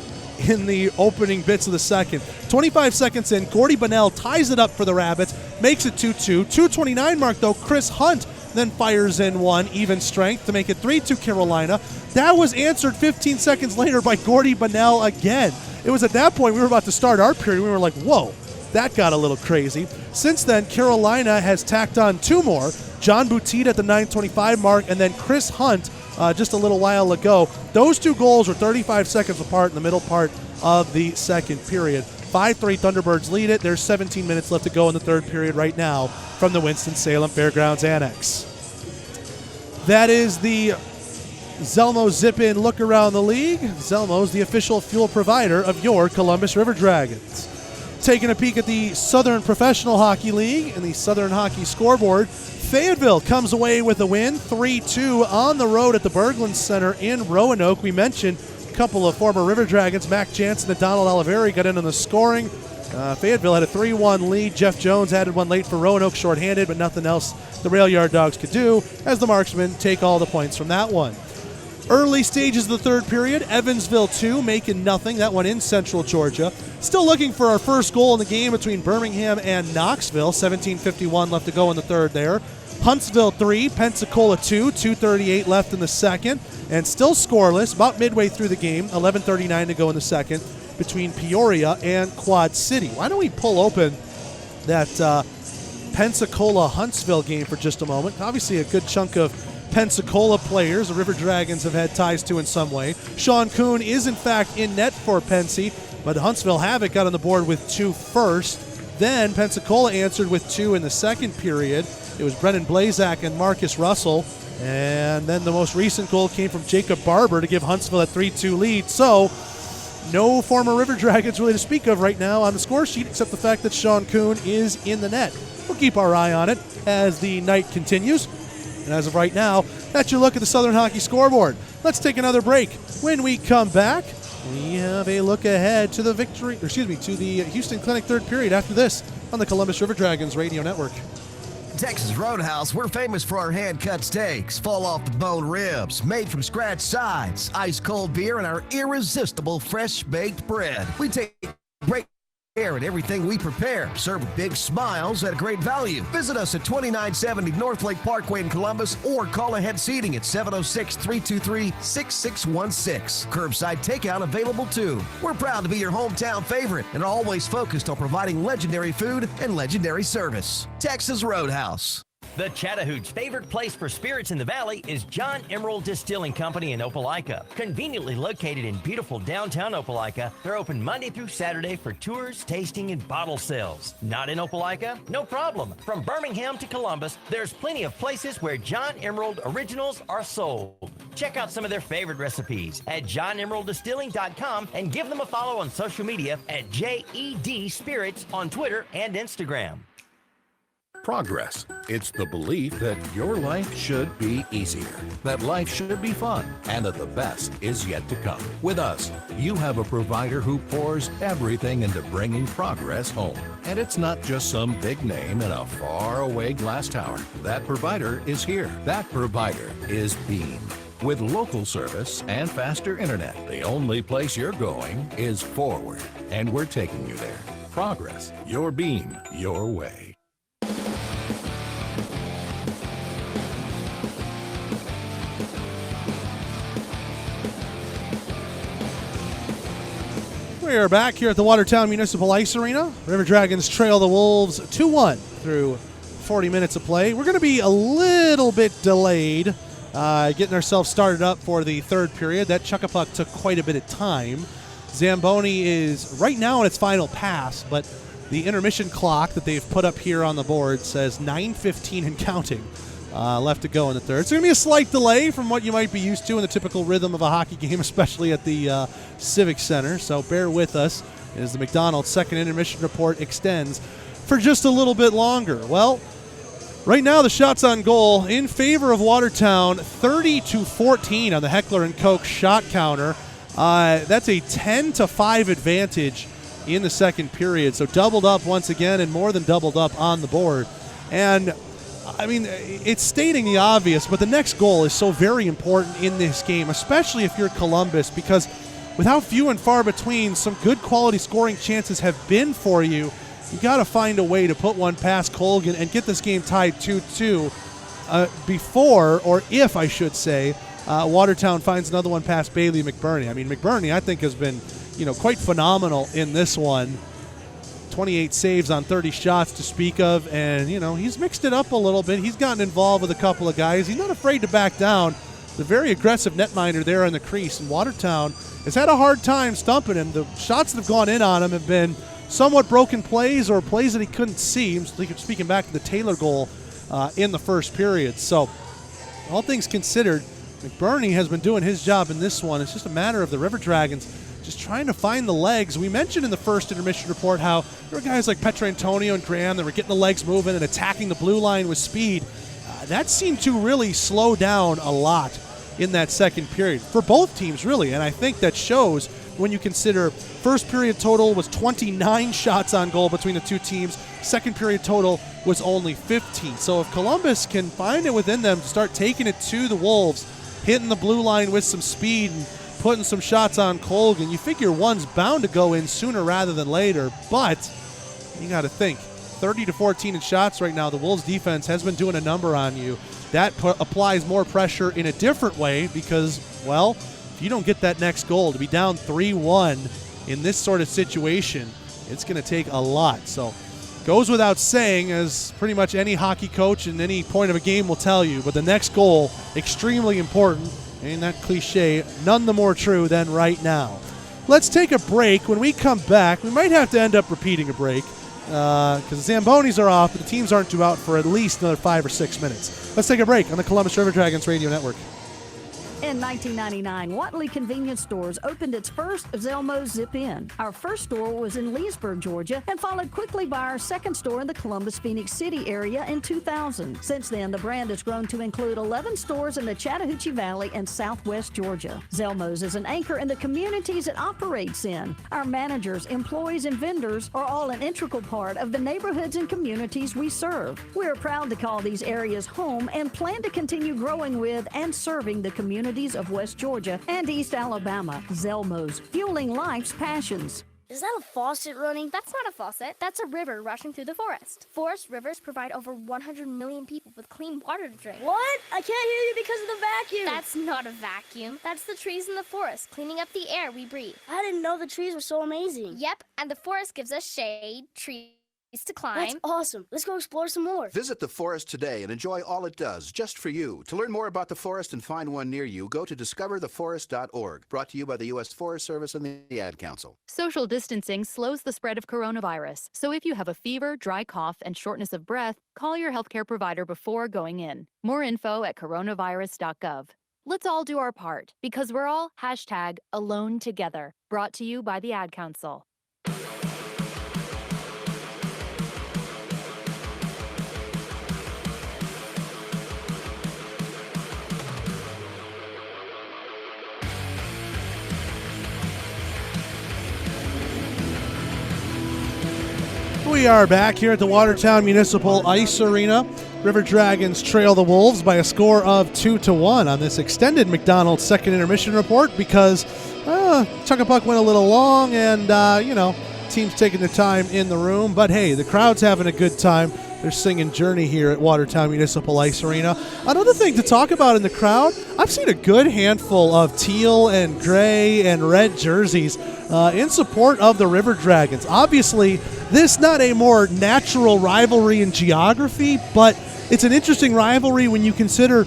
in the opening bits of the second. 25 seconds in, Gordy Bunnell ties it up for the Rabbits, makes it 2-2. 2:29 mark, though, Chris Hunt then fires in one, even strength, to make it 3-2 Carolina. That was answered 15 seconds later by Gordy Bunnell again. It was at that point we were about to start our period. We were like, whoa, that got a little crazy. Since then, Carolina has tacked on two more. John Boutita at the 9:25 mark, and then Chris Hunt just a little while ago. Those two goals were 35 seconds apart in the middle part of the second period. 5-3 Thunderbirds lead it. There's 17 minutes left to go in the third period right now from the Winston-Salem Fairgrounds Annex. That is the Zelmo Zip-In look around the league. Zelmo's the official fuel provider of your Columbus River Dragons. Taking a peek at the Southern Professional Hockey League and the Southern Hockey scoreboard, Fayetteville comes away with a win, 3-2 on the road at the Berglund Center in Roanoke. We mentioned a couple of former River Dragons, Mac Jansen and Donald Oliveri, got in on the scoring. Fayetteville had a 3-1 lead. Jeff Jones added one late for Roanoke, shorthanded, but nothing else the Rail Yard Dogs could do as the marksmen take all the points from that one. Early stages of the third period, Evansville 2, Macon nothing. That one in Central Georgia. Still looking for our first goal in the game between Birmingham and Knoxville. 17:51 left to go in the third there. Huntsville 3, Pensacola 2, 2:38 left in the second. And still scoreless, about midway through the game, 11:39 to go in the second, between Peoria and Quad City. Why don't we pull open that Pensacola-Huntsville game for just a moment? Obviously a good chunk of Pensacola players the River Dragons have had ties to in some way. Sean Kuhn is in fact in net for Pensy, but Huntsville Havoc got on the board with 2 first. Then Pensacola answered with 2 in the second period. It was Brennan Blazak and Marcus Russell. And then the most recent goal came from Jacob Barber to give Huntsville a 3-2 lead. So no former River Dragons really to speak of right now on the score sheet, except the fact that Sean Kuhn is in the net. We'll keep our eye on it as the night continues. And as of right now, that's your look at the Southern Hockey scoreboard. Let's take another break. When we come back, we have a look ahead to the to the Houston Clinic third period after this on the Columbus River Dragons Radio Network. Texas Roadhouse, we're famous for our hand-cut steaks, fall-off-the-bone ribs, made-from-scratch sides, ice-cold beer, and our irresistible fresh-baked bread. We take great care in everything we prepare, served with big smiles at a great value. Visit us at 2970 North Lake Parkway in Columbus or call ahead seating at 706-323-6616. Curbside takeout available too. We're proud to be your hometown favorite and are always focused on providing legendary food and legendary service. Texas Roadhouse. The Chattahoochee favorite place for spirits in the valley is John Emerald Distilling Company in Opelika. Conveniently located in beautiful downtown Opelika, they're open Monday through Saturday for tours, tasting, and bottle sales. Not in Opelika? No problem. From Birmingham to Columbus, there's plenty of places where John Emerald originals are sold. Check out some of their favorite recipes at johnemeralddistilling.com and give them a follow on social media at JED Spirits on Twitter and Instagram. Progress. It's the belief that your life should be easier, that life should be fun, and that the best is yet to come. With us, you have a provider who pours everything into bringing progress home. And it's not just some big name in a faraway glass tower. That provider is here. That provider is Beam. With local service and faster internet, the only place you're going is forward. And we're taking you there. Progress. Your Beam. Your way. We are back here at the Watertown Municipal Ice Arena. River Dragons trail the Wolves 2-1 through 40 minutes of play. We're going to be a little bit delayed getting ourselves started up for the third period. That chuck-a-puck took quite a bit of time. Zamboni is right now in its final pass, but the intermission clock that they've put up here on the board says 9:15 and counting left to go in the third. It's going to be a slight delay from what you might be used to in the typical rhythm of a hockey game, especially at the Civic Center. So bear with us as the McDonald's second intermission report extends for just a little bit longer. Well, right now the shots on goal in favor of Watertown, 30-14 on the Heckler & Koch shot counter. That's a 10-5 advantage in the second period. So doubled up once again and more than doubled up on the board. And I mean, it's stating the obvious, but the next goal is so very important in this game, especially if you're Columbus, because with how few and far between some good quality scoring chances have been for you, you got to find a way to put one past Colgan and get this game tied 2-2 before, or if I should say, Watertown finds another one past Bailey McBurney. I mean, McBurney, I think, has been, quite phenomenal in this one. 28 saves on 30 shots to speak of, and, he's mixed it up a little bit. He's gotten involved with a couple of guys. He's not afraid to back down. The very aggressive netminder there in the crease, and Watertown has had a hard time stumping him. The shots that have gone in on him have been somewhat broken plays or plays that he couldn't see. I'm speaking back to the Taylor goal in the first period. So, all things considered, McBurney has been doing his job in this one. It's just a matter of the River Dragons just trying to find the legs. We mentioned in the first intermission report how there were guys like Petrantonio and Graham that were getting the legs moving and attacking the blue line with speed. That seemed to really slow down a lot in that second period for both teams, really. And I think that shows when you consider first period total was 29 shots on goal between the two teams. Second period total was only 15. So if Columbus can find it within them to start taking it to the Wolves, hitting the blue line with some speed and putting some shots on Colgan, you figure one's bound to go in sooner rather than later. But you got to think, 30-14 in shots right now. The Wolves defense has been doing a number on you. That applies more pressure in a different way because, well, if you don't get that next goal, to be down 3-1 in this sort of situation, it's going to take a lot. So goes without saying, as pretty much any hockey coach in any point of a game will tell you, but the next goal, extremely important. Ain't that cliche? None the more true than right now. Let's take a break. When we come back, we might have to end up repeating a break because the Zambonis are off, but the teams aren't due out for at least another 5 or 6 minutes. Let's take a break on the Columbus River Dragons Radio Network. In 1999, Watley Convenience Stores opened its first Zelmo Zip-In. Our first store was in Leesburg, Georgia, and followed quickly by our second store in the Columbus, Phoenix City area in 2000. Since then, the brand has grown to include 11 stores in the Chattahoochee Valley and Southwest Georgia. Zelmo's is an anchor in the communities it operates in. Our managers, employees, and vendors are all an integral part of the neighborhoods and communities we serve. We are proud to call these areas home and plan to continue growing with and serving the communities of West Georgia and East Alabama. Zelmo's, fueling life's passions. Is that a faucet running? That's not a faucet. That's a river rushing through the forest. Forest rivers provide over 100 million people with clean water to drink. What? I can't hear you because of the vacuum. That's not a vacuum. That's the trees in the forest cleaning up the air we breathe. I didn't know the trees were so amazing. Yep, and the forest gives us shade, trees to climb. That's awesome. Let's go explore some more. Visit the forest today and enjoy all it does, just for you. To learn more about the forest and find one near you, go to discovertheforest.org. Brought to you by the U.S. Forest Service and the Ad Council. Social distancing slows the spread of coronavirus. So if you have a fever, dry cough, and shortness of breath, call your healthcare provider before going in. More info at coronavirus.gov. Let's all do our part, because we're all #AloneTogether. Brought to you by the Ad Council. We are back here at the Watertown Municipal Ice Arena. River Dragons trail the Wolves by a score of 2-1 on this extended McDonald's second intermission report because Chuck-a-Puck went a little long and, teams taking their time in the room. But, hey, the crowd's having a good time. They're singing Journey here at Watertown Municipal Ice Arena. Another thing to talk about in the crowd, I've seen a good handful of teal and gray and red jerseys in support of the River Dragons. Obviously, this not a more natural rivalry in geography, but it's an interesting rivalry when you consider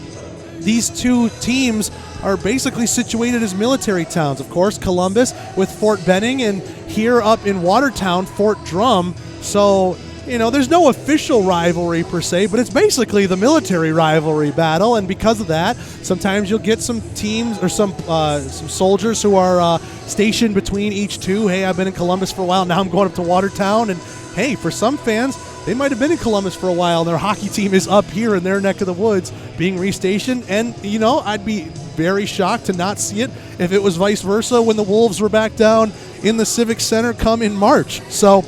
these two teams are basically situated as military towns. Of course, Columbus with Fort Benning, and here up in Watertown, Fort Drum. So, there's no official rivalry per se, but it's basically the military rivalry battle, and because of that, sometimes you'll get some teams or some soldiers who are stationed between each two. Hey, I've been in Columbus for a while, now I'm going up to Watertown, and hey, for some fans, they might have been in Columbus for a while, and their hockey team is up here in their neck of the woods being restationed, and, I'd be very shocked to not see it if it was vice versa when the Wolves were back down in the Civic Center come in March. So,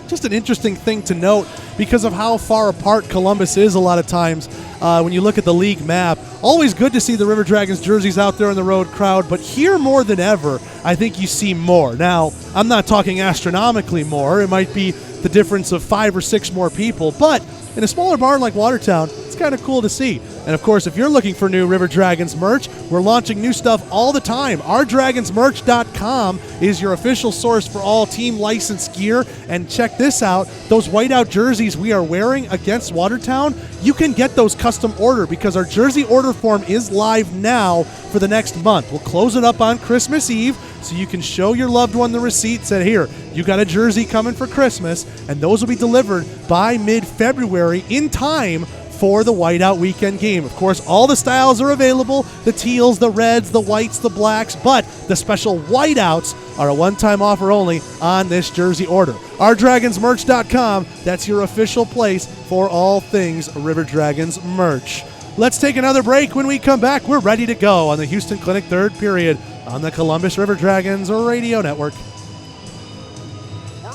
just an interesting thing to note because of how far apart Columbus is a lot of times when you look at the league map. Always good to see the River Dragons jerseys out there in the road crowd, but here more than ever, I think you see more. Now, I'm not talking astronomically more. It might be the difference of 5 or 6 more people, but in a smaller barn like Watertown, it's kind of cool to see. And of course, if you're looking for new River Dragons merch, we're launching new stuff all the time. OurDragonsMerch.com is your official source for all team licensed gear. And check this out, those whiteout jerseys we are wearing against Watertown, you can get those custom order because our jersey order form is live now for the next month. We'll close it up on Christmas Eve so you can show your loved one the receipt, say, here, you got a jersey coming for Christmas, and those will be delivered by mid-February in time for the whiteout weekend game. Of course, all the styles are available, the teals, the reds, the whites, the blacks, but the special whiteouts are a one-time offer only on this jersey order. OurDragonsMerch.com, that's your official place for all things River Dragons merch. Let's take another break. When we come back, we're ready to go on the Houston Clinic third period on the Columbus River Dragons Radio Network.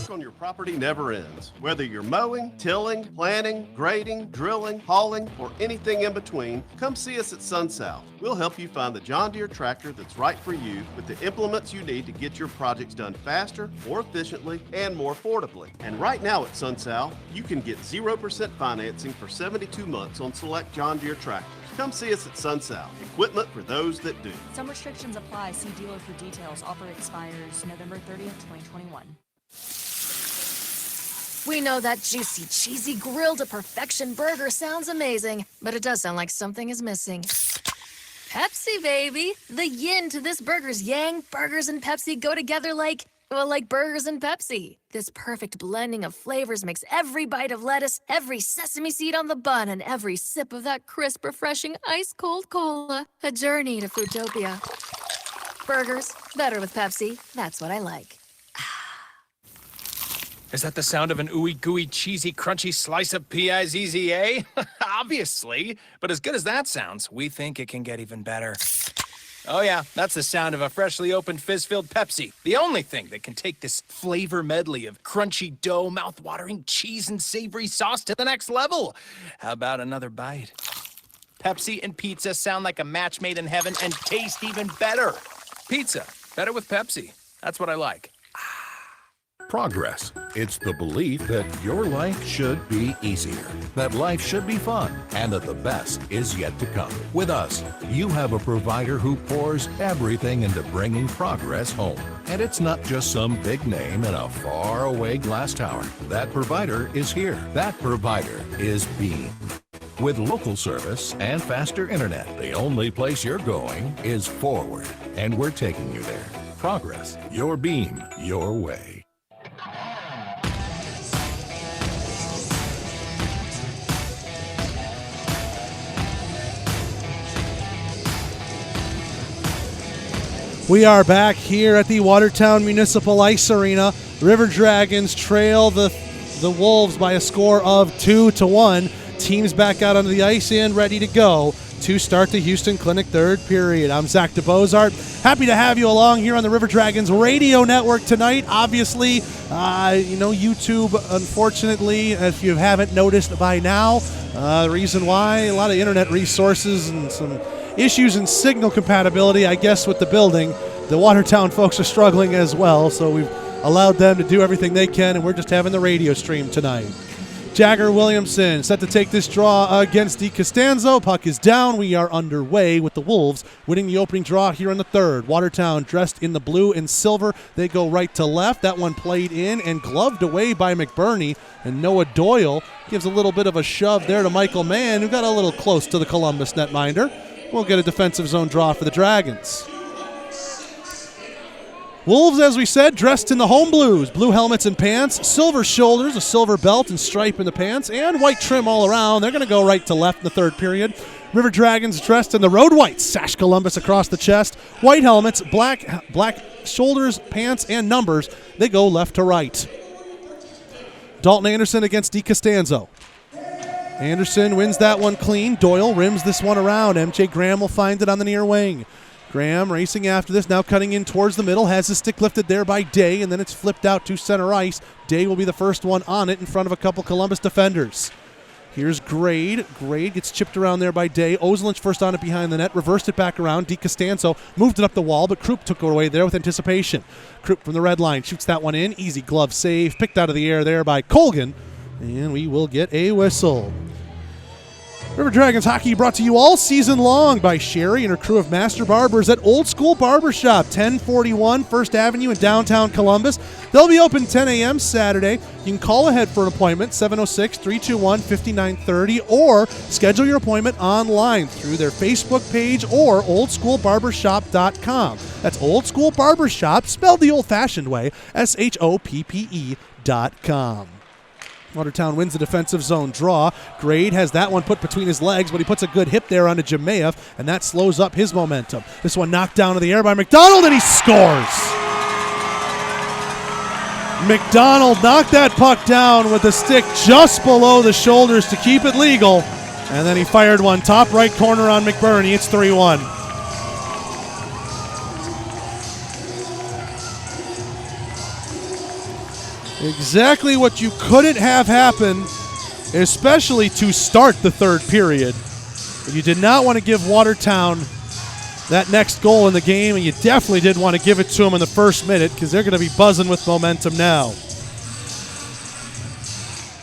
Work on your property never ends. Whether you're mowing, tilling, planting, grading, drilling, hauling, or anything in between, come see us at SunSouth. We'll help you find the John Deere tractor that's right for you with the implements you need to get your projects done faster, more efficiently, and more affordably. And right now at SunSouth, you can get 0% financing for 72 months on select John Deere tractors. Come see us at SunSouth. Equipment for those that do. Some restrictions apply. See dealer for details. Offer expires November 30th, 2021. We know that juicy, cheesy, grilled to perfection burger sounds amazing, but it does sound like something is missing. Pepsi, baby! The yin to this burger's yang. Burgers and Pepsi go together like burgers and Pepsi. This perfect blending of flavors makes every bite of lettuce, every sesame seed on the bun, and every sip of that crisp, refreshing, ice-cold cola a journey to Fruitopia. Burgers, better with Pepsi. That's what I like. Is that the sound of an ooey gooey cheesy crunchy slice of P-I-Z-Z-A? Obviously, but as good as that sounds, we think it can get even better. Oh yeah, that's the sound of a freshly opened fizz-filled Pepsi. The only thing that can take this flavor medley of crunchy dough, mouth-watering cheese, and savory sauce to the next level. How about another bite? Pepsi and pizza sound like a match made in heaven and taste even better. Pizza, better with Pepsi. That's what I like. Progress. It's the belief that your life should be easier, that life should be fun, and that the best is yet to come. With us, you have a provider who pours everything into bringing progress home. And it's not just some big name in a faraway glass tower. That provider is here. That provider is Beam. With local service and faster internet, the only place you're going is forward. And we're taking you there. Progress. Your Beam. Your way. We are back here at the Watertown Municipal Ice Arena. River Dragons trail the Wolves by a score of 2-1. Teams back out onto the ice and ready to go to start the Houston Clinic third period. I'm Zach DeBozart. Happy to have you along here on the River Dragons Radio Network tonight. Obviously, YouTube, unfortunately, if you haven't noticed by now, the reason why, a lot of internet resources and some issues in signal compatibility, I guess, with the building. The Watertown folks are struggling as well, so we've allowed them to do everything they can, and we're just having the radio stream tonight. Jagger Williamson set to take this draw against DiCostanzo. Puck is down. We are underway with the Wolves winning the opening draw here in the third. Watertown dressed in the blue and silver. They go right to left. That one played in and gloved away by McBurney. And Noah Doyle gives a little bit of a shove there to Michael Mann, who got a little close to the Columbus netminder. We'll get a defensive zone draw for the Dragons. Wolves, as we said, dressed in the home blues. Blue helmets and pants, silver shoulders, a silver belt and stripe in the pants, and white trim all around. They're going to go right to left in the third period. River Dragons dressed in the road whites. Sash Columbus across the chest. White helmets, black shoulders, pants, and numbers. They go left to right. Dalton Anderson against DiCostanzo. Anderson wins that one clean. Doyle rims this one around. MJ Graham will find it on the near wing. Graham racing after this, now cutting in towards the middle, has his stick lifted there by Day, and then it's flipped out to center ice. Day will be the first one on it in front of a couple Columbus defenders. Here's Grade. Grade gets chipped around there by Day. Ozelinch first on it behind the net, reversed it back around. DiCostanzo moved it up the wall, but Krupp took it away there with anticipation. Krupp from the red line shoots that one in. Easy glove save, picked out of the air there by Colgan, and we will get a whistle. River Dragons hockey brought to you all season long by Sherry and her crew of master barbers at Old School Barbershop, 1041 First Avenue in downtown Columbus. They'll be open 10 a.m. Saturday. You can call ahead for an appointment, 706-321-5930, or schedule your appointment online through their Facebook page or oldschoolbarbershop.com. That's Old School Barbershop, spelled the old-fashioned way, SHOPPE.com. Watertown wins the defensive zone draw. Grade has that one put between his legs, but he puts a good hip there onto Jemayev, and that slows up his momentum. This one knocked down to the air by McDonald, and he scores! McDonald knocked that puck down with the stick just below the shoulders to keep it legal, And then he fired one top right corner on McBurney. It's 3-1. Exactly what you couldn't have happen, especially to start the third period. You did not want to give Watertown that next goal in the game, and you definitely didn't want to give it to them in the first minute because they're going to be buzzing with momentum now.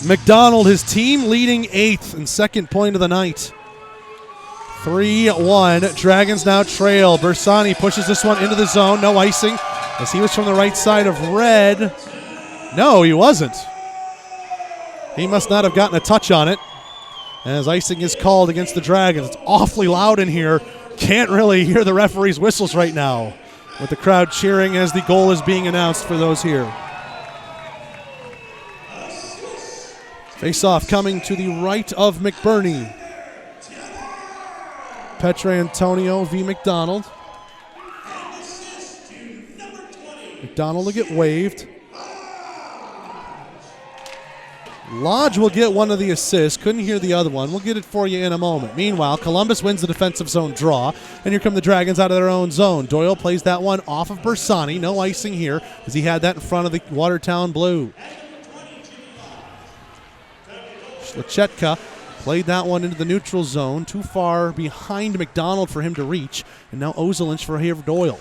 McDonald, his team leading 8th and second point of the night. 3-1. Dragons now trail. Bersani pushes this one into the zone. No icing as he was from the right side of red. No, he wasn't. He must not have gotten a touch on it as icing is called against the Dragons. It's awfully loud in here. Can't really hear the referee's whistles right now with the crowd cheering as the goal is being announced for those here. Face-off coming to the right of McBurney. Petrantonio v. McDonald. McDonald will get waved. Lodge will get one of the assists. Couldn't hear the other one. We'll get it for you in a moment. Meanwhile, Columbus wins the defensive zone draw, and here come the Dragons out of their own zone. Doyle plays that one off of Bersani. No icing here as he had that in front of the Watertown Blue. Lachetka played that one into the neutral zone. Too far behind McDonald for him to reach, and now Ozelinch for here Doyle.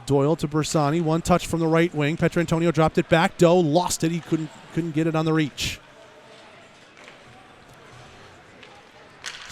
Doyle to Bersani. One touch from the right wing. Petrantonio dropped it back. Doe lost it. He couldn't get it on the reach.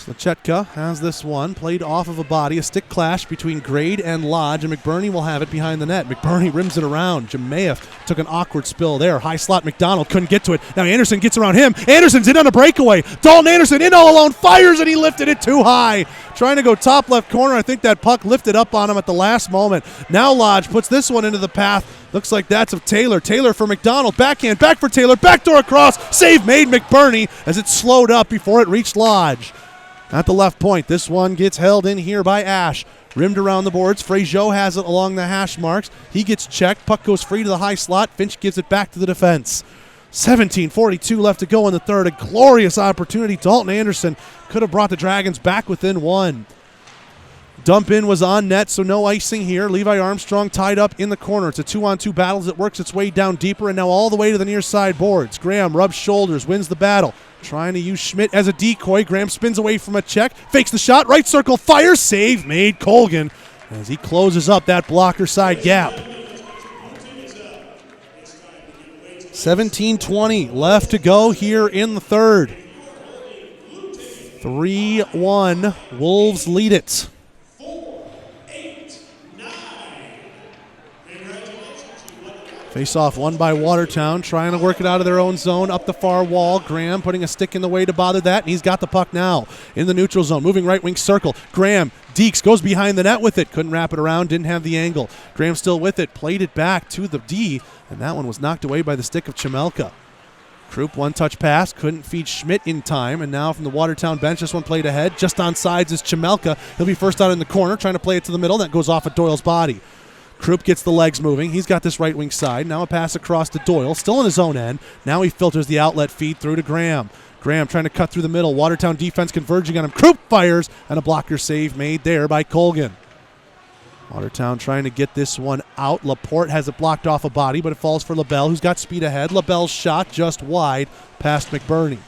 Lachetka has this one. Played off of a body. A stick clash between Grade and Lodge, and McBurney will have it behind the net. McBurney rims it around. Jemayev took an awkward spill there. High slot McDonald couldn't get to it. Now Anderson gets around him. Anderson's in on a breakaway. Dalton Anderson in all alone. Fires, and he lifted it too high. Trying to go top left corner. I think that puck lifted up on him at the last moment. Now Lodge puts this one into the path. Looks like that's of Taylor. Taylor for McDonald. Backhand, back for Taylor. Backdoor across. Save made McBurney as it slowed up before it reached Lodge. At the left point, this one gets held in here by Ash. Rimmed around the boards. Fraziot has it along the hash marks. He gets checked. Puck goes free to the high slot. Finch gives it back to the defense. 17:42 left to go in the third. A glorious opportunity. Dalton Anderson could have brought the Dragons back within one. Dump in was on net, so no icing here. Levi Armstrong tied up in the corner. It's a 2-on-2 battle as it works its way down deeper and now all the way to the near side boards. Graham rubs shoulders, wins the battle. Trying to use Schmidt as a decoy. Graham spins away from a check, fakes the shot, right circle, fires, save made Colgan as he closes up that blocker side gap. 17:20 left to go here in the third. 3-1, Wolves lead it. Face-off won by Watertown, trying to work it out of their own zone, up the far wall. Graham putting a stick in the way to bother that, and he's got the puck now in the neutral zone, moving right wing circle. Graham, Deeks goes behind the net with it, couldn't wrap it around, didn't have the angle. Graham still with it, played it back to the D, and that one was knocked away by the stick of Chemelka. Krupp, one-touch pass, couldn't feed Schmidt in time, and now from the Watertown bench, this one played ahead. Just on sides is Chemelka. He'll be first out in the corner, trying to play it to the middle. That goes off at Doyle's body. Krupp gets the legs moving. He's got this right wing side. Now a pass across to Doyle, still in his own end. Now he filters the outlet feed through to Graham. Graham trying to cut through the middle. Watertown defense converging on him. Krupp fires, and a blocker save made there by Colgan. Watertown trying to get this one out. Laporte has it blocked off a body, but it falls for LaBelle, who's got speed ahead. LaBelle's shot just wide past McBurney.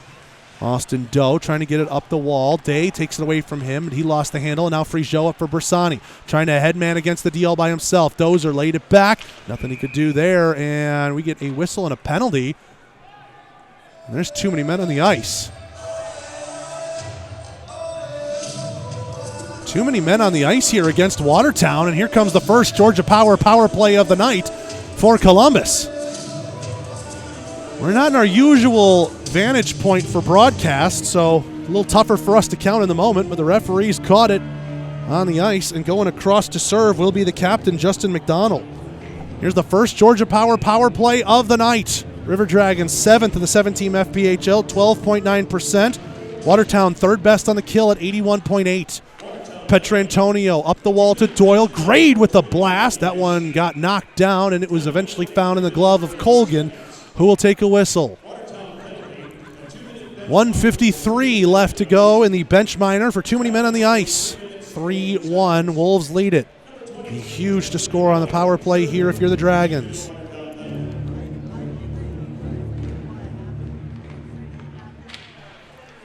Austin Doe trying to get it up the wall. Day takes it away from him, and he lost the handle. And now Fraziot up for Bersani. Trying to headman against the DL by himself. Dozer laid it back. Nothing he could do there, and we get a whistle and a penalty. And there's too many men on the ice. Too many men on the ice here against Watertown, and here comes the first Georgia power play of the night for Columbus. We're not in our usual vantage point for broadcast, so a little tougher for us to count in the moment, but the referees caught it on the ice, and going across to serve will be the captain, Justin McDonald. Here's the first Georgia power play of the night. River Dragons 7th in the 7-team FPHL, 12.9%. Watertown third best on the kill at 81.8%. Petrantonio up the wall to Doyle. Grade with the blast. That one got knocked down, and it was eventually found in the glove of Colgan, who will take a whistle. 1:53 left to go in the bench minor for too many men on the ice. 3-1, Wolves lead it. Be huge to score on the power play here if you're the Dragons.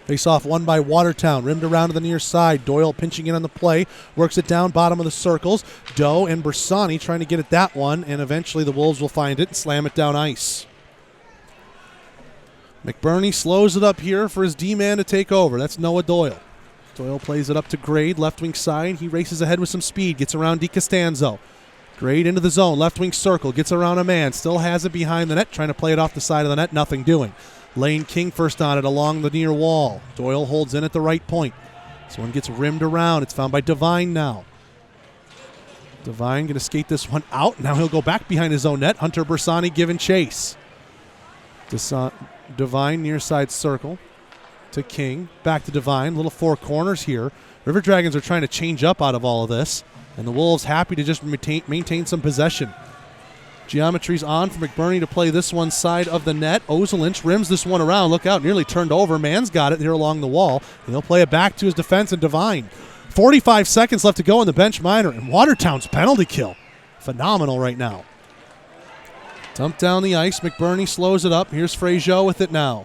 Face-off won by Watertown, rimmed around to the near side. Doyle pinching in on the play, works it down bottom of the circles. Doe and Bersani trying to get at that one, and eventually the Wolves will find it and slam it down ice. McBurney slows it up here for his D-man to take over. That's Noah Doyle. Doyle plays it up to Grade, left wing side. He races ahead with some speed, gets around DiCostanzo. Grade into the zone, left wing circle, gets around a man, still has it behind the net, trying to play it off the side of the net, nothing doing. Lane King first on it along the near wall. Doyle holds in at the right point. This one gets rimmed around. It's found by Devine now. Devine going to skate this one out. Now he'll go back behind his own net. Hunter Bersani giving chase. Devine near side circle to King. Back to Devine. Little four corners here. River Dragons are trying to change up out of all of this. And the Wolves happy to just maintain some possession. Geometry's on for McBurney to play this one side of the net. Ozelinch rims this one around. Look out, nearly turned over. Man's got it here along the wall. And he'll play it back to his defense and Devine. 45 seconds left to go in the bench minor. And Watertown's penalty kill. Phenomenal right now. Dumped down the ice. McBurney slows it up. Here's Frazier with it now.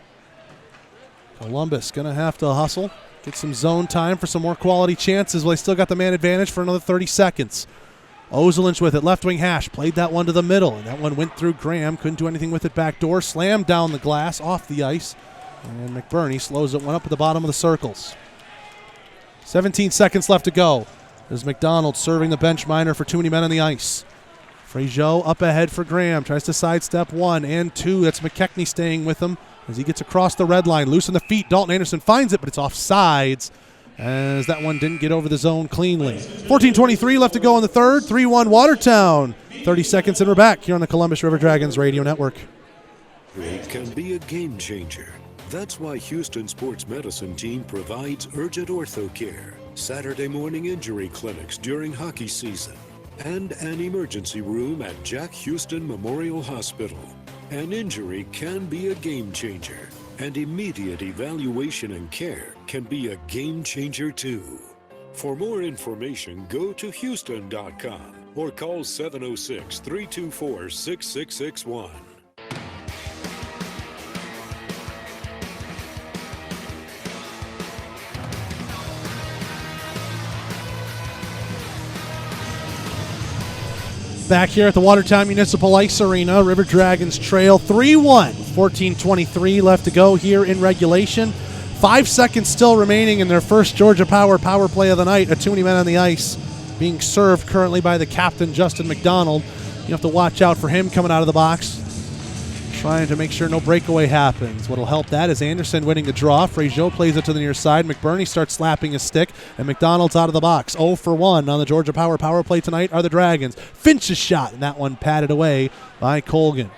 Columbus going to have to hustle. Get some zone time for some more quality chances. Well, they still got the man advantage for another 30 seconds. Ozelinch with it, left wing hash, played that one to the middle, and that one went through Graham, couldn't do anything with it back door, slammed down the glass, off the ice, and McBurney slows it one up at the bottom of the circles. 17 seconds left to go. There's McDonald serving the bench minor for too many men on the ice. Frazier up ahead for Graham, tries to sidestep 1 and 2, that's McKechnie staying with him as he gets across the red line, loose in the feet, Dalton Anderson finds it, but it's offsides, as that one didn't get over the zone cleanly. 14:23 left to go in the third. 3-1 Watertown. 30 seconds and we're back here on the Columbus River Dragons Radio Network. It can be a game changer. That's why Houston Sports Medicine Team provides urgent ortho care, Saturday morning injury clinics during hockey season, and an emergency room at Jack Houston Memorial Hospital. An injury can be a game changer, and immediate evaluation and care can be a game changer too. For more information, go to Houston.com or call 706-324-6661. Back here at the Watertown Municipal Ice Arena, River Dragons trail 3-1. 14:23 left to go here in regulation. 5 seconds still remaining in their first Georgia Power play of the night. A too many men on the ice being served currently by the captain, Justin McDonald. You have to watch out for him coming out of the box, trying to make sure no breakaway happens. What'll help that is Anderson winning the draw. Frazier plays it to the near side. McBurney starts slapping his stick, and McDonald's out of the box. 0 for 1 on the Georgia Power play tonight are the Dragons. Finch's shot, and that one patted away by Colgan.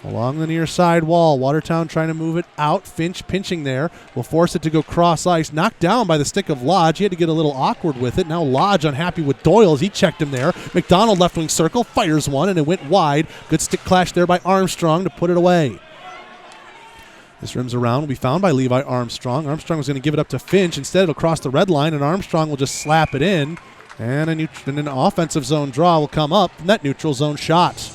Along the near side wall, Watertown trying to move it out. Finch pinching there will force it to go cross ice. Knocked down by the stick of Lodge. He had to get a little awkward with it. Now Lodge unhappy with Doyle as he checked him there. McDonald left wing circle, fires one, and it went wide. Good stick clash there by Armstrong to put it away. This rims around will be found by Levi Armstrong. Armstrong was going to give it up to Finch. Instead, it'll cross the red line, and Armstrong will just slap it in. And an offensive zone draw will come up from that neutral zone shot.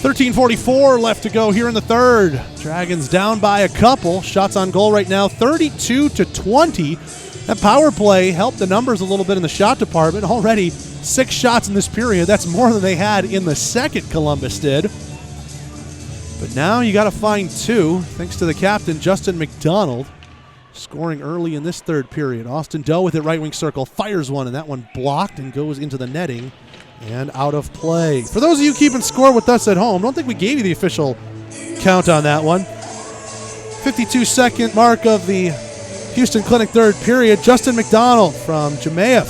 13:44 left to go here in the third. Dragons down by a couple. Shots on goal right now, 32-20. That power play helped the numbers a little bit in the shot department. Already 6 shots in this period. That's more than they had in the second, Columbus did. But now you got to find 2, thanks to the captain, Justin McDonald, scoring early in this third period. Austin Doe with it right wing circle, fires one, and that one blocked and goes into the netting. And out of play. For those of you keeping score with us at home, don't think we gave you the official count on that one. 52-second mark of the Houston Clinic third period. Justin McDonald from Jemaeff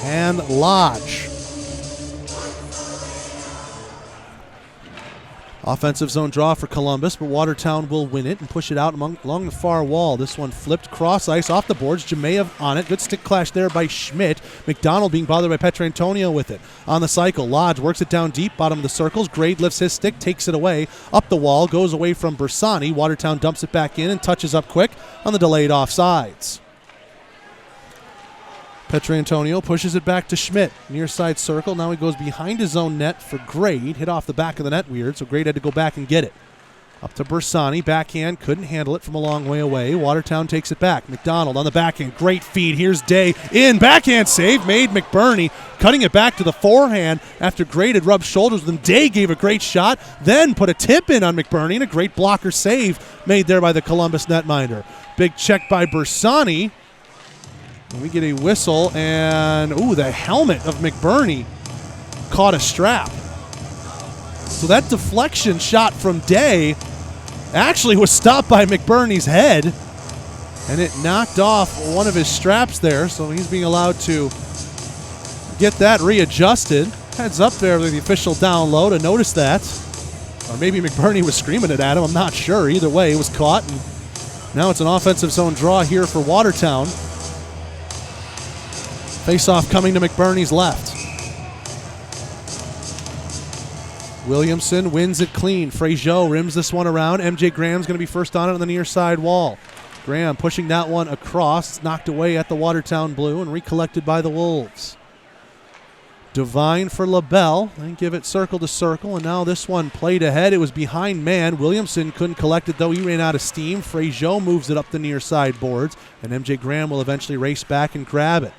and Lodge. Offensive zone draw for Columbus, but Watertown will win it and push it out along the far wall. This one flipped cross ice off the boards. Jemayev on it. Good stick clash there by Schmidt. McDonald being bothered by Petrantonio with it. On the cycle, Lodge works it down deep, bottom of the circles. Grade lifts his stick, takes it away. Up the wall, goes away from Bersani. Watertown dumps it back in and touches up quick on the delayed offsides. Petrantonio pushes it back to Schmidt. Near side circle. Now he goes behind his own net for Grade. Hit off the back of the net weird, so Grade had to go back and get it. Up to Bersani. Backhand. Couldn't handle it from a long way away. Watertown takes it back. McDonald on the backhand. Great feed. Here's Day. In. Backhand save made. McBurney cutting it back to the forehand after Grade had rubbed shoulders with him. Day gave a great shot. Then put a tip in on McBurney and a great blocker save made there by the Columbus netminder. Big check by Bersani. And we get a whistle, and the helmet of McBurney caught a strap. So that deflection shot from Day actually was stopped by McBurney's head, and it knocked off one of his straps there, so he's being allowed to get that readjusted. Heads up there with the official down low to notice that. Or maybe McBurney was screaming it at him, I'm not sure. Either way, it was caught, and now it's an offensive zone draw here for Watertown. Face-off coming to McBurney's left. Williamson wins it clean. Frazier rims this one around. MJ Graham's going to be first on it on the near side wall. Graham pushing that one across. It's knocked away at the Watertown blue and recollected by the Wolves. Devine for LaBelle. Then give it circle to circle, and now this one played ahead. It was behind man. Williamson couldn't collect it, though. He ran out of steam. Frazier moves it up the near side boards, and MJ Graham will eventually race back and grab it.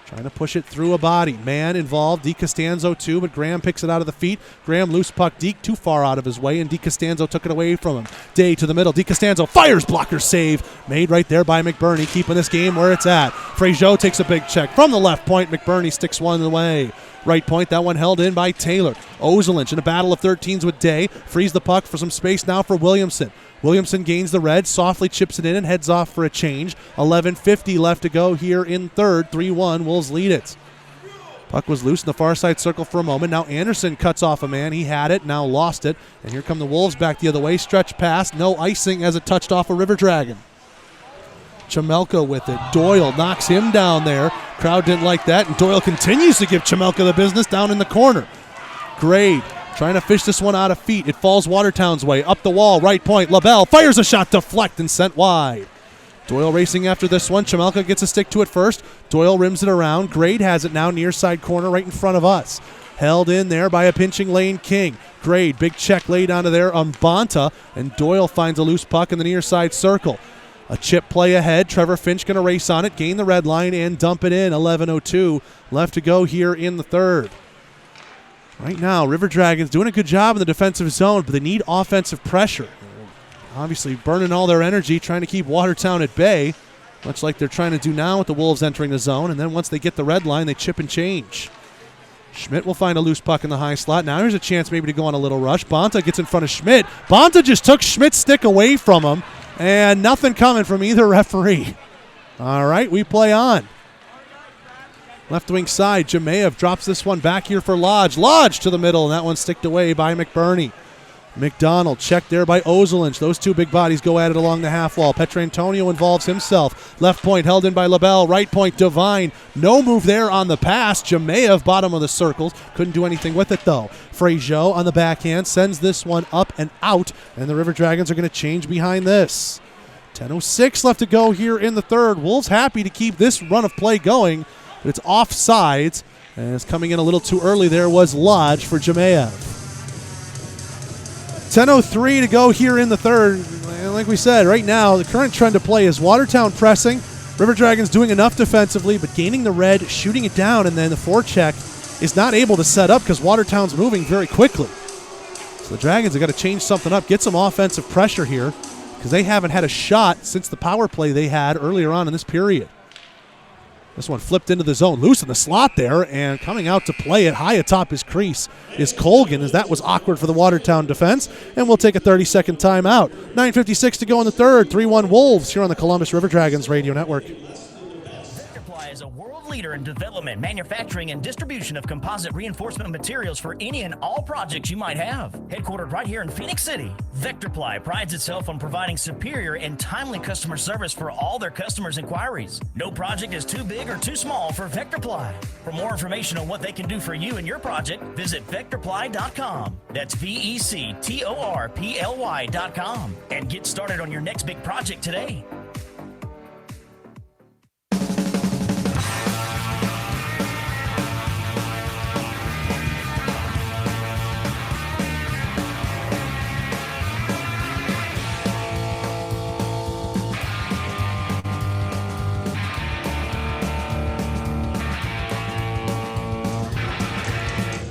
Trying to push it through a body. Man involved. DiCostanzo too, but Graham picks it out of the feet. Graham loose puck. Deke too far out of his way, and DiCostanzo took it away from him. Day to the middle. DiCostanzo fires. Blocker save. Made right there by McBurney, keeping this game where it's at. Frazier takes a big check from the left point. McBurney sticks one away. Right point, that one held in by Taylor. Ozelinch in a battle of 13s with Day. Frees the puck for some space now for Williamson. Williamson gains the red, softly chips it in and heads off for a change. 11:50 left to go here in third. 3-1, Wolves lead it. Puck was loose in the far side circle for a moment. Now Anderson cuts off a man. He had it, now lost it. And here come the Wolves back the other way. Stretch pass, no icing as it touched off a River Dragon. Chamelka with it. Doyle knocks him down there. Crowd didn't like that, and Doyle continues to give Chamelka the business down in the corner. Grade trying to fish this one out of feet. It falls Watertown's way. Up the wall, right point. LaBelle fires a shot, deflect, and sent wide. Doyle racing after this one. Chamelka gets a stick to it first. Doyle rims it around. Grade has it now near side corner right in front of us. Held in there by a pinching Lane King. Grade, big check laid onto there on Bonta, and Doyle finds a loose puck in the near side circle. A chip play ahead. Trevor Finch going to race on it, gain the red line, and dump it in. 11:02 left to go here in the third. Right now, River Dragons doing a good job in the defensive zone, but they need offensive pressure. Obviously burning all their energy trying to keep Watertown at bay, much like they're trying to do now with the Wolves entering the zone. And then once they get the red line, they chip and change. Schmidt will find a loose puck in the high slot. Now here's a chance maybe to go on a little rush. Bonta gets in front of Schmidt. Bonta just took Schmidt's stick away from him, and nothing coming from either referee. All right, we play on. Left wing side, Jemayev drops this one back here for Lodge. Lodge to the middle, and that one sticked away by McBurney. McDonald checked there by Ozelinch. Those two big bodies go at it along the half wall. Petrantonio involves himself. Left point held in by LaBelle. Right point, Devine. No move there on the pass. Jemayev, bottom of the circles. Couldn't do anything with it, though. Frazier on the backhand sends this one up and out, and the River Dragons are going to change behind this. 10:06 left to go here in the third. Wolves happy to keep this run of play going, but it's offsides, and it's coming in a little too early. There was Lodge for Jemayev. 10:03 to go here in the third. And like we said, right now, the current trend of play is Watertown pressing. River Dragons doing enough defensively, but gaining the red, shooting it down, and then the forecheck is not able to set up because Watertown's moving very quickly. So the Dragons have got to change something up, get some offensive pressure here, because they haven't had a shot since the power play they had earlier on in this period. This one flipped into the zone, loose in the slot there, and coming out to play it high atop his crease is Colgan, as that was awkward for the Watertown defense, and we'll take a 30-second timeout. 9:56 to go in the third, 3-1 Wolves here on the Columbus River Dragons Radio Network. Vectorply is a world leader in development, manufacturing, and distribution of composite reinforcement materials for any and all projects you might have. Headquartered right here in Phoenix City, Vectorply prides itself on providing superior and timely customer service for all their customers' inquiries. No project is too big or too small for Vectorply. For more information on what they can do for you and your project, visit Vectorply.com. That's VECTORPLY.com. And get started on your next big project today.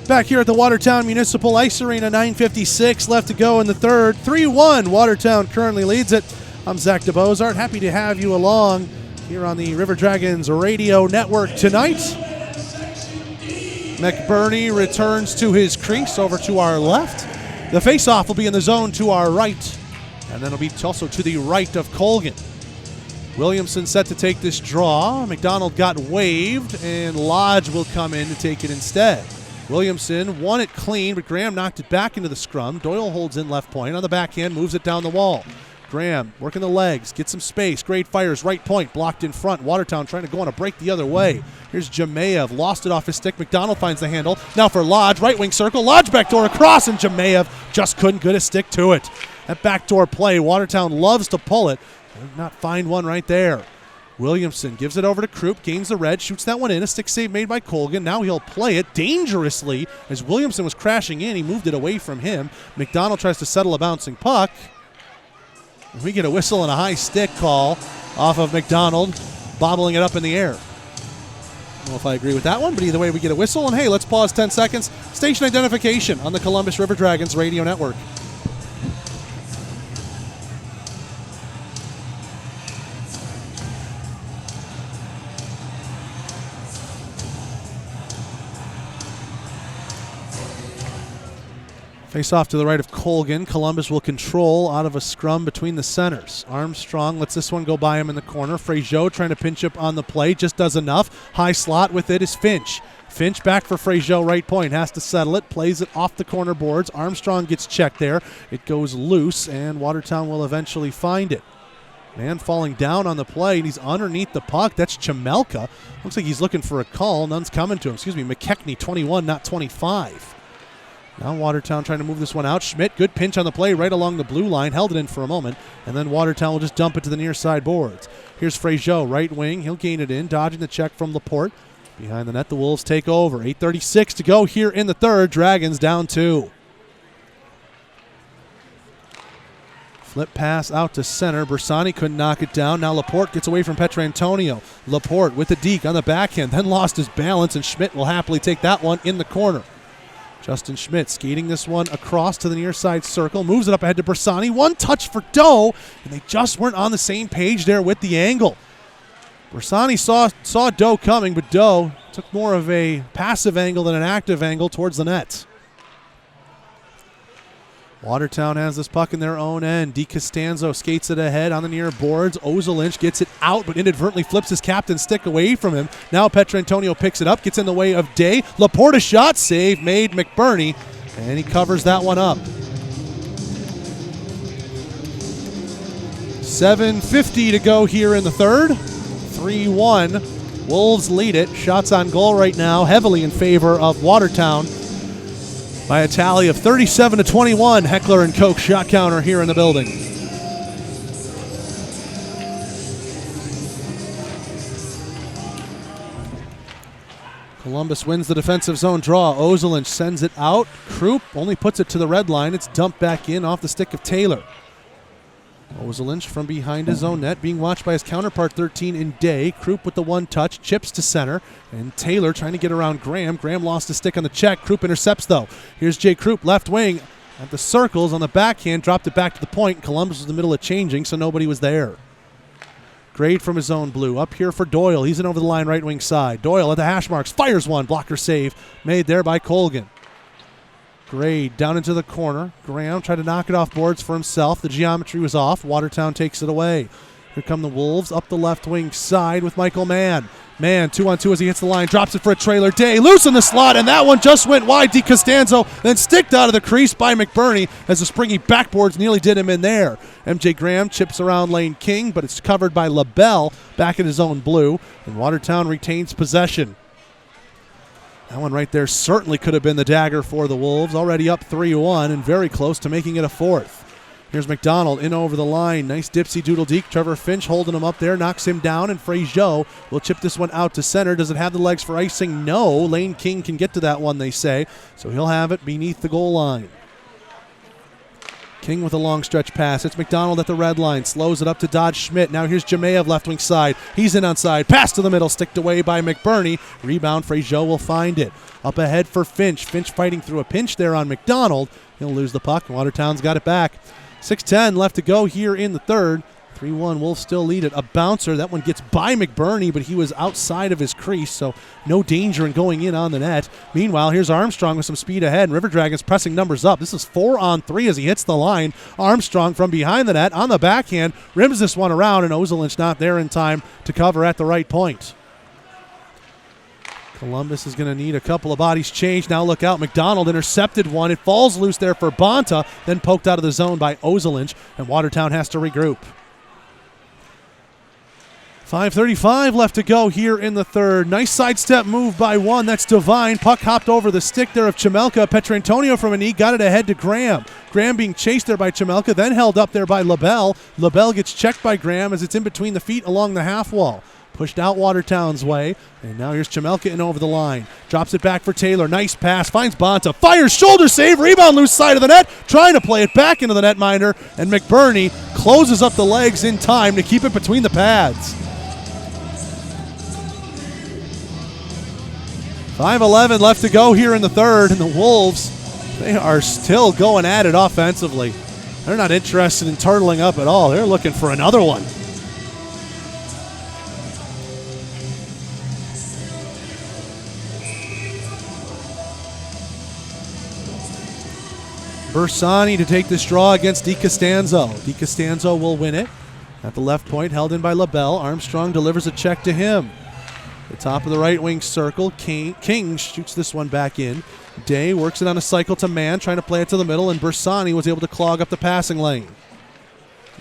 Back here at the Watertown Municipal Ice Arena, 9:56 left to go in the third. 3-1, Watertown currently leads it. I'm Zach DeBozart, happy to have you along here on the River Dragons Radio Network tonight. McBurney returns to his crease over to our left. The faceoff will be in the zone to our right, and then it'll be also to the right of Colgan. Williamson set to take this draw. McDonald got waived, and Lodge will come in to take it instead. Williamson won it clean, but Graham knocked it back into the scrum. Doyle holds in left point. On the backhand, moves it down the wall. Graham working the legs, gets some space. Grade fires right point, blocked in front. Watertown trying to go on a break the other way. Here's Jamayev, lost it off his stick. McDonald finds the handle. Now for Lodge, right wing circle. Lodge backdoor across, and Jamayev just couldn't get a stick to it. That backdoor play, Watertown loves to pull it. They did not find one right there. Williamson gives it over to Krupp, gains the red, shoots that one in. A stick save made by Colgan. Now he'll play it dangerously. As Williamson was crashing in, he moved it away from him. McDonald tries to settle a bouncing puck. We get a whistle and a high stick call off of McDonald, bobbling it up in the air. I don't know if I agree with that one, but either way we get a whistle. And hey, let's pause 10 seconds. Station identification on the Columbus River Dragons Radio Network. Face off to the right of Colgan. Columbus will control out of a scrum between the centers. Armstrong lets this one go by him in the corner. Frazier trying to pinch up on the play. Just does enough. High slot with it is Finch. Finch back for Frazier, right point. Has to settle it. Plays it off the corner boards. Armstrong gets checked there. It goes loose, and Watertown will eventually find it. Man falling down on the play, and he's underneath the puck. That's Chamelka. Looks like he's looking for a call. None's coming to him. McKechnie, 21, not 25. Now Watertown trying to move this one out. Schmidt, good pinch on the play right along the blue line. Held it in for a moment, and then Watertown will just dump it to the near side boards. Here's Frazier, right wing. He'll gain it in, dodging the check from Laporte. Behind the net, the Wolves take over. 8:36 to go here in the third. Dragons down 2. Flip pass out to center. Bersani couldn't knock it down. Now Laporte gets away from Petrantonio. Laporte with the deke on the backhand, then lost his balance, and Schmidt will happily take that one in the corner. Justin Schmidt skating this one across to the near side circle, moves it up ahead to Bersani. One touch for Doe, and they just weren't on the same page there with the angle. Bersani saw Doe coming, but Doe took more of a passive angle than an active angle towards the net. Watertown has this puck in their own end. DiCostanzo skates it ahead on the near boards. Ozelinch gets it out, but inadvertently flips his captain's stick away from him. Now Petrantonio picks it up, gets in the way of Day. Laporte a shot, save made McBurney, and he covers that one up. 7:50 to go here in the third. 3-1. Wolves lead it. Shots on goal right now, heavily in favor of Watertown, by a tally of 37-21. Heckler and Koch shot counter here in the building. Columbus wins the defensive zone draw. Ozelinch sends it out. Krupp only puts it to the red line. It's dumped back in off the stick of Taylor. Ozelinch from behind his own net, being watched by his counterpart 13 in Day. Krupp with the one touch, chips to center, and Taylor trying to get around Graham. Graham lost his stick on the check. Krupp intercepts though. Here's Jay Krupp, left wing at the circles on the backhand, dropped it back to the point. Columbus was in the middle of changing, so nobody was there. Grade from his own blue. Up here for Doyle. He's in over the line right wing side. Doyle at the hash marks, fires one. Blocker save made there by Colgan. Grade down into the corner. Graham tried to knock it off boards for himself. The geometry was off. Watertown takes it away. Here come the Wolves up the left wing side with Michael Mann. Mann 2-on-2 as he hits the line, drops it for a trailer. Day loose in the slot, and that one just went wide. DiCostanzo then sticked out of the crease by McBurney as the springy backboards nearly did him in there. MJ Graham chips around Lane King, but it's covered by LaBelle back in his own blue, and Watertown retains possession. That one right there certainly could have been the dagger for the Wolves. Already up 3-1 and very close to making it a fourth. Here's McDonald in over the line. Nice dipsy doodle deke. Trevor Finch holding him up there, knocks him down, and Frazier will chip this one out to center. Does it have the legs for icing? No. Lane King can get to that one, they say, so he'll have it beneath the goal line. King with a long stretch pass. It's McDonald at the red line. Slows it up to Dodge Schmidt. Now here's Jamayev left wing side. He's in onside. Pass to the middle. Sticked away by McBurney. Rebound. Frazier will find it. Up ahead for Finch. Finch fighting through a pinch there on McDonald. He'll lose the puck. Watertown's got it back. 6:10 left to go here in the third. 3-1, Wolves still lead it. A bouncer. That one gets by McBurney, but he was outside of his crease, so no danger in going in on the net. Meanwhile, here's Armstrong with some speed ahead, and River Dragons pressing numbers up. This is 4-on-3 as he hits the line. Armstrong from behind the net on the backhand rims this one around, and Ozelinch not there in time to cover at the right point. Columbus is going to need a couple of bodies changed. Now look out. McDonald intercepted one. It falls loose there for Bonta, then poked out of the zone by Ozelinch, and Watertown has to regroup. 5:35 left to go here in the third. Nice sidestep move by one. That's Devine. Puck hopped over the stick there of Chemelka. Petrantonio from a knee got it ahead to Graham. Graham being chased there by Chemelka, then held up there by LaBelle. LaBelle gets checked by Graham as it's in between the feet along the half wall. Pushed out Watertown's way, and now here's Chemelka in over the line. Drops it back for Taylor. Nice pass. Finds Bonta. Fires. Shoulder save. Rebound loose side of the net. Trying to play it back into the netminder, and McBurney closes up the legs in time to keep it between the pads. 5:11 left to go here in the third, and the Wolves, they are still going at it offensively. They're not interested in turtling up at all. They're looking for another one. Bersani to take this draw against DiCostanzo. DiCostanzo will win it. At the left point, held in by LaBelle. Armstrong delivers a check to him. The top of the right wing circle. King shoots this one back in. Day works it on a cycle to Mann, trying to play it to the middle, and Bersani was able to clog up the passing lane.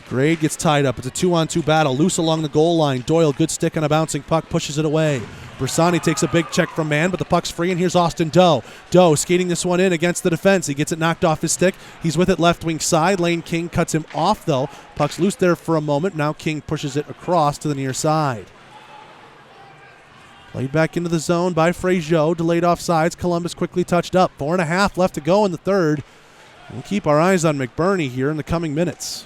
Grade gets tied up. It's a 2-on-2 battle. Loose along the goal line. Doyle, good stick on a bouncing puck, pushes it away. Bersani takes a big check from Mann, but the puck's free, and here's Austin Doe. Doe skating this one in against the defense. He gets it knocked off his stick. He's with it left wing side. Lane King cuts him off, though. Puck's loose there for a moment. Now King pushes it across to the near side. Played back into the zone by Frazier. Delayed offsides. Columbus quickly touched up. 4.5 left to go in the third. We'll keep our eyes on McBurney here in the coming minutes.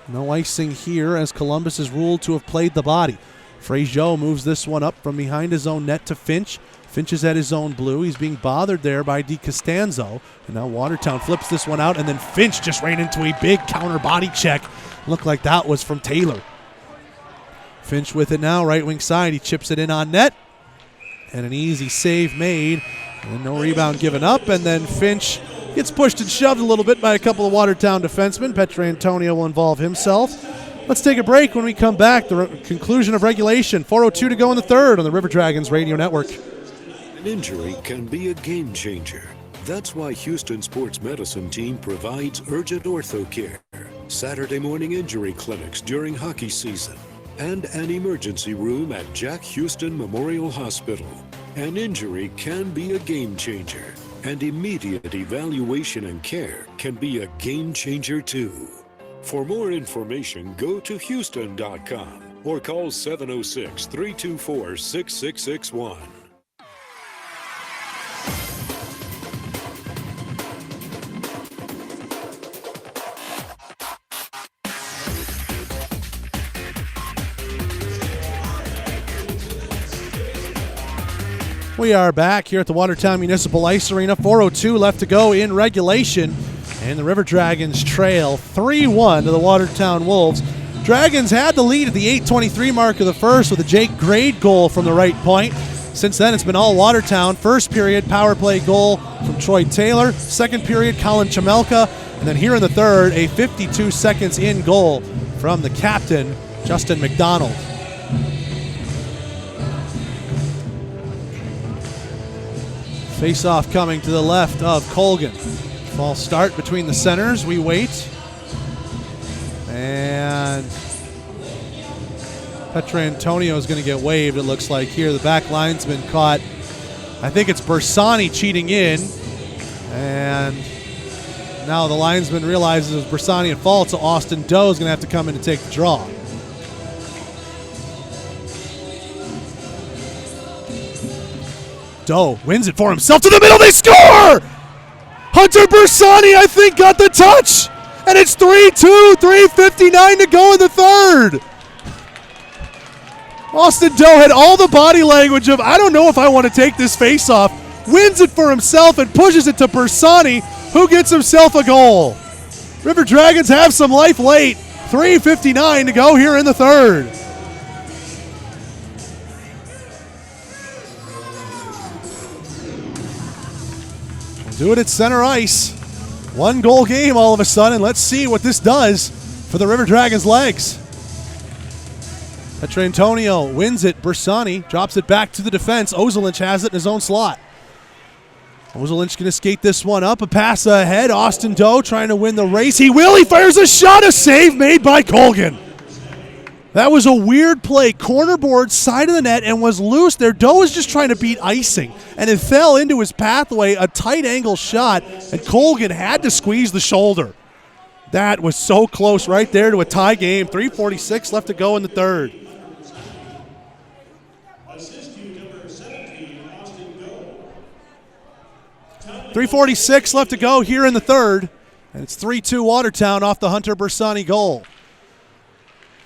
No icing here as Columbus is ruled to have played the body. Frazier moves this one up from behind his own net to Finch. Finch is at his own blue. He's being bothered there by DiCostanzo. And now Watertown flips this one out, and then Finch just ran into a big counter body check. Looked like that was from Taylor. Finch with it now, right wing side. He chips it in on net. And an easy save made. And no rebound given up. And then Finch gets pushed and shoved a little bit by a couple of Watertown defensemen. Petrantonio will involve himself. Let's take a break. When we come back, the conclusion of regulation. 4:02 to go in the third on the River Dragons Radio Network. An injury can be a game changer. That's why Houston Sports Medicine Team provides urgent ortho care, Saturday morning injury clinics during hockey season, and an emergency room at Jack Houston Memorial Hospital. An injury can be a game changer, and immediate evaluation and care can be a game changer too. For more information, go to Houston.com or call 706-324-6661. We are back here at the Watertown Municipal Ice Arena. 4:02 left to go in regulation. And the River Dragons trail 3-1 to the Watertown Wolves. Dragons had the lead at the 8:23 mark of the first with a Jake Grade goal from the right point. Since then, it's been all Watertown. First period, power play goal from Troy Taylor. Second period, Colin Chamelka. And then here in the third, a 52 seconds in goal from the captain, Justin McDonald. Face-off coming to the left of Colgan. False start between the centers. We wait. And Petrantonio is going to get waved, it looks like here. The back line's been caught. I think it's Bersani cheating in. And now the linesman realizes it was Bersani at fault, so Austin Doe is going to have to come in to take the draw. Doe wins it for himself to the middle. They score! Hunter Bersani, I think, got the touch. And it's 3-2, 3:59 to go in the third. Austin Doe had all the body language of, I don't know if I want to take this face-off. Wins it for himself and pushes it to Bersani, who gets himself a goal. River Dragons have some life late. 3:59 to go here in the third. We'll do it at center ice. 1-goal game all of a sudden. Let's see what this does for the River Dragons' legs. Petrantonio wins it. Bersani drops it back to the defense. Ozelinch has it in his own slot. Ozelinch going to skate this one up. A pass ahead. Austin Doe trying to win the race. He will. He fires a shot. A save made by Colgan. That was a weird play. Corner board, side of the net, and was loose there. Doe was just trying to beat icing, and it fell into his pathway. A tight angle shot, and Colgan had to squeeze the shoulder. That was so close right there to a tie game. 3:46 left to go in the third. 3:46 left to go here in the third, and it's 3-2 Watertown off the Hunter Bersani goal.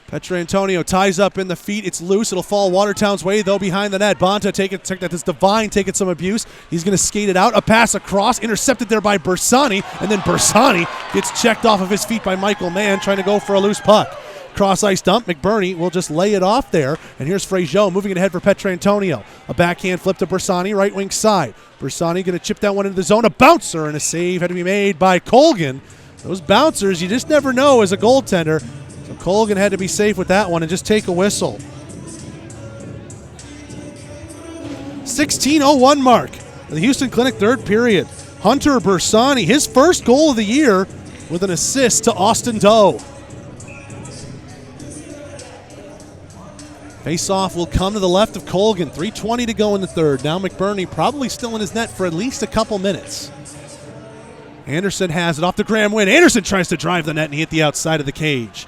Petrantonio ties up in the feet. It's loose. It'll fall Watertown's way, though, behind the net. Bonta that's Devine taking some abuse. He's going to skate it out. A pass across, intercepted there by Bersani, and then Bersani gets checked off of his feet by Michael Mann, trying to go for a loose puck. Cross-ice dump. McBurney will just lay it off there. And here's Fraziot moving it ahead for Petrantonio. A backhand flip to Bersani, right wing side. Bersani going to chip that one into the zone. A bouncer, and a save had to be made by Colgan. Those bouncers, you just never know as a goaltender. So Colgan had to be safe with that one and just take a whistle. 16:01 mark. The Houston Clinic third period. Hunter Bersani, his first goal of the year with an assist to Austin Doe. Face-off will come to the left of Colgan. 3:20 to go in the third. Now McBurney probably still in his net for at least a couple minutes. Anderson has it off the Graham Wynn. Anderson tries to drive the net and hit the outside of the cage.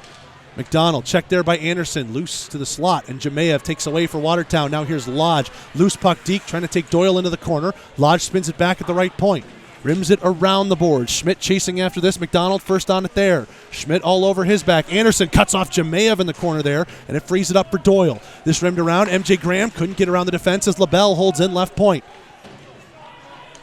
McDonald checked there by Anderson. Loose to the slot, and Jemayev takes away for Watertown. Now here's Lodge. Loose puck Deke trying to take Doyle into the corner. Lodge spins it back at the right point. Rims it around the board. Schmidt chasing after this. McDonald first on it there. Schmidt all over his back. Anderson cuts off Jemayev in the corner there, and it frees it up for Doyle. This rimmed around. MJ Graham couldn't get around the defense as LaBelle holds in left point.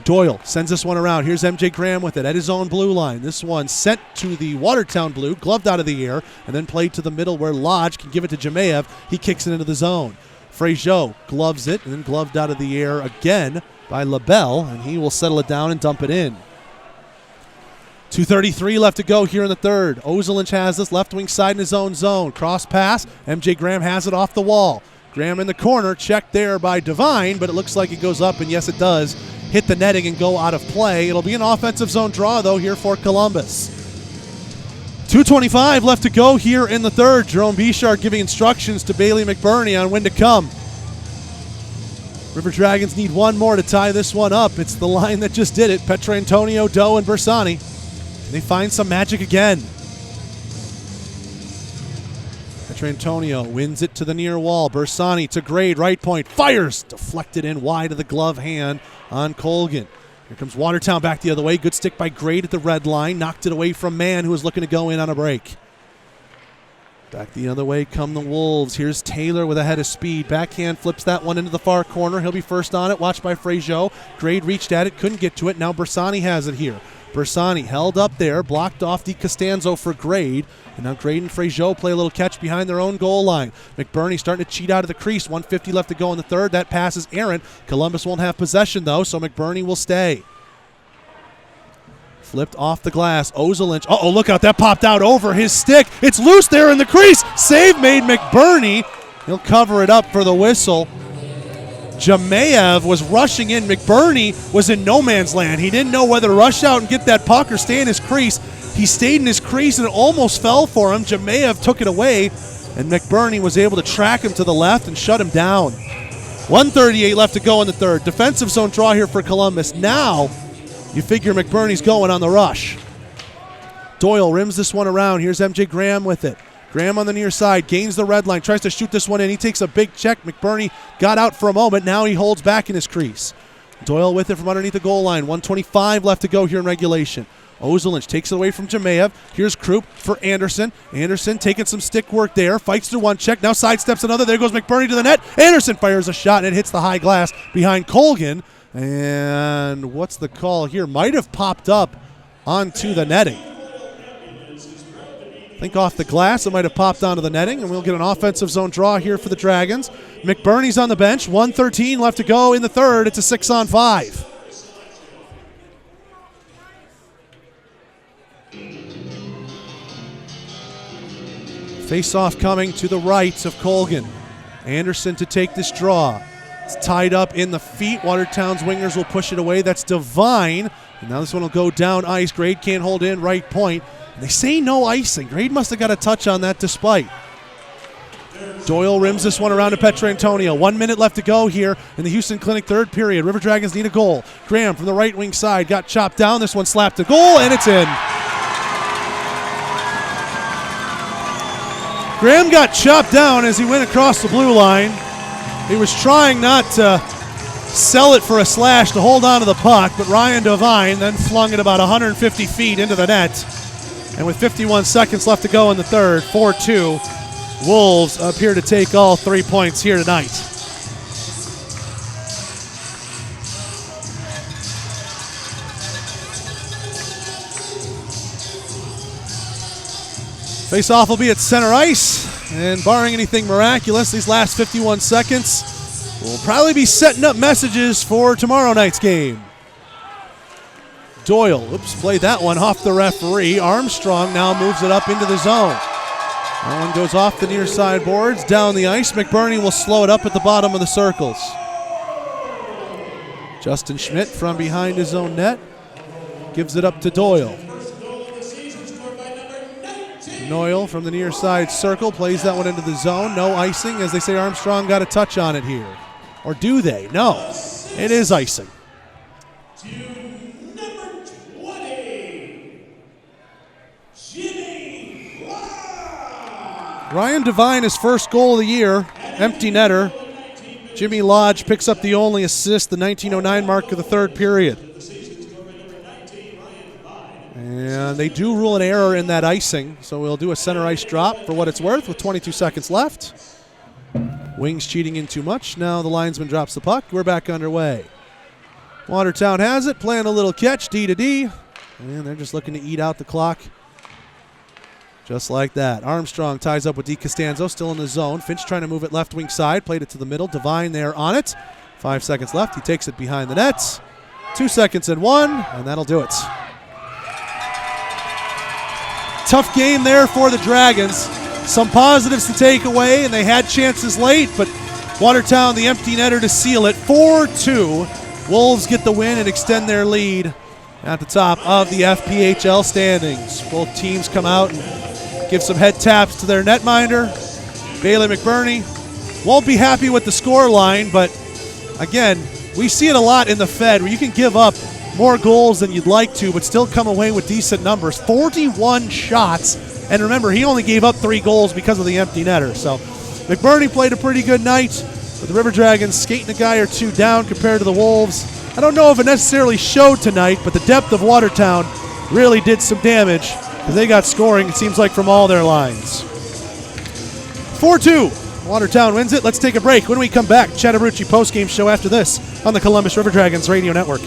Doyle sends this one around. Here's MJ Graham with it at his own blue line. This one sent to the Watertown blue, gloved out of the air, and then played to the middle where Lodge can give it to Jemayev. He kicks it into the zone. Fraziot gloves it, and then gloved out of the air again by LaBelle, and he will settle it down and dump it in. 2:33 left to go here in the third. Ozelinch has this left wing side in his own zone. Cross pass. MJ Graham has it off the wall. Graham in the corner, checked there by Devine, but it looks like it goes up, and yes, it does. Hit the netting and go out of play. It'll be an offensive zone draw, though, here for Columbus. 2:25 left to go here in the third. Jerome Bichard giving instructions to Bailey McBurney on when to come. River Dragons need one more to tie this one up. It's the line that just did it. Petrantonio, Doe, and Bersani. They find some magic again. Petrantonio wins it to the near wall. Bersani to Grade, right point. Fires! Deflected in wide of the glove hand on Colgan. Here comes Watertown back the other way. Good stick by Grade at the red line. Knocked it away from Mann, who was looking to go in on a break. Back the other way come the Wolves. Here's Taylor with a head of speed. Backhand flips that one into the far corner. He'll be first on it. Watched by Fraziot. Grade reached at it. Couldn't get to it. Now Bersani has it here. Bersani held up there, blocked off DiCostanzo for Grade. And now Grade and Fraziot play a little catch behind their own goal line. McBurney starting to cheat out of the crease. 1:50 left to go in the third. That pass is errant. Columbus won't have possession, though, so McBurney will stay. Flipped off the glass. Ozolinch. Uh-oh, look out. That popped out over his stick. It's loose there in the crease. Save made McBurney. He'll cover it up for the whistle. Jamayev was rushing in. McBurney was in no man's land. He didn't know whether to rush out and get that puck or stay in his crease. He stayed in his crease and it almost fell for him. Jamayev took it away, and McBurney was able to track him to the left and shut him down. 1:38 left to go in the third. Defensive zone draw here for Columbus. Now, you figure McBurney's going on the rush. Doyle rims this one around. Here's MJ Graham with it. Graham on the near side, gains the red line, tries to shoot this one in. He takes a big check. McBurney got out for a moment. Now he holds back in his crease. Doyle with it from underneath the goal line. 1:25 left to go here in regulation. Ozolinch takes it away from Jamayev. Here's Krupp for Anderson. Anderson taking some stick work there. Fights through one check. Now sidesteps another. There goes McBurney to the net. Anderson fires a shot and it hits the high glass behind Colgan. And what's the call here? Might have popped up onto the netting. I think off the glass, it might have popped onto the netting, and we'll get an offensive zone draw here for the Dragons. McBurney's on the bench. 1:13 left to go in the third. It's a 6-on-5. Face-off coming to the right of Colgan. Anderson to take this draw. It's tied up in the feet. Watertown's wingers will push it away. That's Devine. And now this one will go down ice. Grade can't hold in right point. They say no icing. Grade must have got a touch on that despite. Doyle rims this one around to Petrantonio. 1 minute left to go here in the Houston Clinic third period. River Dragons need a goal. Graham from the right wing side got chopped down. This one slapped a goal, and it's in. Graham got chopped down as he went across the blue line. He was trying not to sell it for a slash to hold on to the puck, but Ryan Devine then flung it about 150 feet into the net. And with 51 seconds left to go in the third, 4-2, Wolves appear to take all 3 points here tonight. Face-off will be at center ice, and barring anything miraculous, these last 51 seconds will probably be setting up messages for tomorrow night's game. Doyle, played that one off the referee. Armstrong now moves it up into the zone. That one goes off the near side boards, down the ice. McBurney will slow it up at the bottom of the circles. Justin Schmidt from behind his own net gives it up to Doyle. Noyle from the near side circle plays that one into the zone. No icing, as they say Armstrong got a touch on it here. Or do they? No, it is icing. Ryan Devine, his first goal of the year, empty netter. Jimmy Lodge picks up the only assist, the 1909 mark of the third period. And they do rule an error in that icing, so we'll do a center ice drop for what it's worth with 22 seconds left. Wings cheating in too much. Now the linesman drops the puck. We're back underway. Watertown has it, playing a little catch, D to D. And they're just looking to eat out the clock. Just like that. Armstrong ties up with DiCostanzo, still in the zone. Finch trying to move it left wing side, played it to the middle. Devine there on it. 5 seconds left. He takes it behind the nets. 2 seconds and 1, and that'll do it. Tough game there for the Dragons. Some positives to take away, and they had chances late, but Watertown, the empty netter to seal it. 4-2. Wolves get the win and extend their lead at the top of the FPHL standings. Both teams come out and give some head taps to their netminder. Bailey McBurney won't be happy with the score line, but again, we see it a lot in the Fed where you can give up more goals than you'd like to, but still come away with decent numbers. 41 shots, and remember, he only gave up 3 goals because of the empty netter. So McBurney played a pretty good night, with the River Dragons skating a guy or two down compared to the Wolves. I don't know if it necessarily showed tonight, but the depth of Watertown really did some damage because they got scoring, it seems like, from all their lines. 4-2. Watertown wins it. Let's take a break. When we come back, Chattarucci postgame show after this on the Columbus River Dragons Radio Network.